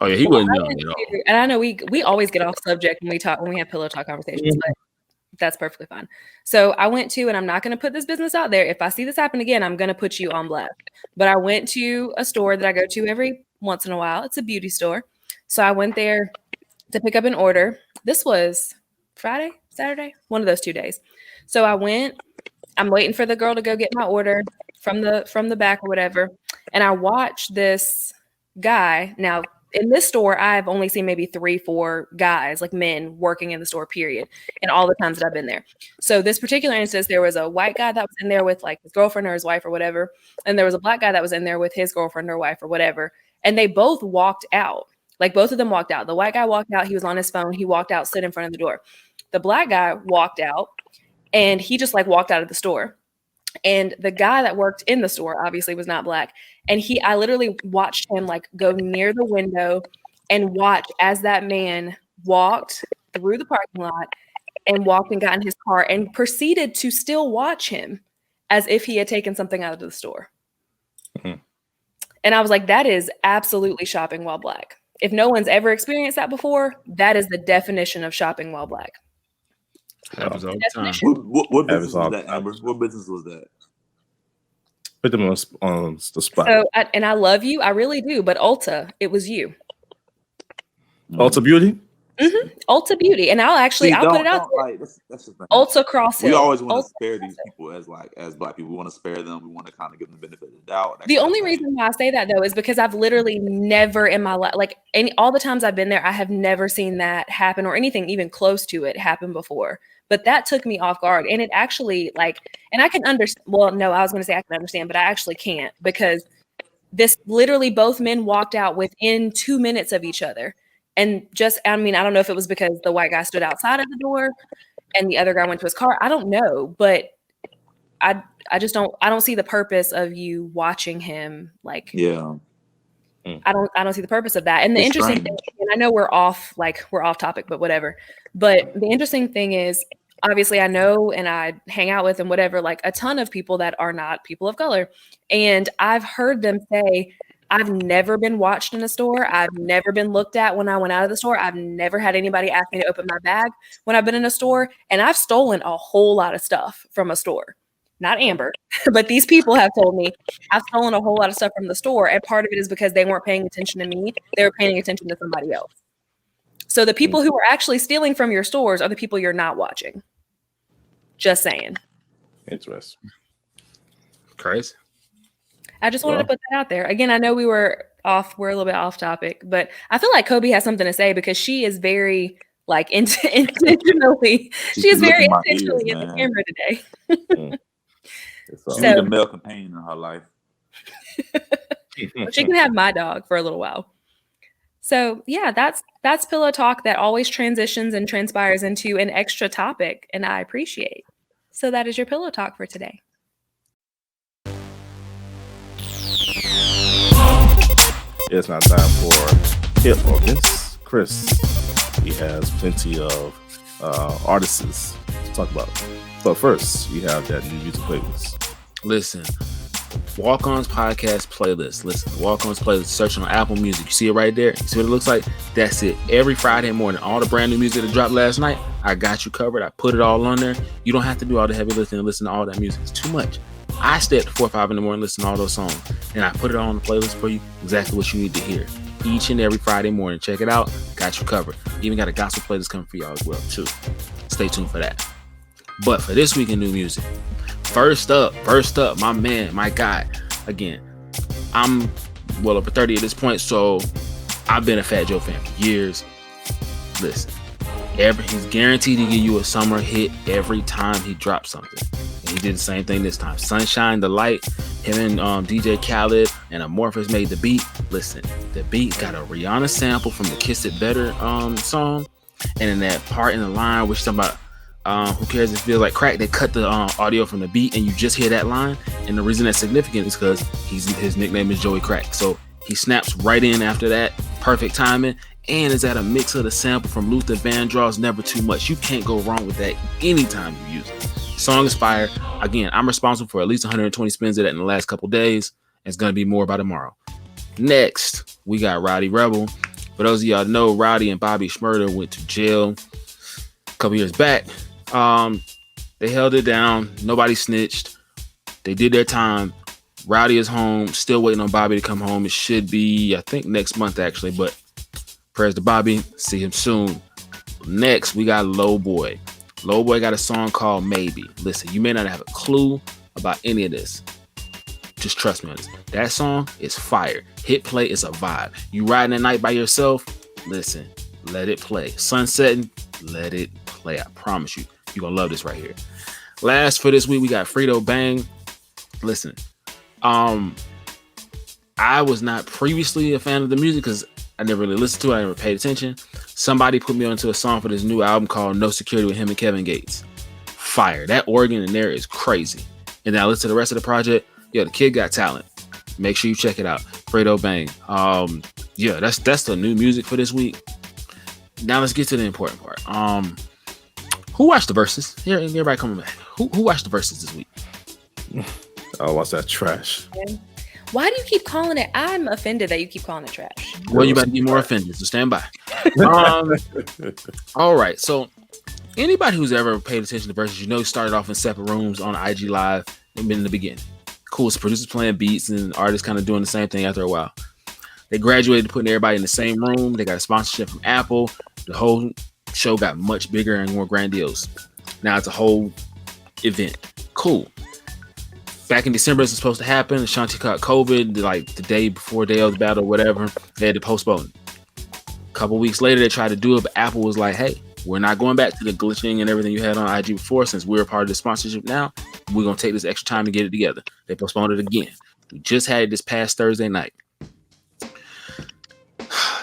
Oh yeah, he wasn't young at all. And I know we always get off subject when we have pillow talk conversations, but that's perfectly fine. So I went to, and I'm not going to put this business out there. If I see this happen again, I'm going to put you on blast. But I went to a store that I go to every once in a while. It's a beauty store. So I went there to pick up an order. This was Friday, Saturday, one of those 2 days. So I went. I'm waiting for the girl to go get my order from the back or whatever, and I watched this guy. Now in this store, I've only seen maybe 3-4 guys, like men, working in the store, period, in all the times that I've been there. So this particular instance, there was a white guy that was in there with like his girlfriend or his wife or whatever, and there was a black guy that was in there with his girlfriend or wife or whatever, and they both walked out. Like both of them walked out. The white guy walked out. He was on his phone. He walked out, stood in front of the door. The black guy walked out, and he just like walked out of the store. And the guy that worked in the store obviously was not black. And I literally watched him like go near the window and watch as that man walked through the parking lot and walked and got in his car and proceeded to still watch him as if he had taken something out of the store. Mm-hmm. And I was like, that is absolutely shopping while black. If no one's ever experienced that before, that is the definition of shopping while black. Happens all the time. What business was that, Amber? What business was that? Put them on the spot. So, and I love you, I really do. But Ulta, it was you. Ulta Beauty. Mm-hmm. Ulta Beauty, and I'll put it out there. That's the thing. Ulta Cross Hill. We always want to spare these people as black people. We want to spare them. We want to kind of give them the benefit of the doubt. The only reason why I say that though is because I've literally never in my life, like all the times I've been there, I have never seen that happen or anything even close to it happen before. But that took me off guard, and it actually and I can understand. Well, no, I was going to say I can understand, but I actually can't, because this literally both men walked out within 2 minutes of each other. And I don't know if it was because the white guy stood outside of the door and the other guy went to his car. I don't know, but I don't see the purpose of you watching him. I don't see the purpose of that. And the interesting thing, and I know we're off topic, but whatever. But the interesting thing is, obviously I know, and I hang out with and whatever, like a ton of people that are not people of color. And I've heard them say, I've never been watched in a store. I've never been looked at when I went out of the store. I've never had anybody ask me to open my bag when I've been in a store. And I've stolen a whole lot of stuff from a store. Not Amber, but these people have told me I've stolen a whole lot of stuff from the store. And part of it is because they weren't paying attention to me. They were paying attention to somebody else. So the people who are actually stealing from your stores are the people you're not watching. Just saying. Interesting. Crazy. I just wanted to put that out there. Again, I know we're a little bit off topic, but I feel like Kobe has something to say because she is very like intentionally, she is very intentionally in the camera today. She needs a male companion in her life. She can have my dog for a little while. So yeah, that's pillow talk that always transitions and transpires into an extra topic, and I appreciate. So that is your pillow talk for today. It's now time for Hit or Miss. Chris, he has plenty of artists to talk about. But first, you have that new music playlist. Listen, Walk-Ons podcast playlist. Listen, Walk-Ons playlist. Search on Apple Music. You see it right there? You see what it looks like? That's it. Every Friday morning, all the brand new music that dropped last night, I got you covered. I put it all on there. You don't have to do all the heavy lifting and listen to all that music. It's too much. I stay up to 4 or 5 in the morning, listen to all those songs, and I put it on the playlist for you, exactly what you need to hear. Each and every Friday morning. Check it out. Got you covered. Even got a gospel playlist coming for y'all as well, too. Stay tuned for that. But for this week in new music, first up, my man, my guy. Again, I'm well over 30 at this point, so I've been a Fat Joe fan for years. Listen, he's guaranteed to give you a summer hit every time he drops something. He did the same thing this time. Sunshine, The Light, him and DJ Khaled and Amorphous made the beat. Listen, the beat got a Rihanna sample from the Kiss It Better song. And in that part in the line, which is talking about who cares if it feels like crack, they cut the audio from the beat and you just hear that line. And the reason that's significant is because his nickname is Joey Crack. So he snaps right in after that. Perfect timing. And is at a mix of the sample from Luther Vandross, Never Too Much. You can't go wrong with that anytime you use it. Song is fire. Again, I'm responsible for at least 120 spins of that in the last couple days. It's going to be more by tomorrow. Next, we got Roddy Rebel. For those of y'all know, Roddy and Bobby Shmurda went to jail a couple years back. They held it down. Nobody snitched. They did their time. Roddy is home. Still waiting on Bobby to come home. It should be, I think, next month, actually. But prayers to Bobby. See him soon. Next, we got Low Boy. Low Boy got a song called Maybe. Listen, you may not have a clue about any of this. Just trust me on this. That song is fire. Hit play is a vibe. You riding at night by yourself? Listen, let it play. Sun setting? Let it play. I promise you. You're going to love this right here. Last for this week, we got Frito Bang. Listen, I was not previously a fan of the music because I never really listened to it. I never paid attention. Somebody put me onto a song for this new album called No Security with him and Kevin Gates. Fire. That organ in there is crazy. And then I listened to the rest of the project. Yeah, the kid got talent. Make sure you check it out. Frito Bang. Yeah, that's the new music for this week. Now let's get to the important part. Who watched the verses? Here, everybody coming back. Who watched the verses this week? I watched that trash. Why do you keep calling it? I'm offended that you keep calling it trash. Well, you about to be more offended, so stand by. All right. So anybody who's ever paid attention to verses, you know, started off in separate rooms on IG Live in the beginning. Cool. So producers playing beats and artists kind of doing the same thing after a while. They graduated to putting everybody in the same room. They got a sponsorship from Apple. The whole show got much bigger and more grandiose. Now it's a whole event. Cool. Back in December, this was supposed to happen. Ashanti caught COVID, like the day before day of the battle, whatever. They had to postpone it. A couple weeks later, they tried to do it, but Apple was like, hey, we're not going back to the glitching and everything you had on IG before. Since we're a part of the sponsorship now, we're going to take this extra time to get it together. They postponed it again. We just had it this past Thursday night.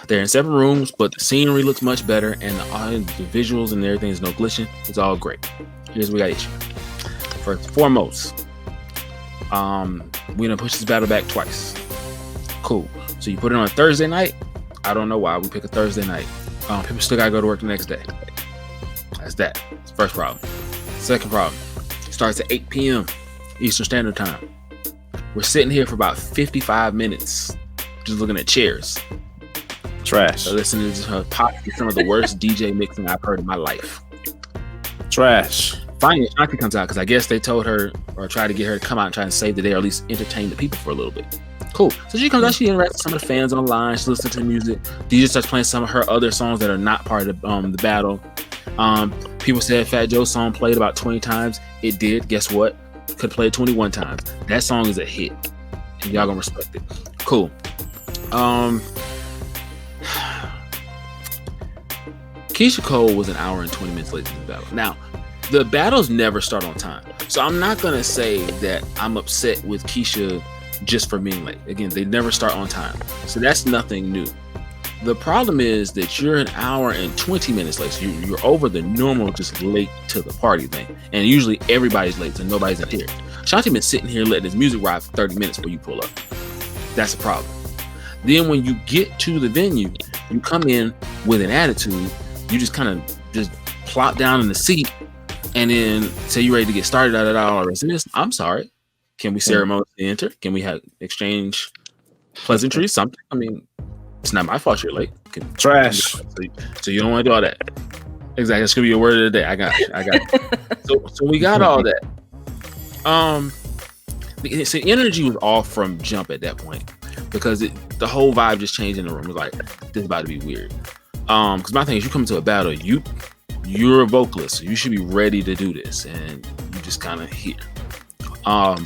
They're in separate rooms, but the scenery looks much better, and the visuals and everything is no glitching. It's all great. Here's what we got issue. First and foremost, we're gonna push this battle back twice. Cool. So you put it on a Thursday night. I don't know why we pick a Thursday night. People still gotta go to work the next day. That's that. That's the first problem. Second problem, it starts at 8 p.m. Eastern Standard Time. We're sitting here for about 55 minutes just looking at chairs. Trash. So listening to her possibly some of the worst DJ mixing I've heard in my life. Trash. Finally, Ashanti comes out because I guess they told her or tried to get her to come out and try and save the day or at least entertain the people for a little bit. Cool. So she comes out, she interacts with some of the fans online, she listens to the music. DJ starts playing some of her other songs that are not part of the battle. People said Fat Joe's song played about 20 times. It did. Guess what? Could play it 21 times. That song is a hit. And y'all gonna respect it. Cool. Keisha Cole was an hour and 20 minutes late to the battle. Now, the battles never start on time. So I'm not going to say that I'm upset with Keisha just for being late. Again, they never start on time. So that's nothing new. The problem is that you're an hour and 20 minutes late. So you're over the normal just late to the party thing. And usually everybody's late, so nobody's in here. Shanti been sitting here letting his music ride for 30 minutes before you pull up. That's a problem. Then when you get to the venue, you come in with an attitude. You just kind of just plop down in the seat and then say you're ready to get started. All the rest of this. I'm sorry. Can we ceremoniously enter? Can we have exchange pleasantries? Something. I mean, it's not my fault you're late. Trash. So you don't want to do all that. Exactly. It's gonna be your word of the day. I got it. So we got all that. So energy was off from jump at that point because the whole vibe just changed in the room. It was like, this is about to be weird. Because my thing is, you come to a battle, you're a vocalist, so you should be ready to do this, and you just kind of here. Talk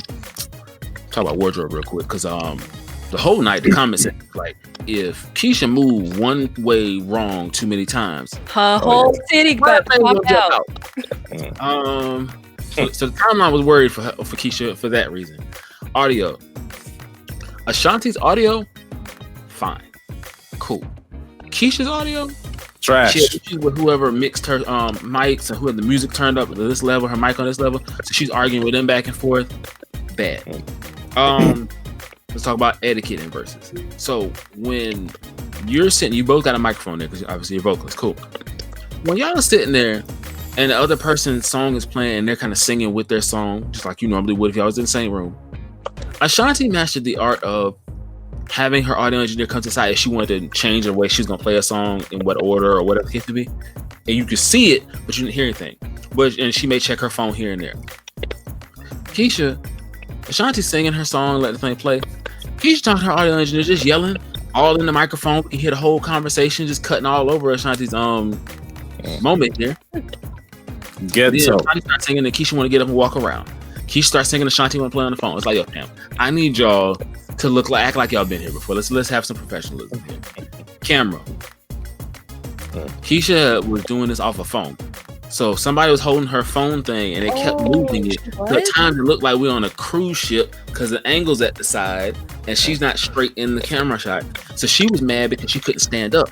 about wardrobe real quick, because the whole night the comments said like, if Keisha moved one way wrong too many times, her whole city got popped out. So the timeline was worried for Keisha for that reason. Audio, Ashanti's audio, fine, cool. Keisha's audio, trash. She had issues with whoever mixed her mics and whoever the music turned up to this level, her mic on this level. So she's arguing with them back and forth. Bad. Let's talk about etiquette in verses. So when you're sitting, you both got a microphone there because obviously you're vocalists. Cool. When y'all are sitting there and the other person's song is playing and they're kind of singing with their song, just like you normally would if y'all was in the same room, Ashanti mastered the art of having her audio engineer come to the side if she wanted to change the way she's gonna play a song in what order or whatever it has to be, and you could see it but you didn't hear anything. And she may check her phone here and there. Ashanti's singing her song, let the thing play. Keisha talking to her audio engineer, just yelling all in the microphone. You hear the whole conversation just cutting all over Ashanti's moment here. Ashanti starts singing and Keisha want to get up and walk around. Keisha starts singing, Ashanti want to play on the phone. It's like, yo, fam, I need y'all to act like y'all been here before. Let's have some professionalism here. Camera. Keisha was doing this off a phone. So somebody was holding her phone thing and they kept moving it. The time it looked like we're on a cruise ship because the angle's at the side and she's not straight in the camera shot. So she was mad because she couldn't stand up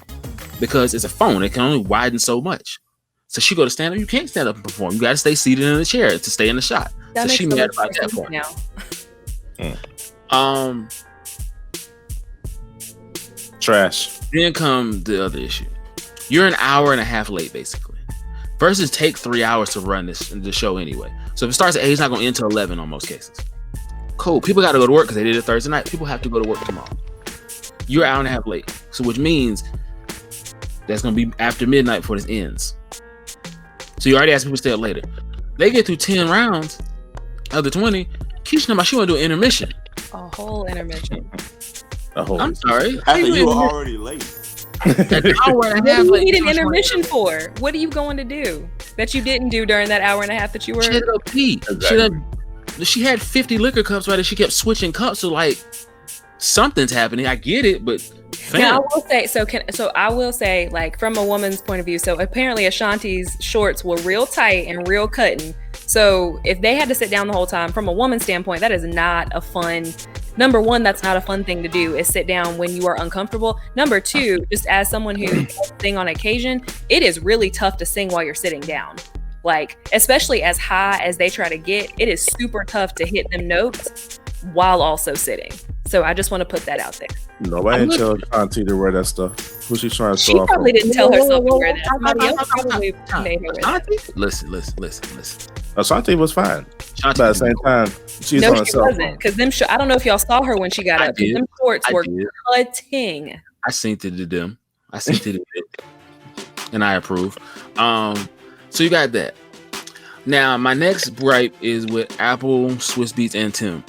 because it's a phone. It can only widen so much. So she go to stand up. You can't stand up and perform. You got to stay seated in the chair to stay in the shot. So she mad about that part. Now. Trash. Then come the other issue. You're an hour and a half late, basically. Versus take 3 hours to run the show anyway. So if it starts at 8, it's not going to end till 11 on most cases. Cool. People got to go to work because they did it Thursday night. People have to go to work tomorrow. You're an hour and a half late. So which means that's going to be after midnight before this ends. So you already asked people to stay up later. They get through 10 rounds of the 20. Keisha, she want to do an intermission. A whole intermission. I'm sorry. After you were already late. An hour and a half. What do you need an intermission for? What are you going to do that you didn't do during that hour and a half that you were? She had to go pee. Exactly. She had 50 liquor cups right, and she kept switching cups. So like something's happening. I get it, but yeah, I will say, like from a woman's point of view. So apparently Ashanti's shorts were real tight and real cutting. So if they had to sit down the whole time, from a woman's standpoint, that is not a fun. Number one, that's not a fun thing to do, is sit down when you are uncomfortable. Number two, just as someone who sing on occasion, it is really tough to sing while you're sitting down. Like, especially as high as they try to get, it is super tough to hit them notes while also sitting. So I just want to put that out there. Nobody didn't tell Auntie to wear that stuff. Who's she trying to She probably didn't tell herself to wear that. Somebody else probably made her wear that. Listen. Ashanti was fine. Ashanti But at the same time, she's No, on she herself. wasn't. Because I don't know if y'all saw her when she got I up. 'Cause did. them shorts I were did. cutting. I seen it to them. I seen it to them, and I approve. So you got that. Now, my next gripe is with Apple, Swiss Beats, and Tim.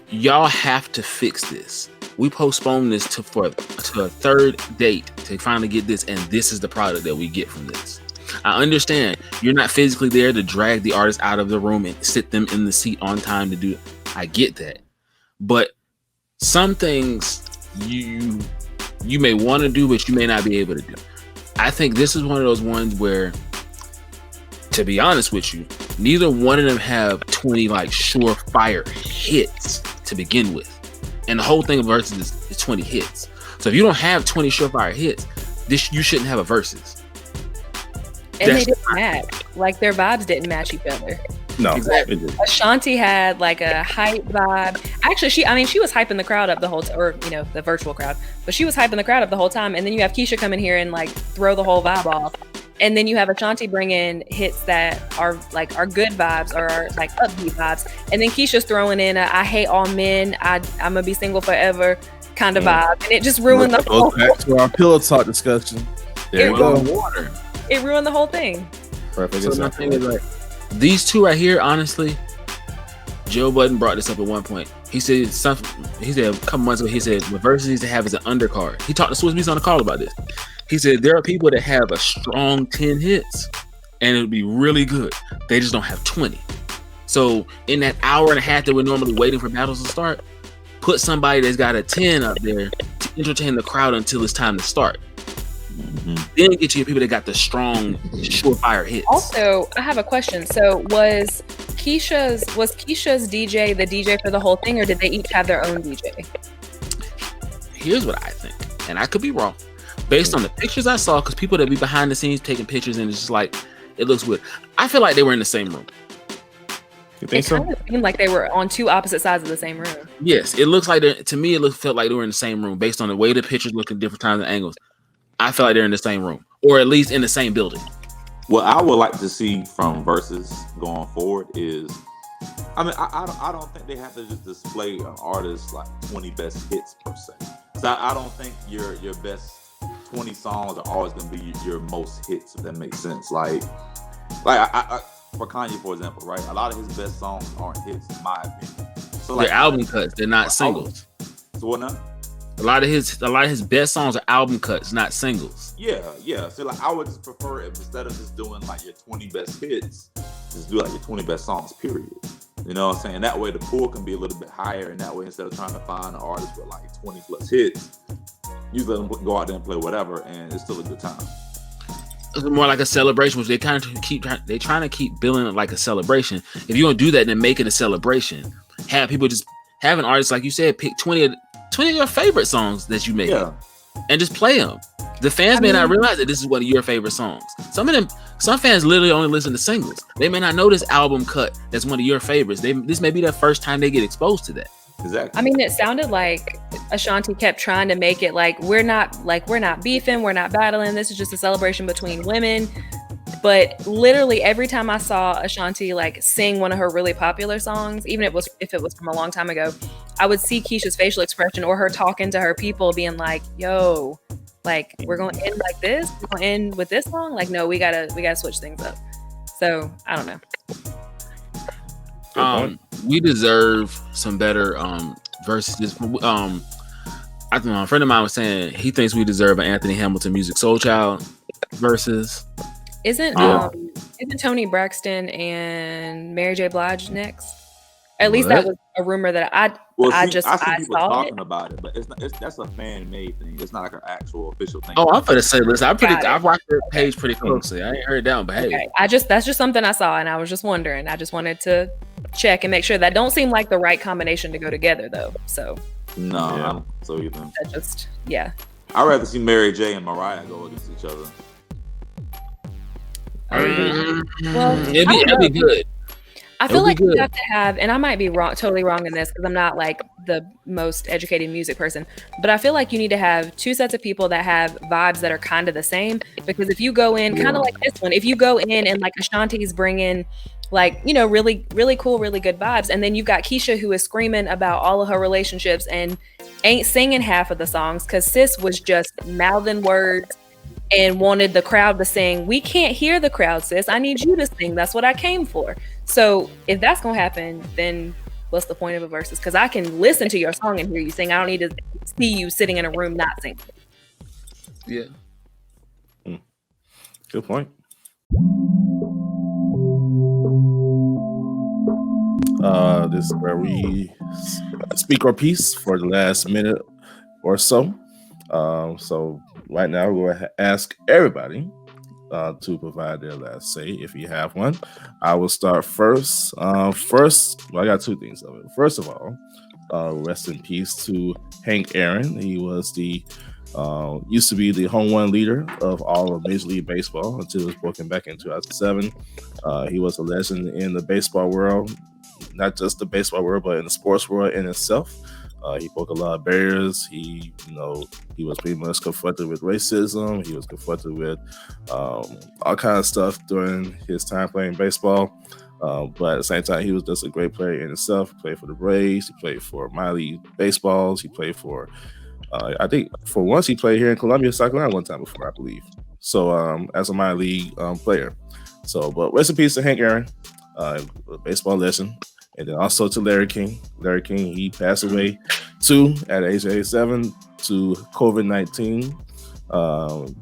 Y'all have to fix this. We postponed this to a third date to finally get this, and this is the product that we get from this. I understand you're not physically there to drag the artist out of the room and sit them in the seat on time to do it. I get that, but some things you may want to do, but you may not be able to do. I think this is one of those ones where, to be honest with you, neither one of them have 20 like surefire hits to begin with. And the whole thing of verses is 20 hits. So if you don't have 20 surefire hits, you shouldn't have a verses. And they didn't match. Like their vibes didn't match each other. No, Exactly. it didn't. Ashanti had like a hype vibe. Actually, she was hyping the crowd up the whole time, or the virtual crowd. But she was hyping the crowd up the whole time. And then you have Keisha come in here and like throw the whole vibe off. And then you have Ashanti bring in hits that are good vibes or are like upbeat vibes. And then Keisha's throwing in I hate all men. I'm gonna be single forever kind of vibe. And it just ruined the whole. Goes back to our pillow talk discussion. There you go. Water. It ruined the whole thing. Perfect. So my thing is like, these two right here, honestly, Joe Budden brought this up at one point. He said a couple months ago, he said the verses needs to have as an undercard. He talked to Swiss Beats on the call about this. He said there are people that have a strong 10 hits and it would be really good. They just don't have 20. So in that hour and a half that we're normally waiting for battles to start, put somebody that's got a 10 up there to entertain the crowd until it's time to start. Then get you people that got the strong, surefire hits. Also, I have a question. So was Keisha's DJ the DJ for the whole thing, or did they each have their own DJ? Here's what I think, and I could be wrong. Based on the pictures I saw, because people that be behind the scenes taking pictures and it's just like, it looks weird. I feel like they were in the same room. You think It so? kind of seemed like they were on two opposite sides of the same room. Yes, it looks like to me, felt like they were in the same room based on the way the pictures look at different times and angles. I feel like they're in the same room, or at least in the same building. What I would like to see from Versus going forward is, I don't think they have to just display an artist like 20 best hits per se. So I don't think your best 20 songs are always going to be your most hits, if that makes sense. Like I for Kanye, for example, right? A lot of his best songs aren't hits, in my opinion. So They're album cuts; they're not singles. So what now? A lot of his best songs are album cuts, not singles. Yeah. So like, I would just prefer if instead of just doing like your 20 best hits, just do like your 20 best songs, period. You know what I'm saying? That way the pool can be a little bit higher, and that way instead of trying to find an artist with like 20 plus hits, you let them go out there and play whatever, and it's still a good time. It's more like a celebration, which they kind of trying to keep billing it like a celebration. If you're gonna do that, then make it a celebration. Have people just have an artist, like you said, pick 20 of your favorite songs that you made, and just play them. The fans may not realize that this is one of your favorite songs. Some fans literally only listen to singles. They may not know this album cut that's one of your favorites. This may be the first time they get exposed to that. Exactly. I mean, it sounded like Ashanti kept trying to make it like we're not beefing, we're not battling. This is just a celebration between women. But literally every time I saw Ashanti like sing one of her really popular songs, even if it was from a long time ago, I would see Keisha's facial expression or her talking to her people being like, yo, like we're going to end like this, we're going to end with this song. Like, no, we gotta switch things up. So I don't know. We deserve some better verses. I don't know, a friend of mine was saying he thinks we deserve an Anthony Hamilton Music Soul Child versus. Isn't Tony Braxton and Mary J. Blige next? At least that was a rumor that I see people saw talking about it, but that's a fan-made thing. It's not like an actual official thing. Oh, I'm gonna say, listen, I've watched their page pretty closely. I ain't heard it down, but hey, okay. That's just something I saw, and I was just wondering. I just wanted to check and make sure. That don't seem like the right combination to go together, though. So no, I don't think so either. That just I'd rather see Mary J. and Mariah go against each other. Well, it'd be good. I feel like you have to have, and I might be totally wrong in this because I'm not like the most educated music person, but I feel like you need to have two sets of people that have vibes that are kind of the same. Because if you go in kind of like this one, if you go in and like Ashanti's bringing Like, you know, really, really cool, really good vibes. And then you've got Keisha, who is screaming about all of her relationships and ain't singing half of the songs because sis was just mouthing words and wanted the crowd to sing. We can't hear the crowd, sis. I need you to sing. That's what I came for. So if that's going to happen, then what's the point of a versus? Because I can listen to your song and hear you sing. I don't need to see you sitting in a room not singing. Yeah. Good point. This is where we speak our piece for the last minute or so. So right now we're going to ask everybody to provide their last say if you have one. I will start first. Well, I got two things of it. First of all, rest in peace to Hank Aaron. He was the used to be the home run leader of all of Major League Baseball until it was broken back in 2007. He was a legend in the baseball world, not just the baseball world, but in the sports world in itself. He broke a lot of barriers. He was pretty much confronted with racism. He was confronted with all kinds of stuff during his time playing baseball. But at the same time, he was just a great player in himself. He played for the Braves. He played for minor league baseballs. He played for, I think, for once he played here in Columbia, South Carolina one time before, I believe. So as a minor league player. So, but rest in peace to Hank Aaron, a baseball legend. And then also to Larry King. Larry King, he passed away too at age 87 to COVID-19.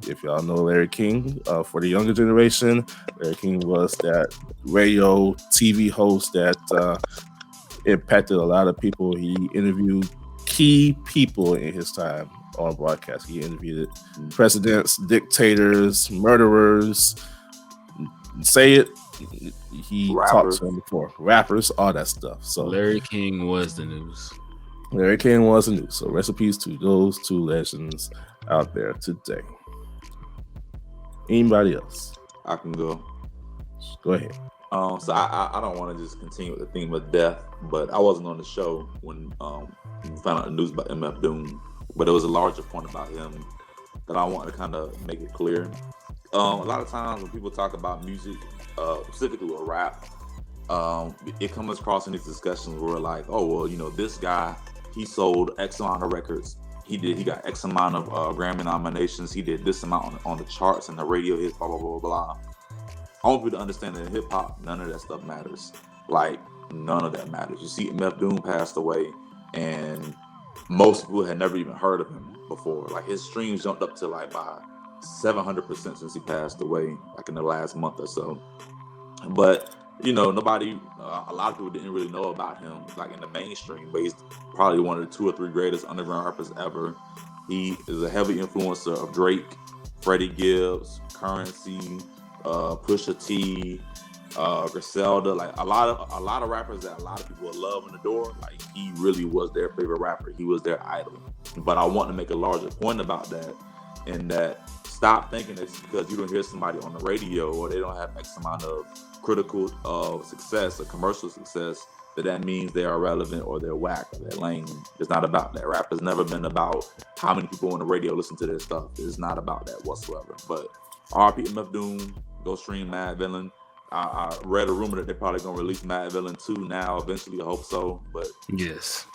If y'all know Larry King, for the younger generation, Larry King was that radio TV host that impacted a lot of people. He interviewed key people in his time on broadcast. He interviewed presidents, dictators, murderers. Say it. He talked to them before. Rappers, all that stuff. So Larry King was the news. Larry King was the news. So rest in peace to those two legends out there today. Anybody else? I can go. Go ahead. So I don't want to just continue with the theme of death, but I wasn't on the show when we found out the news about MF Doom, but there was a larger point about him that I want to kind of make it clear. A lot of times when people talk about music, specifically with rap, it comes across in these discussions where like, oh, well, you know, this guy, he sold X amount of records. He got X amount of Grammy nominations. He did this amount on the charts and the radio hits, blah, blah, blah, blah. I want people to understand that in hip hop, none of that stuff matters. Like, none of that matters. You see, MF Doom passed away, and most people had never even heard of him before. Like, his streams jumped up to like by 700% since he passed away, like in the last month or so. But you know, nobody, a lot of people didn't really know about him, like in the mainstream. But he's probably one of the 2 or 3 greatest underground rappers ever. He is a heavy influencer of Drake, Freddie Gibbs, Currency, Pusha T, Griselda. Like a lot of rappers that a lot of people love in the door. Like he really was their favorite rapper. He was their idol. But I want to make a larger point about that, in that stop thinking it's because you don't hear somebody on the radio or they don't have X amount of critical success or commercial success that means they are relevant or they're whack or they're lame. It's not about that. Rap has never been about how many people on the radio listen to their stuff. It's not about that whatsoever. But RP MF Doom, go stream Mad Villain. I read a rumor that they're probably gonna release Mad Villain 2 now eventually. I hope so. But yes.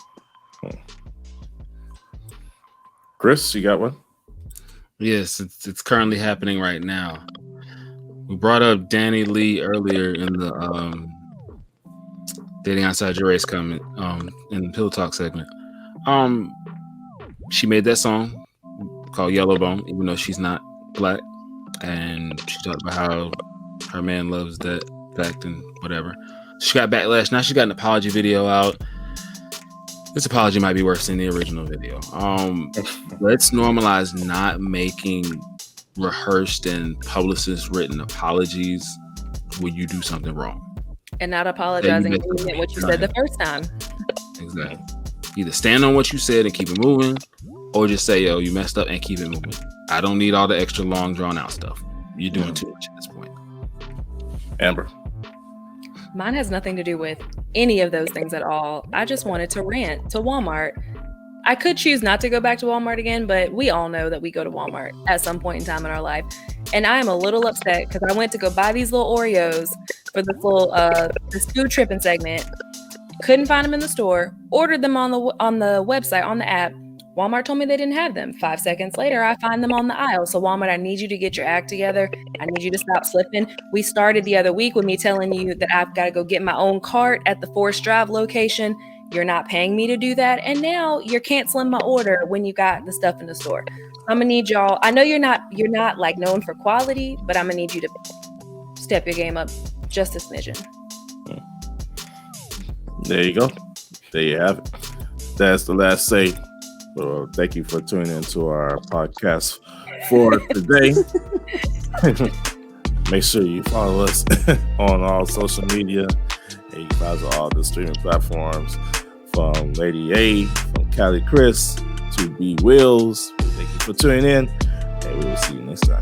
Chris, you got one? Yes, it's currently happening right now. We brought up Danny Lee earlier in the Dating Outside Your Race comment in the Pill Talk segment. She made that song called Yellowbone, even though she's not black, and she talked about how her man loves that fact and whatever. She got backlash. Now she got an apology video out. This apology might be worse than the original video. Let's normalize not making rehearsed and publicist written apologies when you do something wrong. And not apologizing for what you said the first time. Exactly. Either stand on what you said and keep it moving, or just say, yo, you messed up and keep it moving. I don't need all the extra long drawn out stuff. You're doing too much at this point. Amber. Mine has nothing to do with any of those things at all. I just wanted to rant to Walmart. I could choose not to go back to Walmart again, but we all know that we go to Walmart at some point in time in our life. And I am a little upset because I went to go buy these little Oreos for the full this Food Trippin segment. Couldn't find them in the store. Ordered them on the website, on the app. Walmart told me they didn't have them. 5 seconds later, I find them on the aisle. So Walmart, I need you to get your act together. I need you to stop slipping. We started the other week with me telling you that I've got to go get my own cart at the Forest Drive location. You're not paying me to do that. And now you're canceling my order when you got the stuff in the store. I'm gonna need y'all. I know you're not like known for quality, but I'm gonna need you to step your game up just a smidgen. There you go. There you have it. That's the last say. So thank you for tuning into our podcast for today. Make sure you follow us on all social media. And you follow all the streaming platforms from Lady A, from Cali Chris to B Wills. Thank you for tuning in, and we will see you next time.